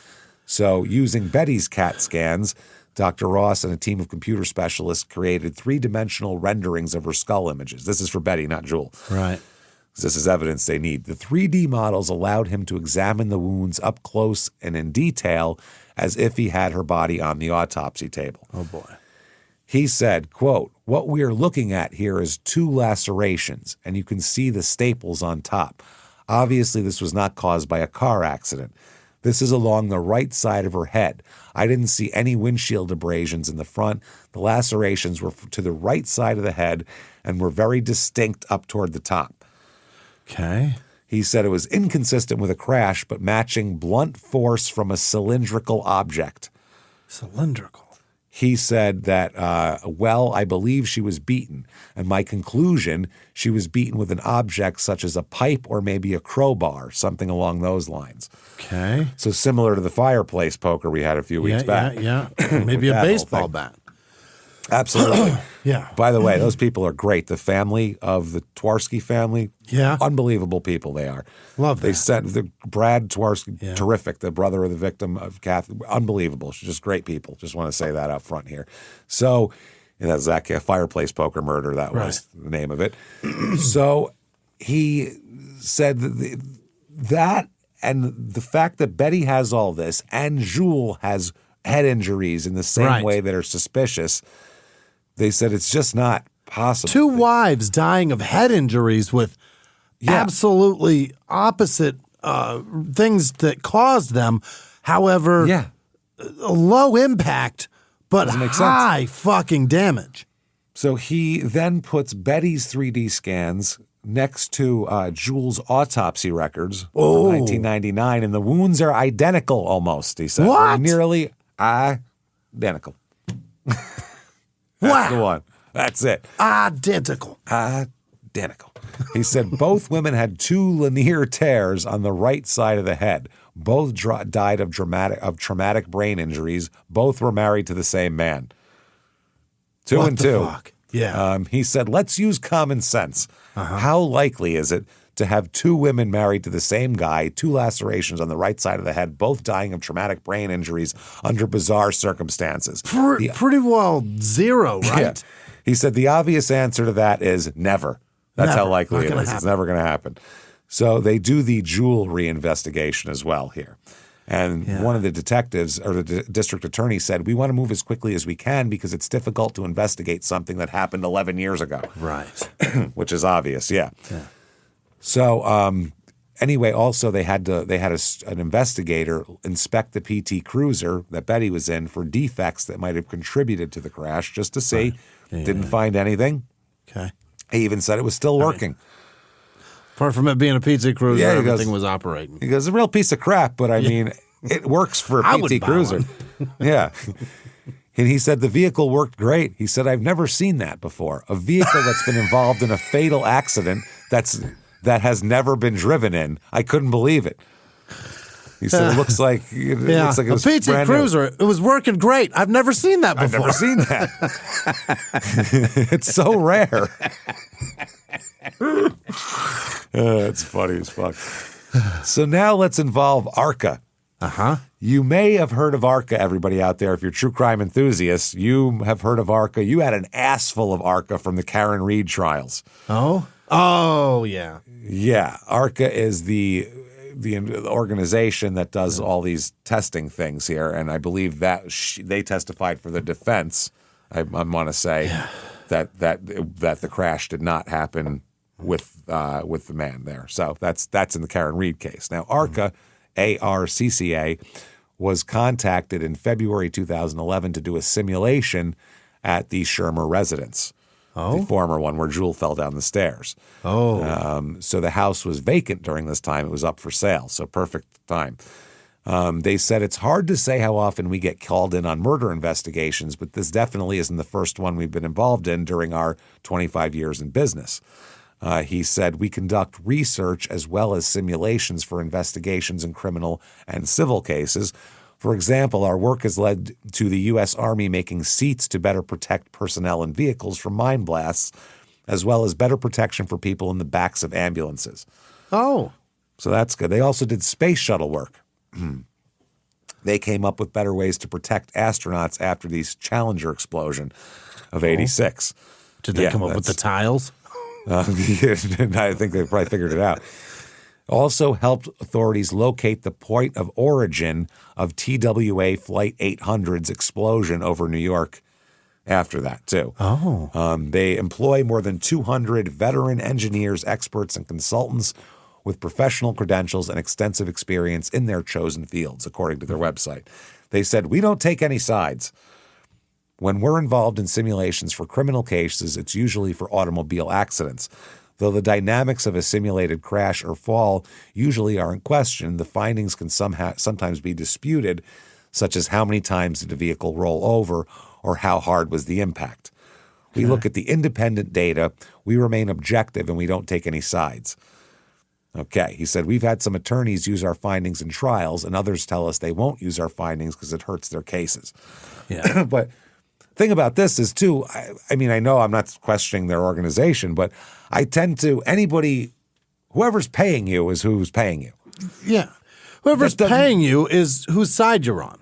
[SPEAKER 1] So using Betty's CAT scans, Dr. Ross and a team of computer specialists created 3-dimensional renderings of her skull images. This is for Betty, not Jewel.
[SPEAKER 2] Right.
[SPEAKER 1] This is evidence they need. The 3D models allowed him to examine the wounds up close and in detail as if he had her body on the autopsy table.
[SPEAKER 2] Oh, boy.
[SPEAKER 1] He said, quote, what we are looking at here is 2 lacerations, and you can see the staples on top. Obviously, this was not caused by a car accident. This is along the right side of her head. I didn't see any windshield abrasions in the front. The lacerations were to the right side of the head and were very distinct up toward the top.
[SPEAKER 2] Okay.
[SPEAKER 1] He said it was inconsistent with a crash, but matching blunt force from a cylindrical object.
[SPEAKER 2] Cylindrical.
[SPEAKER 1] He said that, I believe she was beaten. And my conclusion, she was beaten with an object such as a pipe or maybe a crowbar, something along those lines.
[SPEAKER 2] Okay.
[SPEAKER 1] So similar to the fireplace poker we had a few weeks back.
[SPEAKER 2] Yeah. Maybe a baseball bat.
[SPEAKER 1] Absolutely.
[SPEAKER 2] Yeah.
[SPEAKER 1] By the way, those people are great. The family of the Twarski family, unbelievable people they are.
[SPEAKER 2] Love that.
[SPEAKER 1] They sent Brad Twarski, terrific, the brother of the victim of Kathy, unbelievable. She's just great people. Just want to say that up front here. So, and that's that fireplace poker murder. That was the name of it. So he said that and the fact that Betty has all this and Jewel has head injuries in the same way that are suspicious. They said it's just not possible.
[SPEAKER 2] 2 wives dying of head injuries with absolutely opposite things that caused them. However, low impact, but high fucking damage.
[SPEAKER 1] So he then puts Betty's 3D scans next to Jules' autopsy records from 1999, and the wounds are identical almost, he said.
[SPEAKER 2] What?
[SPEAKER 1] They're nearly identical. That's the one. That's it.
[SPEAKER 2] Identical.
[SPEAKER 1] Identical. He said both women had 2 linear tears on the right side of the head. Both died of traumatic brain injuries. Both were married to the same man. 2
[SPEAKER 2] What
[SPEAKER 1] and
[SPEAKER 2] the
[SPEAKER 1] 2.
[SPEAKER 2] fuck? Yeah.
[SPEAKER 1] He said, let's use common sense. How likely is it to have 2 women married to the same guy, 2 lacerations on the right side of the head, both dying of traumatic brain injuries under bizarre circumstances?
[SPEAKER 2] Pretty well 0, right?
[SPEAKER 1] Yeah. He said the obvious answer to that is never. That's how
[SPEAKER 2] Never.
[SPEAKER 1] likely
[SPEAKER 2] Not
[SPEAKER 1] it
[SPEAKER 2] gonna
[SPEAKER 1] is. It's
[SPEAKER 2] happen.
[SPEAKER 1] never going to happen. So they do the jewelry investigation as well here. And one of the detectives or the district attorney said, we want to move as quickly as we can because it's difficult to investigate something that happened 11 years ago.
[SPEAKER 2] Right.
[SPEAKER 1] Which is obvious, yeah. So anyway, also they had an investigator inspect the PT Cruiser that Betty was in for defects that might have contributed to the crash just to see.
[SPEAKER 2] Right.
[SPEAKER 1] Didn't find anything.
[SPEAKER 2] Okay.
[SPEAKER 1] He even said it was still working.
[SPEAKER 2] Apart from it being a PT Cruiser,
[SPEAKER 1] Yeah, he
[SPEAKER 2] everything
[SPEAKER 1] goes-
[SPEAKER 2] was operating.
[SPEAKER 1] He goes, a real piece of crap, but I mean, it works for a
[SPEAKER 2] I would
[SPEAKER 1] PT
[SPEAKER 2] buy
[SPEAKER 1] Cruiser.
[SPEAKER 2] one.
[SPEAKER 1] Yeah. And he said the vehicle worked great. He said, I've never seen that before. A vehicle that's been involved in a fatal accident that has never been driven in. I couldn't believe it. He said, it looks like it looks like it was
[SPEAKER 2] a PT
[SPEAKER 1] brand new.
[SPEAKER 2] Cruiser. It was working great. I've never seen that before.
[SPEAKER 1] I've never seen that. It's so rare. It's funny as fuck. So now let's involve ARCA. You may have heard of ARCA, everybody out there. If you're true crime enthusiasts, you have heard of ARCA. You had an ass full of ARCA from the Karen Reed trials.
[SPEAKER 2] Oh, yeah.
[SPEAKER 1] Yeah, ARCA is the organization that does all these testing things here, and I believe that they testified for the defense. I want to say that the crash did not happen with the man there. So that's in the Karen Reed case. Now ARCA, ARCCA, was contacted in February 2011 to do a simulation at the Shermer residence. The former one where Jewel fell down the stairs. So the house was vacant during this time. It was up for sale, so perfect time. They said it's hard to say how often we get called in on murder investigations, but this definitely isn't the first one we've been involved in during our 25 years in business. He said we conduct research as well as simulations for investigations in criminal and civil cases. For example, our work has led to the U.S. Army making seats to better protect personnel and vehicles from mine blasts, as well as better protection for people in the backs of ambulances.
[SPEAKER 2] Oh.
[SPEAKER 1] So that's good. They also did space shuttle work. They came up with better ways to protect astronauts after the Challenger explosion of 86.
[SPEAKER 2] Did they come up with the tiles?
[SPEAKER 1] I think they probably figured it out. Also helped authorities locate the point of origin of TWA Flight 800's explosion over New York after that, too. They employ more than 200 veteran engineers, experts, and consultants with professional credentials and extensive experience in their chosen fields, according to their website. They said, we don't take any sides. When we're involved in simulations for criminal cases, it's usually for automobile accidents. Though the dynamics of a simulated crash or fall usually are in question, the findings can sometimes be disputed, such as how many times did the vehicle roll over or how hard was the impact. We look at the independent data, we remain objective, and we don't take any sides. Okay, he said, we've had some attorneys use our findings in trials, and others tell us they won't use our findings because it hurts their cases.
[SPEAKER 2] Yeah.
[SPEAKER 1] But thing about this is, too, I mean, I know I'm not questioning their organization, but I tend to, whoever's paying you is who's paying you.
[SPEAKER 2] Yeah. Whoever's paying you is whose side you're on.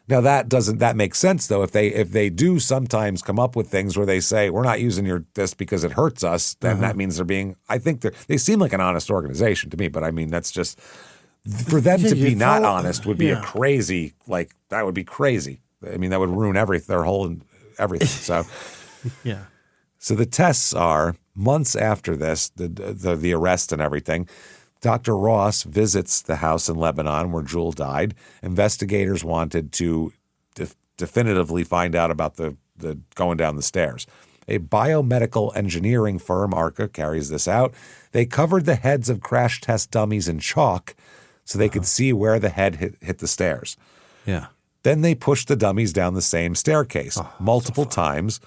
[SPEAKER 1] Now that makes sense though. If they do sometimes come up with things where they say we're not using this because it hurts us, then that means they're being. I think they seem like an honest organization to me, but I mean that's just for them to be not honest would be a crazy that would be crazy. I mean that would ruin their whole everything. So
[SPEAKER 2] Yeah.
[SPEAKER 1] So the tests are months after this, the arrest and everything. Dr. Ross visits the house in Lebanon where Jewel died. Investigators wanted to definitively find out about the going down the stairs. A biomedical engineering firm, ARCA, carries this out. They covered the heads of crash test dummies in chalk so they could see where the head hit the stairs.
[SPEAKER 2] Yeah.
[SPEAKER 1] Then they pushed the dummies down the same staircase multiple times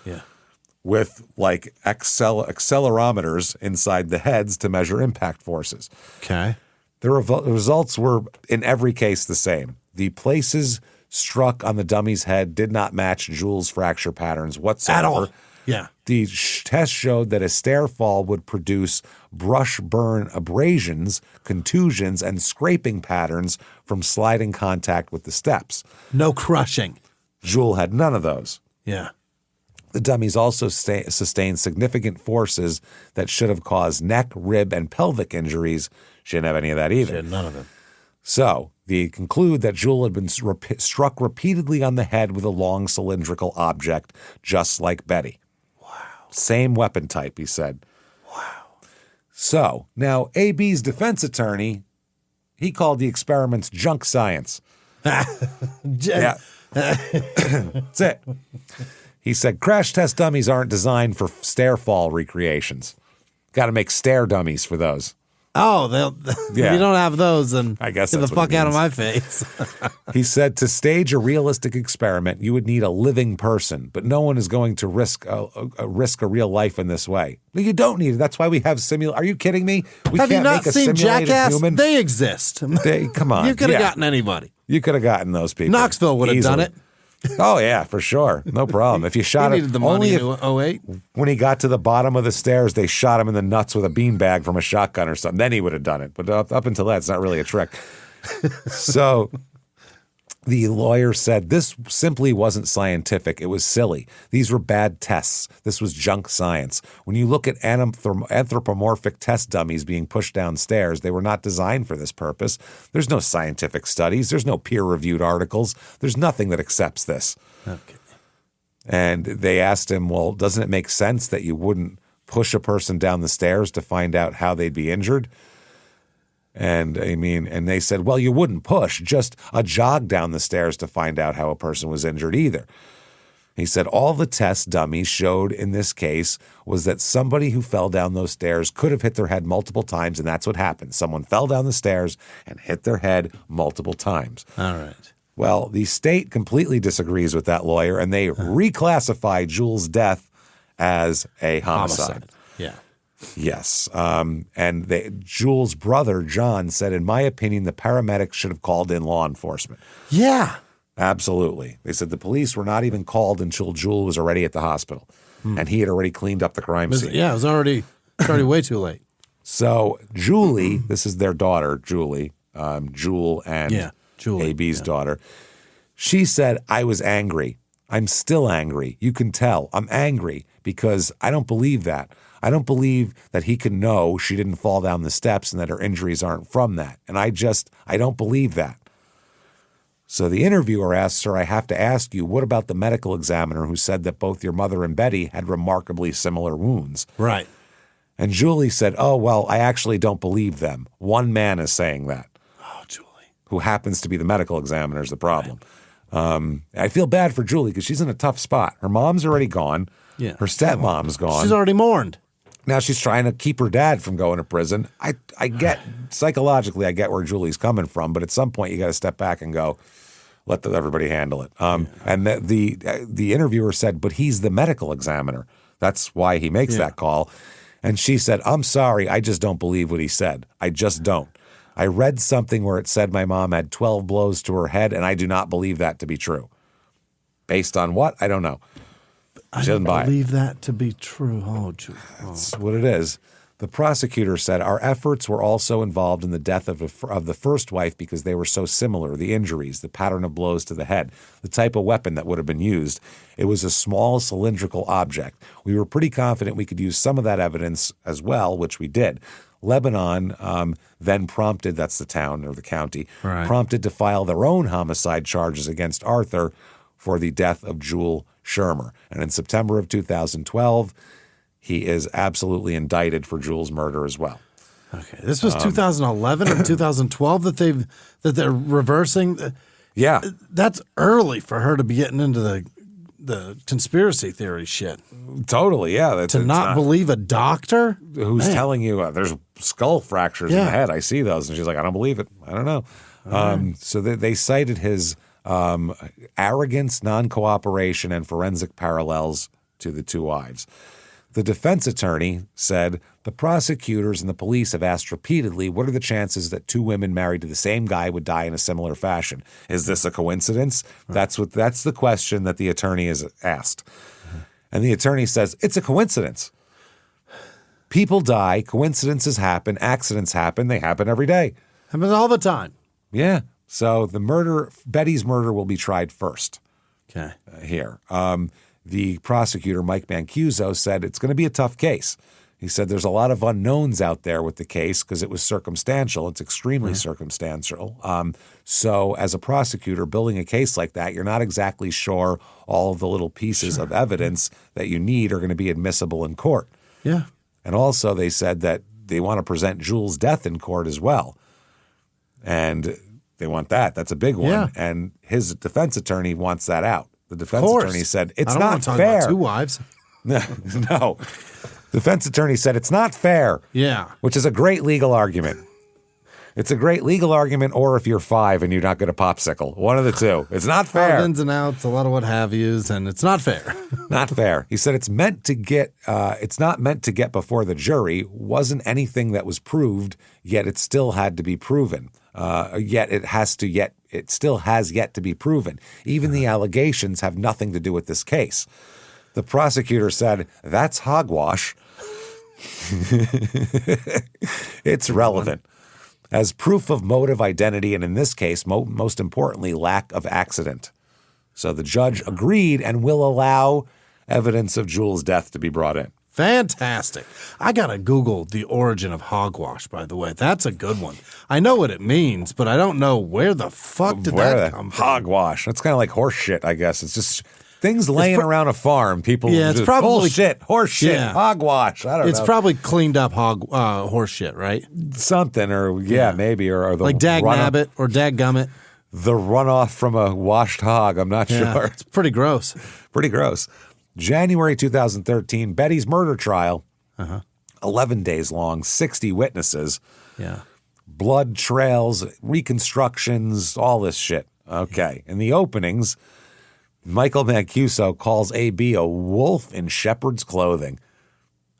[SPEAKER 1] with like accelerometers inside the heads to measure impact forces.
[SPEAKER 2] Okay.
[SPEAKER 1] The results were in every case the same. The places struck on the dummy's head did not match Jules' fracture patterns whatsoever.
[SPEAKER 2] At all. Yeah.
[SPEAKER 1] The test showed that a stair fall would produce brush burn abrasions, contusions, and scraping patterns from sliding contact with the steps.
[SPEAKER 2] No crushing.
[SPEAKER 1] Jules had none of those.
[SPEAKER 2] Yeah.
[SPEAKER 1] The dummies also sustained significant forces that should have caused neck, rib, and pelvic injuries. She didn't have any of that either.
[SPEAKER 2] She had none of them.
[SPEAKER 1] So they conclude that Jules had been struck repeatedly on the head with a long cylindrical object, just like Betty.
[SPEAKER 2] Wow.
[SPEAKER 1] Same weapon type, he said.
[SPEAKER 2] Wow.
[SPEAKER 1] So now AB's defense attorney, he called the experiments junk science. Yeah. That's it. He said crash test dummies aren't designed for stair fall recreations. Got to make stair dummies for those.
[SPEAKER 2] Oh, if you don't have those, then
[SPEAKER 1] I guess
[SPEAKER 2] get the
[SPEAKER 1] that's what
[SPEAKER 2] fuck
[SPEAKER 1] it
[SPEAKER 2] out of
[SPEAKER 1] means.
[SPEAKER 2] my face.
[SPEAKER 1] He said to stage a realistic experiment, you would need a living person, but no one is going to risk a real life in this way. No, you don't need it. That's why we have Are you kidding me? We
[SPEAKER 2] Have you
[SPEAKER 1] can't
[SPEAKER 2] not
[SPEAKER 1] make a
[SPEAKER 2] seen
[SPEAKER 1] simulated
[SPEAKER 2] Jackass?
[SPEAKER 1] human.
[SPEAKER 2] They exist.
[SPEAKER 1] Come on.
[SPEAKER 2] You could have
[SPEAKER 1] Yeah.
[SPEAKER 2] gotten anybody.
[SPEAKER 1] You could have gotten those people.
[SPEAKER 2] Knoxville would have done
[SPEAKER 1] easily.
[SPEAKER 2] it.
[SPEAKER 1] Oh, yeah, for sure. No problem. If you shot
[SPEAKER 2] He
[SPEAKER 1] him,
[SPEAKER 2] needed the
[SPEAKER 1] only
[SPEAKER 2] money
[SPEAKER 1] if,
[SPEAKER 2] in 08.
[SPEAKER 1] when he got to the bottom of the stairs, they shot him in the nuts with a beanbag from a shotgun or something. Then he would have done it. But up until that, it's not really a trick. So the lawyer said this simply wasn't scientific. It was silly. These were bad tests. This was junk science. When you look at anthropomorphic test dummies being pushed downstairs, they were not designed for this purpose. There's no scientific studies. There's no peer-reviewed articles. There's nothing that accepts this.
[SPEAKER 2] Okay.
[SPEAKER 1] And they asked him, well, doesn't it make sense that you wouldn't push a person down the stairs to find out how they'd be injured? And they said, well, you wouldn't push just a jog down the stairs to find out how a person was injured either. He said all the test dummies showed in this case was that somebody who fell down those stairs could have hit their head multiple times, and that's what happened. Someone fell down the stairs and hit their head multiple times.
[SPEAKER 2] All right.
[SPEAKER 1] Well, the state completely disagrees with that lawyer, and they reclassify Jules' death as a homicide.
[SPEAKER 2] Yeah.
[SPEAKER 1] Yes. Jules' brother, John, said, in my opinion, the paramedics should have called in law enforcement.
[SPEAKER 2] Yeah.
[SPEAKER 1] Absolutely. They said the police were not even called until Jules was already at the hospital, and he had already cleaned up the crime scene.
[SPEAKER 2] Yeah, it was already way too late.
[SPEAKER 1] So Julie, this is their daughter, Julie, Jewel and
[SPEAKER 2] Julie,
[SPEAKER 1] AB's daughter. She said, I was angry. I'm still angry. You can tell. I'm angry because I don't believe that. I don't believe that he can know she didn't fall down the steps and that her injuries aren't from that. And I don't believe that. So the interviewer asked her, I have to ask you, what about the medical examiner who said that both your mother and Betty had remarkably similar wounds?
[SPEAKER 2] Right.
[SPEAKER 1] And Julie said, oh, well, I actually don't believe them. One man is saying that.
[SPEAKER 2] Oh, Julie.
[SPEAKER 1] Who happens to be the medical examiner is the problem. Right. I feel bad for Julie because she's in a tough spot. Her mom's already gone.
[SPEAKER 2] Yeah.
[SPEAKER 1] Her stepmom's gone.
[SPEAKER 2] She's already mourned.
[SPEAKER 1] Now she's trying to keep her dad from going to prison. I get, psychologically, I get where Julie's coming from, but at some point you got to step back and go, let everybody handle it. And the interviewer said, but he's the medical examiner. That's why he makes that call. And she said, I'm sorry, I just don't believe what he said. I just don't. I read something where it said my mom had 12 blows to her head, and I do not believe that to be true. Based on what? I don't know.
[SPEAKER 2] I don't believe that to be true. Oh, Julie.
[SPEAKER 1] That's what it is. The prosecutor said, our efforts were also involved in the death of the first wife because they were so similar, the injuries, the pattern of blows to the head, the type of weapon that would have been used. It was a small cylindrical object. We were pretty confident we could use some of that evidence as well, which we did. Lebanon then prompted, that's the town or the county, prompted to file their own homicide charges against Arthur for the death of Jewel Shermer. And in September of 2012, he is absolutely indicted for Jewel's murder as well.
[SPEAKER 2] Okay, this was 2011 or 2012 that they're reversing.
[SPEAKER 1] Yeah,
[SPEAKER 2] That's early for her to be getting into the the conspiracy theory shit.
[SPEAKER 1] Totally, yeah.
[SPEAKER 2] To not believe a doctor
[SPEAKER 1] who's telling you there's skull fractures in the head. I see those. And she's like, I don't believe it. I don't know. So they cited his arrogance, non-cooperation, and forensic parallels to the two wives. The defense attorney said, the prosecutors and the police have asked repeatedly, what are the chances that two women married to the same guy would die in a similar fashion? Is this a coincidence? That's the question that the attorney has asked. And the attorney says, it's a coincidence. People die, coincidences happen, accidents happen, they happen every day.
[SPEAKER 2] Happens all the time.
[SPEAKER 1] Yeah. So Betty's murder will be tried first.
[SPEAKER 2] Okay.
[SPEAKER 1] Here. The prosecutor, Mike Mancuso, said it's going to be a tough case. He said there's a lot of unknowns out there with the case because it was circumstantial. It's extremely circumstantial. So as a prosecutor building a case like that, you're not exactly sure all of the little pieces of evidence that you need are going to be admissible in court.
[SPEAKER 2] Yeah.
[SPEAKER 1] And also they said that they want to present Jules' death in court as well. And they want that. That's a big one.
[SPEAKER 2] Yeah.
[SPEAKER 1] And his defense attorney wants that out. The defense attorney said, it's
[SPEAKER 2] I don't
[SPEAKER 1] not
[SPEAKER 2] want to talk
[SPEAKER 1] fair.
[SPEAKER 2] About two wives.
[SPEAKER 1] No. Defense attorney said, it's not fair.
[SPEAKER 2] Yeah.
[SPEAKER 1] Which is a great legal argument. It's a great legal argument, or if you're 5 and you're not good at popsicle. One of the two. It's not fair.
[SPEAKER 2] Ins and outs, a lot of what have yous, and it's not fair.
[SPEAKER 1] Not fair. He said it's not meant to get before the jury. Wasn't anything that was proved, yet it still had to be proven. It still has yet to be proven. Even the allegations have nothing to do with this case. The prosecutor said, that's hogwash. It's relevant. As proof of motive, identity, and in this case, most importantly, lack of accident. So the judge agreed and will allow evidence of Jules' death to be brought in.
[SPEAKER 2] Fantastic. I got to Google the origin of hogwash, by the way. That's a good one. I know what it means, but I don't know where the fuck did that come from.
[SPEAKER 1] Hogwash. That's kind of like horse shit, I guess. It's just things laying around a farm. People
[SPEAKER 2] it's probably
[SPEAKER 1] bullshit, horse shit, hogwash. I don't know.
[SPEAKER 2] It's probably cleaned up horse shit, right?
[SPEAKER 1] Something, or maybe, or the
[SPEAKER 2] like dag-nabbit or dag-gummit.
[SPEAKER 1] The runoff from a washed hog. I'm not sure.
[SPEAKER 2] It's pretty gross.
[SPEAKER 1] Pretty gross. January 2013, Betty's murder trial, 11 days long, 60 witnesses, blood trails, reconstructions, all this shit. Okay. In the openings, Michael Mancuso calls AB a wolf in shepherd's clothing.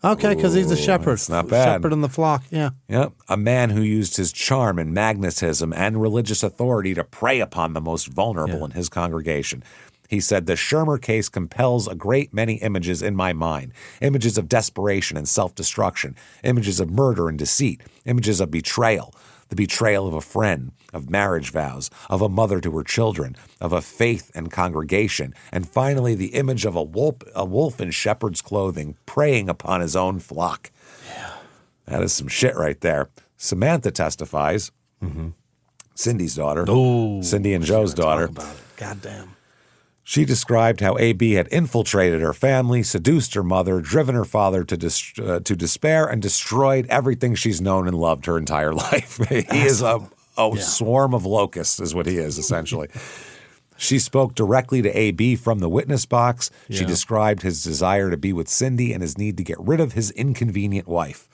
[SPEAKER 2] Okay, because he's a shepherd.
[SPEAKER 1] It's not bad.
[SPEAKER 2] Shepherd in the flock, yeah.
[SPEAKER 1] Yep. A man who used his charm and magnetism and religious authority to prey upon the most vulnerable in his congregation. He said, the Shermer case compels a great many images in my mind, images of desperation and self-destruction, images of murder and deceit, images of betrayal, the betrayal of a friend, of marriage vows, of a mother to her children, of a faith and congregation, and finally the image of a wolf in shepherd's clothing preying upon his own flock. Yeah. That is some shit right there. Samantha testifies, Cindy's daughter, Cindy and Joe's daughter.
[SPEAKER 2] Goddamn.
[SPEAKER 1] She described how AB had infiltrated her family, seduced her mother, driven her father to despair, and destroyed everything she's known and loved her entire life. He is a swarm of locusts is what he is, essentially. She spoke directly to AB from the witness box. She described his desire to be with Cindy and his need to get rid of his inconvenient wife.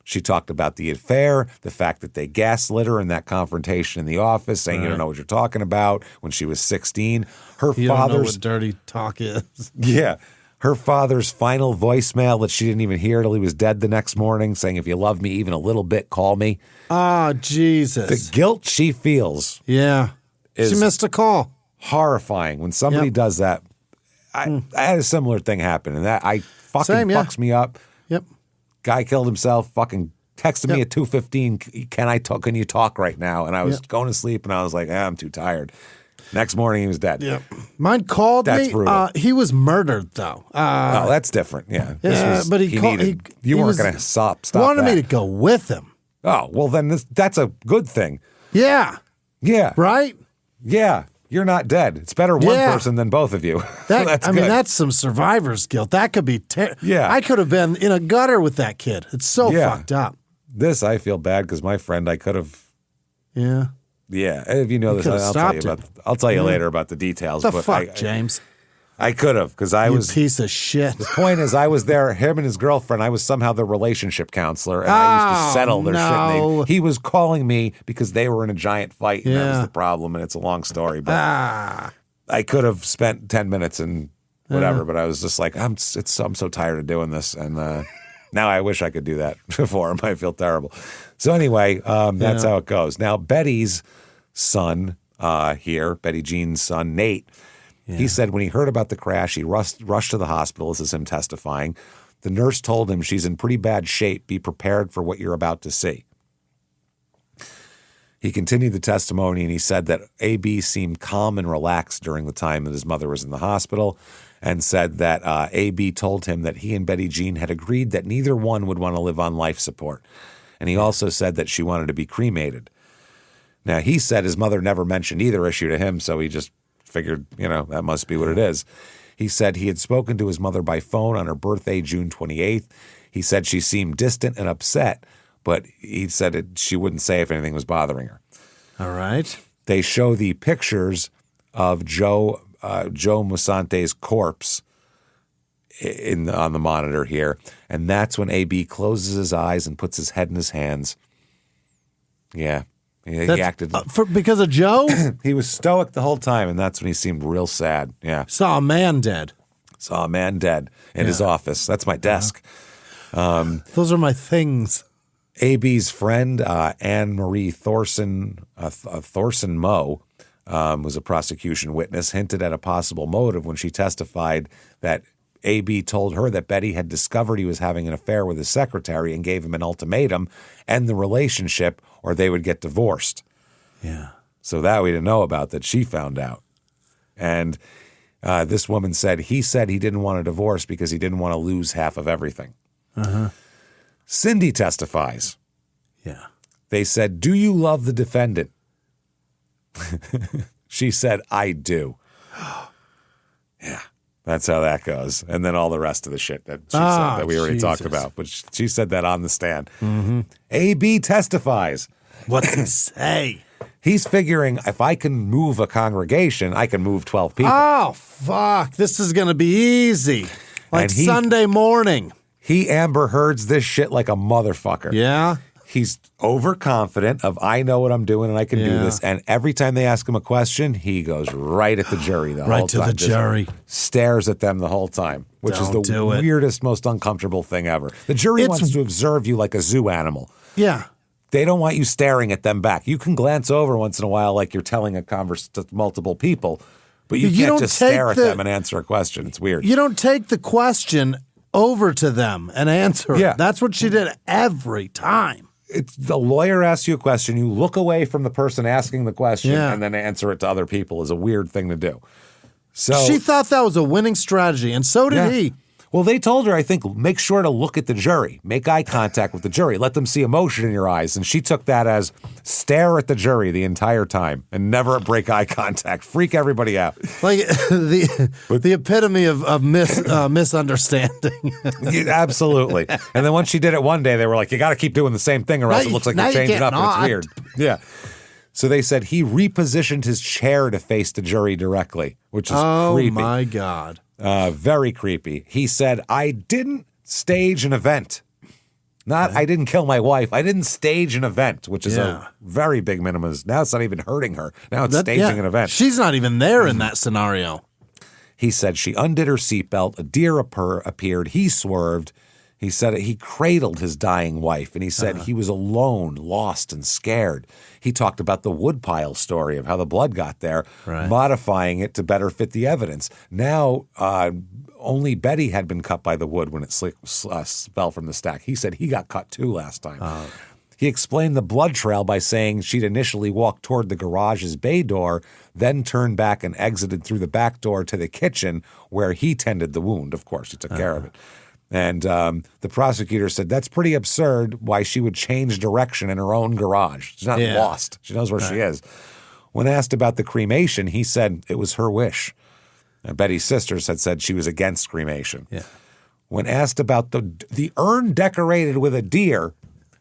[SPEAKER 1] She talked about the affair, the fact that they gaslit her in that confrontation in the office, saying you don't know what you're talking about when she was 16. Her
[SPEAKER 2] You
[SPEAKER 1] father's
[SPEAKER 2] don't know what dirty talk is.
[SPEAKER 1] Yeah. Her father's final voicemail that she didn't even hear till he was dead the next morning, saying, if you love me even a little bit, call me.
[SPEAKER 2] Oh, Jesus.
[SPEAKER 1] The guilt she feels
[SPEAKER 2] she missed a call.
[SPEAKER 1] Horrifying. When somebody does that, I had a similar thing happen, and that fucks me up.
[SPEAKER 2] Yep.
[SPEAKER 1] Guy killed himself, fucking texted me at 2:15, can you talk right now? And I was going to sleep, and I was like, I'm too tired. Next morning, he was dead.
[SPEAKER 2] Yep. Mine called
[SPEAKER 1] That's
[SPEAKER 2] me.
[SPEAKER 1] brutal.
[SPEAKER 2] He was murdered, though.
[SPEAKER 1] Oh, that's different. Yeah.
[SPEAKER 2] But he
[SPEAKER 1] weren't going to stop
[SPEAKER 2] wanted
[SPEAKER 1] that.
[SPEAKER 2] me to go with him.
[SPEAKER 1] Oh, well, then that's a good thing.
[SPEAKER 2] Yeah.
[SPEAKER 1] Yeah.
[SPEAKER 2] Right?
[SPEAKER 1] Yeah. You're not dead. It's better one person than both of you.
[SPEAKER 2] I mean, that's some survivor's guilt. That could be I could have been in a gutter with that kid. It's so fucked up.
[SPEAKER 1] This, I feel bad because my friend, I could have.
[SPEAKER 2] Yeah.
[SPEAKER 1] Yeah. If you know this, I'll tell you later about the details.
[SPEAKER 2] James?
[SPEAKER 1] I could have, because I
[SPEAKER 2] You
[SPEAKER 1] was...
[SPEAKER 2] piece of shit.
[SPEAKER 1] The point is, I was there, him and his girlfriend, I was somehow their relationship counselor, and I used to settle their shit. And he was calling me because they were in a giant fight, and that was the problem, and it's a long story. But I could have spent 10 minutes and whatever, but I was just like, I'm so tired of doing this, and now I wish I could do that for him. I feel terrible. So anyway, that's how it goes. Now, Betty's son here, Betty Jean's son, Nate, he said when he heard about the crash, he rushed to the hospital. This is him testifying. The nurse told him she's in pretty bad shape. Be prepared for what you're about to see. He continued the testimony, and he said that AB seemed calm and relaxed during the time that his mother was in the hospital, and said that AB told him that he and Betty Jean had agreed that neither one would want to live on life support. And he also said that she wanted to be cremated. Now, he said his mother never mentioned either issue to him, so he just figured, that must be what it is. He said he had spoken to his mother by phone on her birthday, June 28th. He said she seemed distant and upset, but he said she wouldn't say if anything was bothering her.
[SPEAKER 2] All right.
[SPEAKER 1] They show the pictures of Joe Musante's corpse on the monitor here, and that's when AB closes his eyes and puts his head in his hands. Yeah. He acted
[SPEAKER 2] because of Joe?
[SPEAKER 1] He was stoic the whole time, and that's when he seemed real sad. Yeah.
[SPEAKER 2] Saw a man dead.
[SPEAKER 1] Saw a man dead in his office. That's my desk.
[SPEAKER 2] Those are my things.
[SPEAKER 1] AB's friend, Anne Marie Thorson Moe, was a prosecution witness, hinted at a possible motive when she testified that AB told her that Betty had discovered he was having an affair with his secretary and gave him an ultimatum, end the relationship or they would get divorced.
[SPEAKER 2] Yeah.
[SPEAKER 1] So that we didn't know about, that she found out. And this woman said he didn't want a divorce because he didn't want to lose half of everything.
[SPEAKER 2] Uh-huh.
[SPEAKER 1] Cindy testifies.
[SPEAKER 2] Yeah.
[SPEAKER 1] They said, "Do you love the defendant?" She said, "I do." Yeah. That's how that goes. And then all the rest of the shit that she said that we already talked about. But she said that on the stand.
[SPEAKER 2] Mm-hmm.
[SPEAKER 1] AB testifies.
[SPEAKER 2] What's he say?
[SPEAKER 1] He's figuring if I can move a congregation, I can move 12 people.
[SPEAKER 2] Oh, fuck. This is going to be easy. Like Sunday morning.
[SPEAKER 1] He Amber Heards this shit like a motherfucker.
[SPEAKER 2] Yeah?
[SPEAKER 1] He's overconfident of I know what I'm doing and I can do this. And every time they ask him a question, he goes right at the jury the whole time.
[SPEAKER 2] Right to the jury.
[SPEAKER 1] Stares at them the whole time, which is the weirdest, most uncomfortable thing ever. The jury wants to observe you like a zoo animal.
[SPEAKER 2] Yeah.
[SPEAKER 1] They don't want you staring at them back. You can glance over once in a while like you're telling a converse to multiple people, but you can't just stare at them and answer a question. It's weird.
[SPEAKER 2] You don't take the question over to them and answer it.
[SPEAKER 1] Yeah.
[SPEAKER 2] That's what she did every time.
[SPEAKER 1] It's the lawyer asks you a question, you look away from the person asking the question and then answer it to other people is a weird thing to do. So
[SPEAKER 2] she thought that was a winning strategy, and so did he.
[SPEAKER 1] Well, they told her, I think, make sure to look at the jury. Make eye contact with the jury. Let them see emotion in your eyes. And she took that as stare at the jury the entire time and never break eye contact. Freak everybody out.
[SPEAKER 2] Like the epitome of misunderstanding.
[SPEAKER 1] Yeah, absolutely. And then once she did it one day, they were like, you got to keep doing the same thing or else it looks like you're changing up and it's weird. Yeah. So they said he repositioned his chair to face the jury directly, which is creepy.
[SPEAKER 2] Oh, my God.
[SPEAKER 1] Very creepy. He said, I didn't stage an event. I didn't kill my wife. I didn't stage an event, which is a very big minimum. Now it's not even hurting her. Now it's staging an event.
[SPEAKER 2] She's not even there in that scenario.
[SPEAKER 1] He said she undid her seatbelt. A deer appeared. He swerved. He said he cradled his dying wife, and he said he was alone, lost, and scared. He talked about the woodpile story of how the blood got there, modifying it to better fit the evidence. Now, only Betty had been cut by the wood when it fell from the stack. He said he got cut too last time. He explained the blood trail by saying she'd initially walked toward the garage's bay door, then turned back and exited through the back door to the kitchen where he tended the wound. Of course, he took care of it. And the prosecutor said, that's pretty absurd why she would change direction in her own garage. She's not lost. She knows where she is. When asked about the cremation, he said it was her wish. And Betty's sisters had said she was against cremation.
[SPEAKER 2] Yeah.
[SPEAKER 1] When asked about the urn decorated with a deer,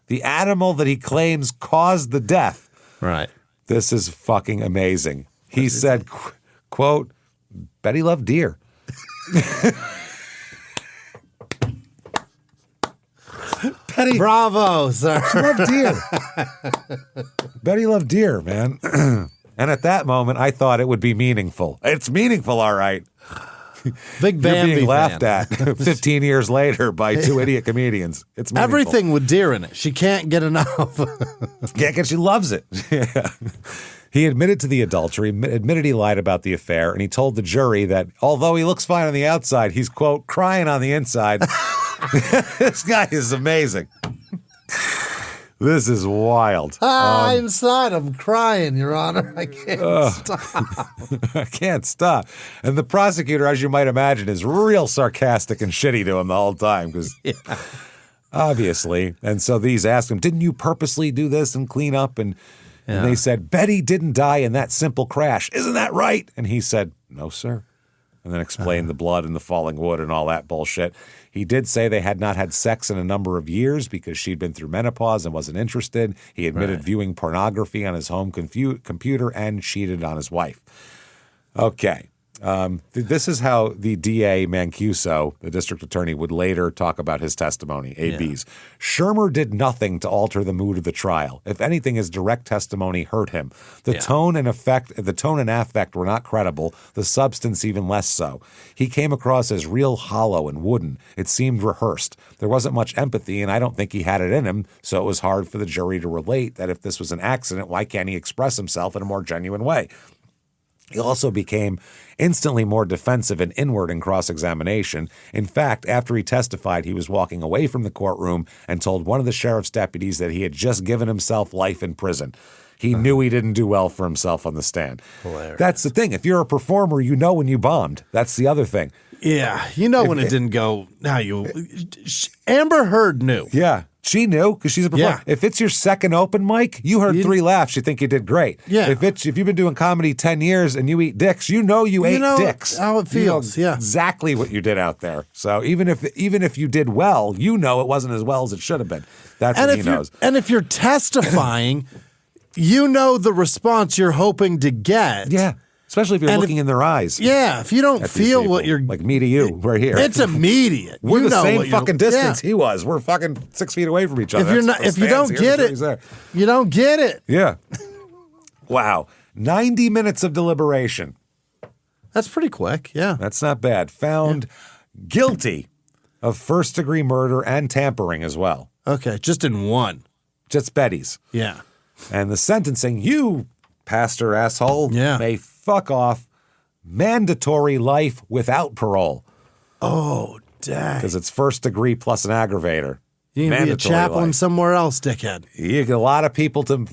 [SPEAKER 1] the animal that he claims caused the death.
[SPEAKER 2] Right.
[SPEAKER 1] This is fucking amazing. He said, quote, Betty loved deer. Betty,
[SPEAKER 2] Bravo, sir.
[SPEAKER 1] she loved deer. Betty loved deer, man. And at that moment, I thought it would be meaningful. It's meaningful, all right.
[SPEAKER 2] Big Bambi
[SPEAKER 1] You're being laughed
[SPEAKER 2] fan.
[SPEAKER 1] at 15 years later by two idiot comedians. It's meaningful.
[SPEAKER 2] Everything with deer in it. She can't get enough.
[SPEAKER 1] Yeah, because she loves it. Yeah. He admitted to the adultery, admitted he lied about the affair, and he told the jury that although he looks fine on the outside, he's, quote, crying on the inside. This guy is amazing. This is wild.
[SPEAKER 2] Inside, I'm crying, Your Honor. I can't stop.
[SPEAKER 1] I can't stop. And the prosecutor, as you might imagine, is real sarcastic and shitty to him the whole time because obviously. And so these asked him, didn't you purposely do this and clean up? And they said, Betty didn't die in that simple crash. Isn't that right? And he said, no, sir. And then explained the blood and the falling wood and all that bullshit. He did say they had not had sex in a number of years because she'd been through menopause and wasn't interested. He admitted viewing pornography on his home computer and cheated on his wife. Okay. This is how the DA Mancuso, the district attorney, would later talk about his testimony, AB's. Shermer did nothing to alter the mood of the trial. If anything, his direct testimony hurt him. The tone and affect were not credible, the substance even less so. He came across as real hollow and wooden. It seemed rehearsed. There wasn't much empathy, and I don't think he had it in him, so it was hard for the jury to relate that if this was an accident, why can't he express himself in a more genuine way? He also became instantly more defensive and inward in cross-examination. In fact, after he testified, he was walking away from the courtroom and told one of the sheriff's deputies that he had just given himself life in prison. He knew he didn't do well for himself on the stand.
[SPEAKER 2] Hilarious.
[SPEAKER 1] That's the thing. If you're a performer, you know when you bombed. That's the other thing.
[SPEAKER 2] Yeah, you know when it didn't go. Amber Heard knew.
[SPEAKER 1] Yeah. She knew because she's a performer.
[SPEAKER 2] Yeah.
[SPEAKER 1] If it's your second open mic, you heard 3 laughs, you think you did great.
[SPEAKER 2] Yeah.
[SPEAKER 1] If you've been doing comedy 10 years and you eat dicks, you know you ate dicks.
[SPEAKER 2] How it feels.
[SPEAKER 1] You know exactly what you did out there. So even if you did well, you know it wasn't as well as it should have been. That's what he knows.
[SPEAKER 2] And if you're testifying, you know the response you're hoping to get.
[SPEAKER 1] Yeah. Especially if you're looking in their eyes.
[SPEAKER 2] Yeah, if you don't feel
[SPEAKER 1] people,
[SPEAKER 2] what you're...
[SPEAKER 1] Like me to you, we're here.
[SPEAKER 2] It's immediate.
[SPEAKER 1] We're
[SPEAKER 2] you
[SPEAKER 1] the
[SPEAKER 2] know
[SPEAKER 1] same fucking distance he was. We're fucking 6 feet away from each other.
[SPEAKER 2] If you don't get it, you don't get it.
[SPEAKER 1] Yeah. Wow. 90 minutes of deliberation.
[SPEAKER 2] That's pretty quick, yeah.
[SPEAKER 1] That's not bad. Found guilty of first-degree murder and tampering as well.
[SPEAKER 2] Okay, just in one.
[SPEAKER 1] Just Betty's.
[SPEAKER 2] Yeah.
[SPEAKER 1] And the sentencing, you pastor asshole, may fuck off. Mandatory life without parole.
[SPEAKER 2] Oh, dang.
[SPEAKER 1] Because it's first degree plus an aggravator.
[SPEAKER 2] You can be a chaplain somewhere else, dickhead.
[SPEAKER 1] You get a lot of people to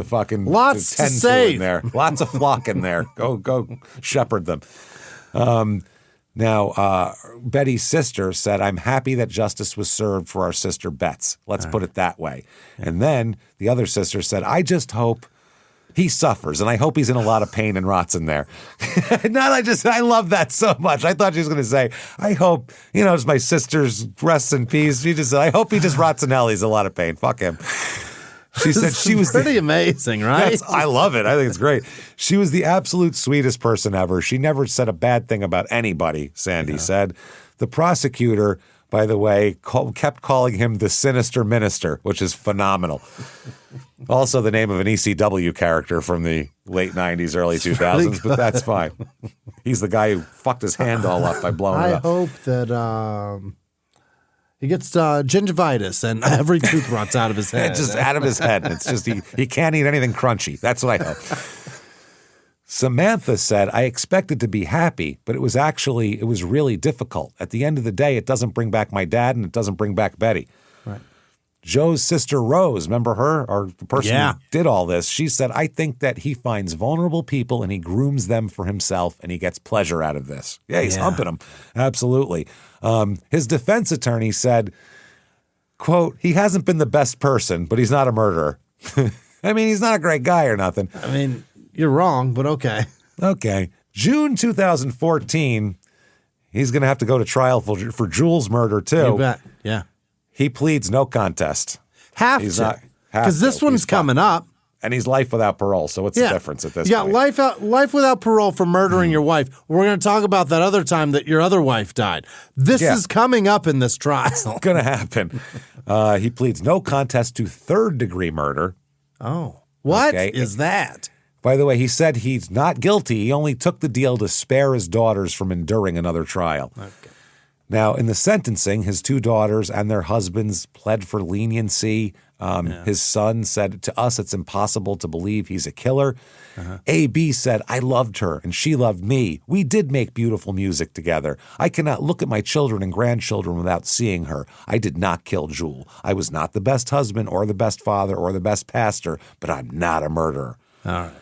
[SPEAKER 1] fucking
[SPEAKER 2] lots
[SPEAKER 1] tend
[SPEAKER 2] to save
[SPEAKER 1] in there. Lots of flock in there. Go shepherd them. Now, Betty's sister said, I'm happy that justice was served for our sister Betts. Let's put it that way. And then the other sister said, I just hope he suffers, and I hope he's in a lot of pain and rots in there. I love that so much. I thought she was going to say, I hope, it's my sister's rests in peace. She just said, I hope he just rots in hell. He's in a lot of pain. Fuck him. She said she was
[SPEAKER 2] pretty amazing, right?
[SPEAKER 1] I love it. I think it's great. She was the absolute sweetest person ever. She never said a bad thing about anybody, Sandy said. The prosecutor, by the way, kept calling him the Sinister Minister, which is phenomenal. Also the name of an ECW character from the late 90s, early 2000s, but that's fine. He's the guy who fucked his hand all up by blowing it up.
[SPEAKER 2] I hope that he gets gingivitis and every tooth rots out of his head.
[SPEAKER 1] Just out of his head. It's just he can't eat anything crunchy. That's what I hope. Samantha said, I expected to be happy, but it was really difficult. At the end of the day, it doesn't bring back my dad and it doesn't bring back Betty.
[SPEAKER 2] Right.
[SPEAKER 1] Joe's sister Rose, remember her? Or the person who did all this. She said, I think that he finds vulnerable people and he grooms them for himself and he gets pleasure out of this. Yeah, he's humping them. Absolutely. His defense attorney said, quote, he hasn't been the best person, but he's not a murderer. I mean, he's not a great guy or nothing.
[SPEAKER 2] I mean, you're wrong, but okay.
[SPEAKER 1] Okay. June 2014, he's going to have to go to trial for Jules' murder, too.
[SPEAKER 2] You bet. Yeah.
[SPEAKER 1] He pleads no contest.
[SPEAKER 2] Because this one's coming up.
[SPEAKER 1] And he's life without parole, so what's the difference at this point?
[SPEAKER 2] Yeah, life without parole for murdering your wife. We're going to talk about that other time that your other wife died. This is coming up in this trial.
[SPEAKER 1] It's going to happen. He pleads no contest to third-degree murder.
[SPEAKER 2] Oh, what is that?
[SPEAKER 1] By the way, he said he's not guilty. He only took the deal to spare his daughters from enduring another trial. Okay. Now, in the sentencing, his 2 daughters and their husbands pled for leniency. His son said, to us, it's impossible to believe he's a killer. A.B. said, I loved her and she loved me. We did make beautiful music together. I cannot look at my children and grandchildren without seeing her. I did not kill Jewel. I was not the best husband or the best father or the best pastor, but I'm not a murderer.
[SPEAKER 2] All right.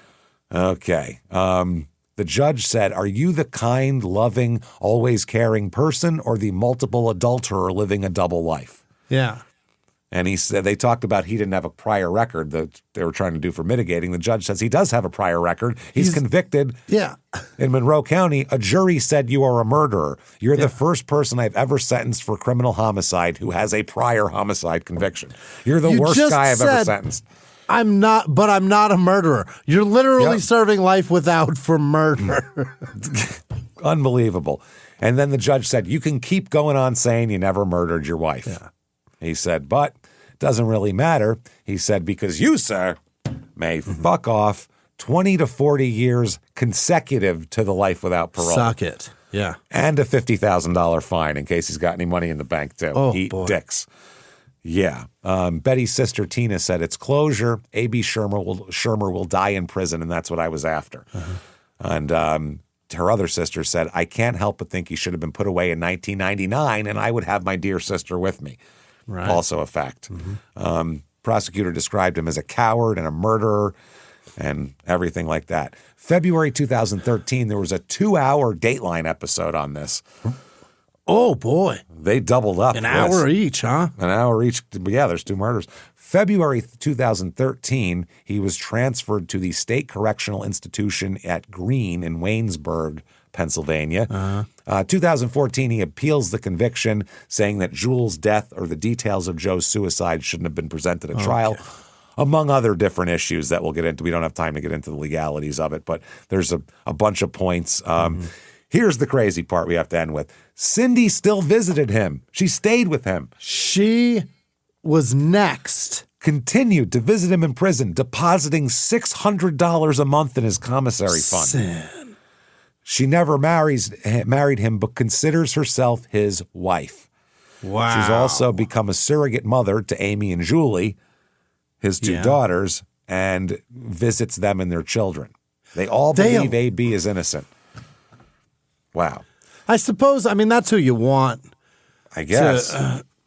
[SPEAKER 1] Okay. The judge said, are you the kind, loving, always caring person or the multiple adulterer living a double life?
[SPEAKER 2] Yeah.
[SPEAKER 1] And he said they talked about he didn't have a prior record that they were trying to do for mitigating. The judge says he does have a prior record. He's convicted.
[SPEAKER 2] Yeah.
[SPEAKER 1] In Monroe County, a jury said you are a murderer. You're the first person I've ever sentenced for criminal homicide who has a prior homicide conviction. You're the worst guy I've ever sentenced.
[SPEAKER 2] I'm not a murderer. You're literally serving life without for murder.
[SPEAKER 1] Unbelievable. And then the judge said, you can keep going on saying you never murdered your wife.
[SPEAKER 2] Yeah.
[SPEAKER 1] He said, but it doesn't really matter. He said, because you, sir, may fuck off 20 to 40 years consecutive to the life without parole.
[SPEAKER 2] Suck it. Yeah.
[SPEAKER 1] And a $50,000 fine in case he's got any money in the bank, too.
[SPEAKER 2] Oh,
[SPEAKER 1] Eat
[SPEAKER 2] boy.
[SPEAKER 1] dicks. Yeah. Betty's sister, Tina, said it's closure. A.B. Shermer will die in prison, and that's what I was after. And her other sister said, I can't help but think he should have been put away in 1999, and I would have my dear sister with me.
[SPEAKER 2] Right.
[SPEAKER 1] Also a fact. Prosecutor described him as a coward and a murderer and everything like that. February 2013, there was a 2-hour Dateline episode on this.
[SPEAKER 2] Oh, boy.
[SPEAKER 1] They doubled up.
[SPEAKER 2] An hour each, huh?
[SPEAKER 1] An hour each. Yeah, there's 2 murders. February 2013, he was transferred to the State Correctional Institution at Greene in Waynesburg, Pennsylvania. 2014, he appeals the conviction, saying that Jewel's death or the details of Joe's suicide shouldn't have been presented at trial, among other different issues that we'll get into. We don't have time to get into the legalities of it, but there's a bunch of points. Here's the crazy part we have to end with. Cindy still visited him. She stayed with him.
[SPEAKER 2] She was next.
[SPEAKER 1] Continued to visit him in prison, depositing $600 a month in his commissary fund.
[SPEAKER 2] Sin.
[SPEAKER 1] She never married him, but considers herself his wife.
[SPEAKER 2] Wow.
[SPEAKER 1] She's also become a surrogate mother to Amy and Julie, his 2 daughters, and visits them and their children. They all believe A.B. is innocent. Wow.
[SPEAKER 2] I suppose, that's who you want.
[SPEAKER 1] I guess.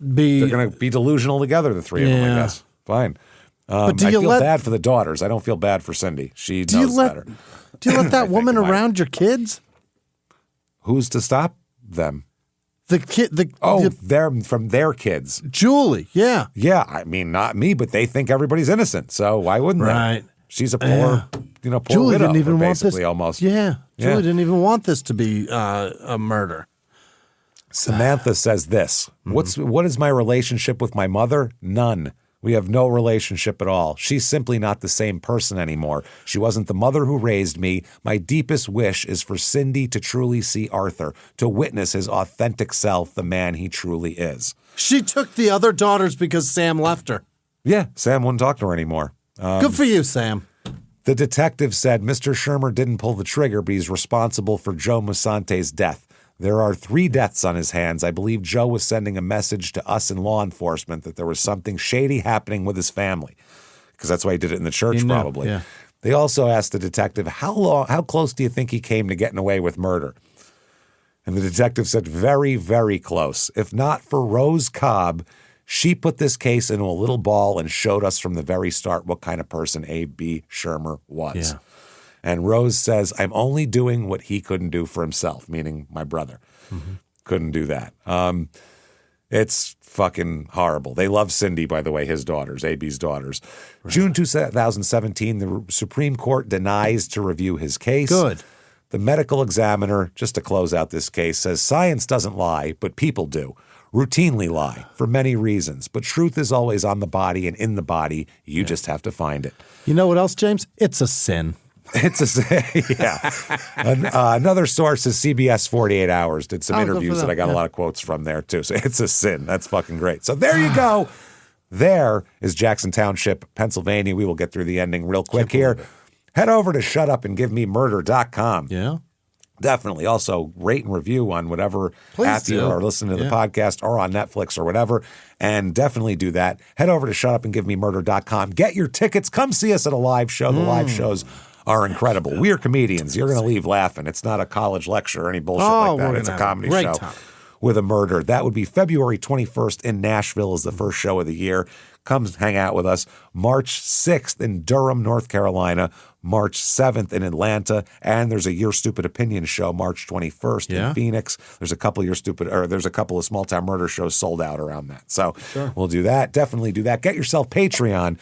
[SPEAKER 2] They're
[SPEAKER 1] going to be delusional together, the 3 of them, I guess. Fine.
[SPEAKER 2] But
[SPEAKER 1] I feel bad for the daughters. I don't feel bad for Cindy. She knows better.
[SPEAKER 2] Do you let that woman around your kids?
[SPEAKER 1] Who's to stop them?
[SPEAKER 2] They're
[SPEAKER 1] from their kids.
[SPEAKER 2] Julie, yeah.
[SPEAKER 1] Yeah, not me, but they think everybody's innocent. So why wouldn't they?
[SPEAKER 2] Right.
[SPEAKER 1] She's a poor, poor
[SPEAKER 2] Julie
[SPEAKER 1] widow,
[SPEAKER 2] didn't even want this.
[SPEAKER 1] Almost.
[SPEAKER 2] Yeah. Julie didn't even want this to be a murder.
[SPEAKER 1] Samantha says this. What is my relationship with my mother? None. We have no relationship at all. She's simply not the same person anymore. She wasn't the mother who raised me. My deepest wish is for Cindy to truly see Arthur, to witness his authentic self, the man he truly is.
[SPEAKER 2] She took the other daughters because Sam left her.
[SPEAKER 1] Yeah, Sam wouldn't talk to her anymore.
[SPEAKER 2] Good for you, Sam.
[SPEAKER 1] The detective said Mr. Shermer didn't pull the trigger, but he's responsible for Joe Musante's death. There are 3 deaths on his hands. I believe Joe was sending a message to us in law enforcement that there was something shady happening with his family, because that's why he did it in the church, probably.
[SPEAKER 2] Yeah.
[SPEAKER 1] They also asked the detective, how close do you think he came to getting away with murder? And the detective said, very, very close. If not for Rose Cobb, she put this case into a little ball and showed us from the very start what kind of person A.B. Shermer was. Yeah. And Rose says, I'm only doing what he couldn't do for himself, meaning my brother. Couldn't do that. It's fucking horrible. They love Cindy, by the way, his daughters, A.B.'s daughters. Right. June 2017, the Supreme Court denies to review his case.
[SPEAKER 2] Good.
[SPEAKER 1] The medical examiner, just to close out this case, says science doesn't lie, but people do. routinely lie for many reasons, but truth is always on the body and in the body. You just have to find it.
[SPEAKER 2] You know what else, James? It's a sin.
[SPEAKER 1] It's yeah. Another source is CBS 48 Hours. Did some interviews that I got a lot of quotes from there too. So it's a sin. That's fucking great. So there you go. There is Jackson Township, Pennsylvania. We will get through the ending real quick here. Head over to shutupandgivememurder.com.
[SPEAKER 2] Yeah.
[SPEAKER 1] Definitely. Also, rate and review on whatever app you are listening to the podcast or on Netflix or whatever. And definitely do that. Head over to shutupandgivememurder.com. Get your tickets. Come see us at a live show. The live shows are incredible. We are comedians. You're going to leave laughing. It's not a college lecture or any bullshit like that. It's a comedy show with a murder. That would be February 21st in Nashville is the first show of the year. Come hang out with us. March 6th in Durham, North Carolina. March 7th in Atlanta. And there's a Your Stupid Opinion show March 21st in Phoenix. There's a couple of small town murder shows sold out around that. So we'll do that. Definitely do that. Get yourself Patreon.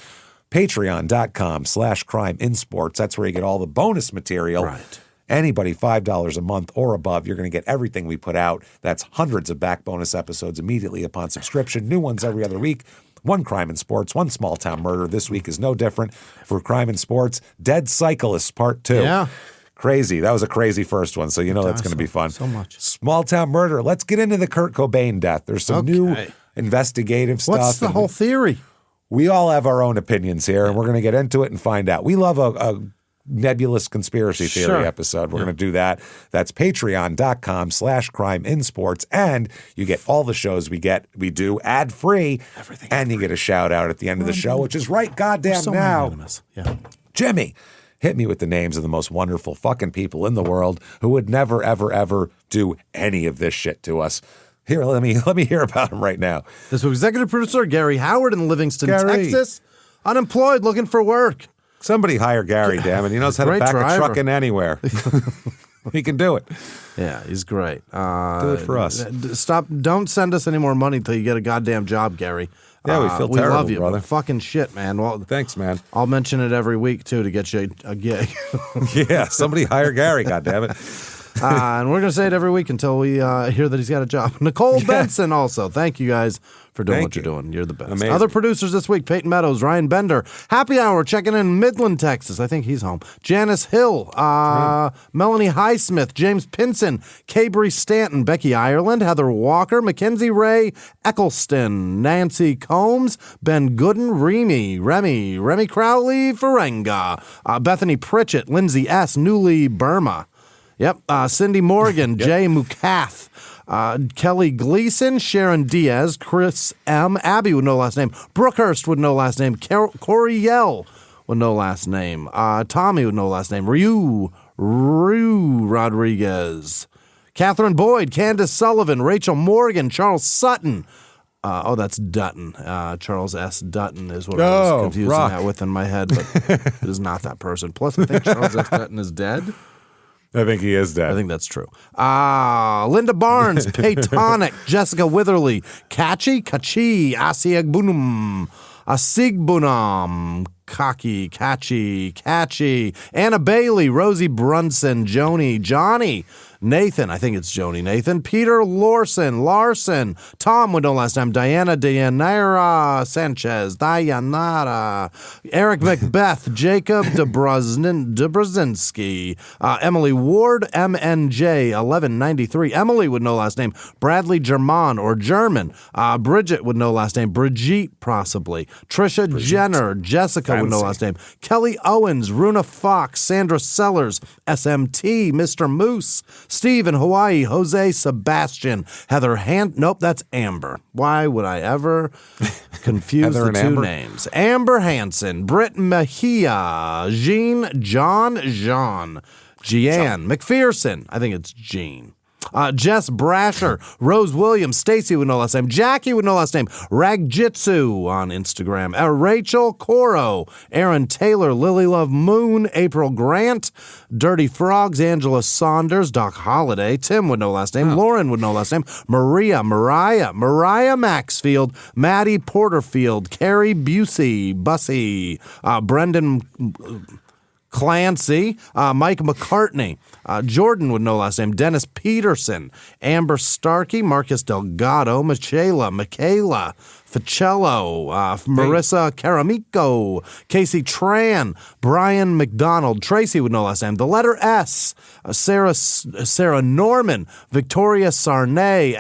[SPEAKER 1] Patreon.com/crimeinsports. That's where you get all the bonus material.
[SPEAKER 2] Right.
[SPEAKER 1] Anybody $5 a month or above, you're going to get everything we put out. That's hundreds of back bonus episodes immediately upon subscription. New ones every other week. One crime in sports, one small town murder. This week is no different. For crime in sports, Dead Cyclists Part 2.
[SPEAKER 2] Yeah.
[SPEAKER 1] Crazy. That was a crazy first one, so you know that's going to be fun.
[SPEAKER 2] So much.
[SPEAKER 1] Small town murder. Let's get into the Kurt Cobain death. There's some new investigative stuff.
[SPEAKER 2] What's the whole theory?
[SPEAKER 1] We all have our own opinions here, and we're going to get into it and find out. We love a nebulous conspiracy theory episode. We're going to do that. That's patreon.com/crimeinsports. And you get all the shows we do ad-free. Everything. And you get a shout out at the end of the show, which is right goddamn now.
[SPEAKER 2] Yeah.
[SPEAKER 1] Jimmy, hit me with the names of the most wonderful fucking people in the world who would never, ever, ever do any of this shit to us. Here, let me hear about him right now.
[SPEAKER 2] This was executive producer Gary Howard in Livingston, Texas. Unemployed, looking for work.
[SPEAKER 1] Somebody hire Gary, damn it. He knows how to back a truck in anywhere. He can do it.
[SPEAKER 2] Yeah, he's great.
[SPEAKER 1] Do it for us.
[SPEAKER 2] Don't send us any more money until you get a goddamn job, Gary.
[SPEAKER 1] Yeah, we feel terrible,
[SPEAKER 2] love you,
[SPEAKER 1] brother.
[SPEAKER 2] Fucking shit, man. Well,
[SPEAKER 1] thanks, man.
[SPEAKER 2] I'll mention it every week, too, to get you a gig.
[SPEAKER 1] Yeah, somebody hire Gary, goddammit.
[SPEAKER 2] And we're going to say it every week until we hear that he's got a job. Nicole Benson also. Thank you guys for doing what you're doing. You're the best.
[SPEAKER 1] Amazing.
[SPEAKER 2] Other producers this week, Peyton Meadows, Ryan Bender, Happy Hour checking in Midland, Texas. I think he's home. Janice Hill, Melanie Highsmith, James Pinson, Cabry Stanton, Becky Ireland, Heather Walker, Mackenzie Ray, Eccleston, Nancy Combs, Ben Gooden, Remy Crowley, Ferenga, Bethany Pritchett, Lindsay S., Newly Burma. Yep. Cindy Morgan, Jay Mukath, Kelly Gleason, Sharon Diaz, Chris M., Abby with no last name, Brookhurst with no last name, Corey Yell with no last name, Tommy with no last name, Ryu Rodriguez, Catherine Boyd, Candace Sullivan, Rachel Morgan, Charles Sutton. That's Dutton. Charles S. Dutton is what I was confusing that with in my head, but it is not that person. Plus, I think Charles S. Dutton is dead.
[SPEAKER 1] I think he is dead.
[SPEAKER 2] I think that's true. Linda Barnes, Paytonic, Jessica Witherly, Kachi, Asiegbunum, Kachi, Anna Bailey, Rosie Brunson, Johnny, Nathan, I think it's Joni Nathan, Peter Larson, Tom with no last name, Dianara Sanchez, Dianara, Eric Macbeth, Jacob Dobrzinski, Emily Ward, MNJ 1193, Emily with no last name, Bradley German or German, Bridget with no last name, Brigitte possibly, Trisha Jenner, Jessica with no last name, Kelly Owens, Runa Fox, Sandra Sellers, SMT, Mr. Moose, Steve in Hawaii, Jose Sebastian, Heather nope, that's Amber. Why would I ever confuse the two names? Amber Hansen, Britt Mejia, Jean, Jean, McPherson, I think it's Jean. Jess Brasher, Rose Williams, Stacy with no last name, Jackie with no last name, Ragjitsu on Instagram, Rachel Coro, Aaron Taylor, Lily Love Moon, April Grant, Dirty Frogs, Angela Saunders, Doc Holliday, Tim with no last name, Lauren with no last name, Mariah Maxfield, Maddie Porterfield, Carrie Bussy, Brendan Clancy, Mike McCartney, Jordan with no last name, Dennis Peterson, Amber Starkey, Marcus Delgado, Michaela, Ficello, Marissa Caramico, Casey Tran, Brian McDonald, Tracy with no last name, the letter S, Sarah Norman, Victoria Sarnay,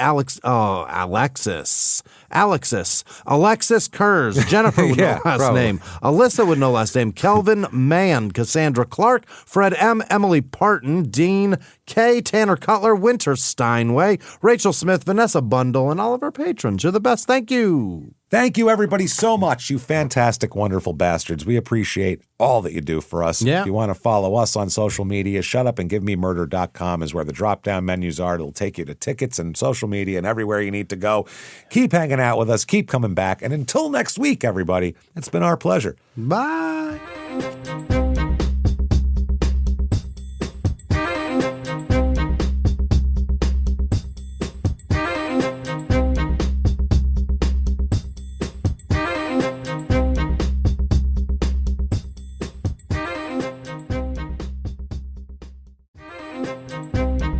[SPEAKER 2] Alexis Kurz, Jennifer with no last name, Alyssa with no last name, Kelvin Mann, Cassandra Clark, Fred M., Emily Parton, Dean K., Tanner Cutler, Winter Steinway, Rachel Smith, Vanessa Bundle, and all of our patrons. You're the best. Thank you.
[SPEAKER 1] Thank you, everybody, so much, you fantastic, wonderful bastards. We appreciate all that you do for us.
[SPEAKER 2] Yeah.
[SPEAKER 1] If you want to follow us on social media, shutupandgivememurder.com is where the drop-down menus are. It'll take you to tickets and social media and everywhere you need to go. Keep hanging out with us. Keep coming back. And until next week, everybody, it's been our pleasure.
[SPEAKER 2] Bye.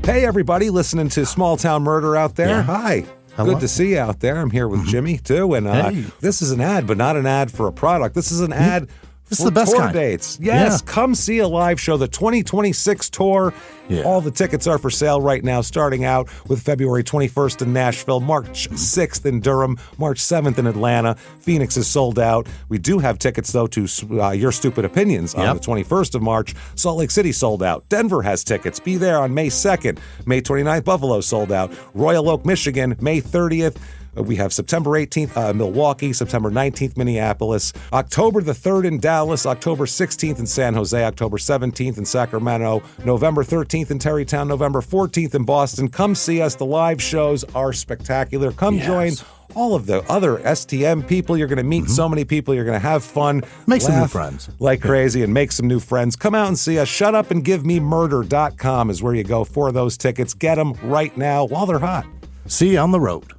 [SPEAKER 1] Hey, everybody, listening to Small Town Murder out there.
[SPEAKER 2] Yeah.
[SPEAKER 1] Hi.
[SPEAKER 2] Hello.
[SPEAKER 1] Good to see you out there. I'm here with Jimmy, too. And
[SPEAKER 2] Hey.
[SPEAKER 1] This is an ad, but not an ad for a product. This is an ad
[SPEAKER 2] This is
[SPEAKER 1] for
[SPEAKER 2] the best
[SPEAKER 1] tour
[SPEAKER 2] kind.
[SPEAKER 1] dates. Yes,
[SPEAKER 2] Yeah.
[SPEAKER 1] come see a live show, the 2026 tour.
[SPEAKER 2] Yeah.
[SPEAKER 1] All the tickets are for sale right now, starting out with February 21st in Nashville, March 6th in Durham, March 7th in Atlanta. Phoenix is sold out. We do have tickets, though, to Your Stupid Opinions on the 21st of March. Salt Lake City sold out. Denver has tickets. Be there on May 2nd. May 29th, Buffalo sold out. Royal Oak, Michigan, May 30th. We have September 18th, Milwaukee, September 19th, Minneapolis, October the 3rd in Dallas, October 16th in San Jose, October 17th in Sacramento, November 13th in Terrytown, November 14th in Boston. Come see us. The live shows are spectacular. Come join all of the other STM people. You're going to meet so many people. You're going to have fun.
[SPEAKER 2] Make some new
[SPEAKER 1] laugh
[SPEAKER 2] friends.
[SPEAKER 1] like crazy and make some new friends. Come out and see us. Shutupandgivememurder.com is where you go for those tickets. Get them right now while they're hot.
[SPEAKER 2] See you on the road.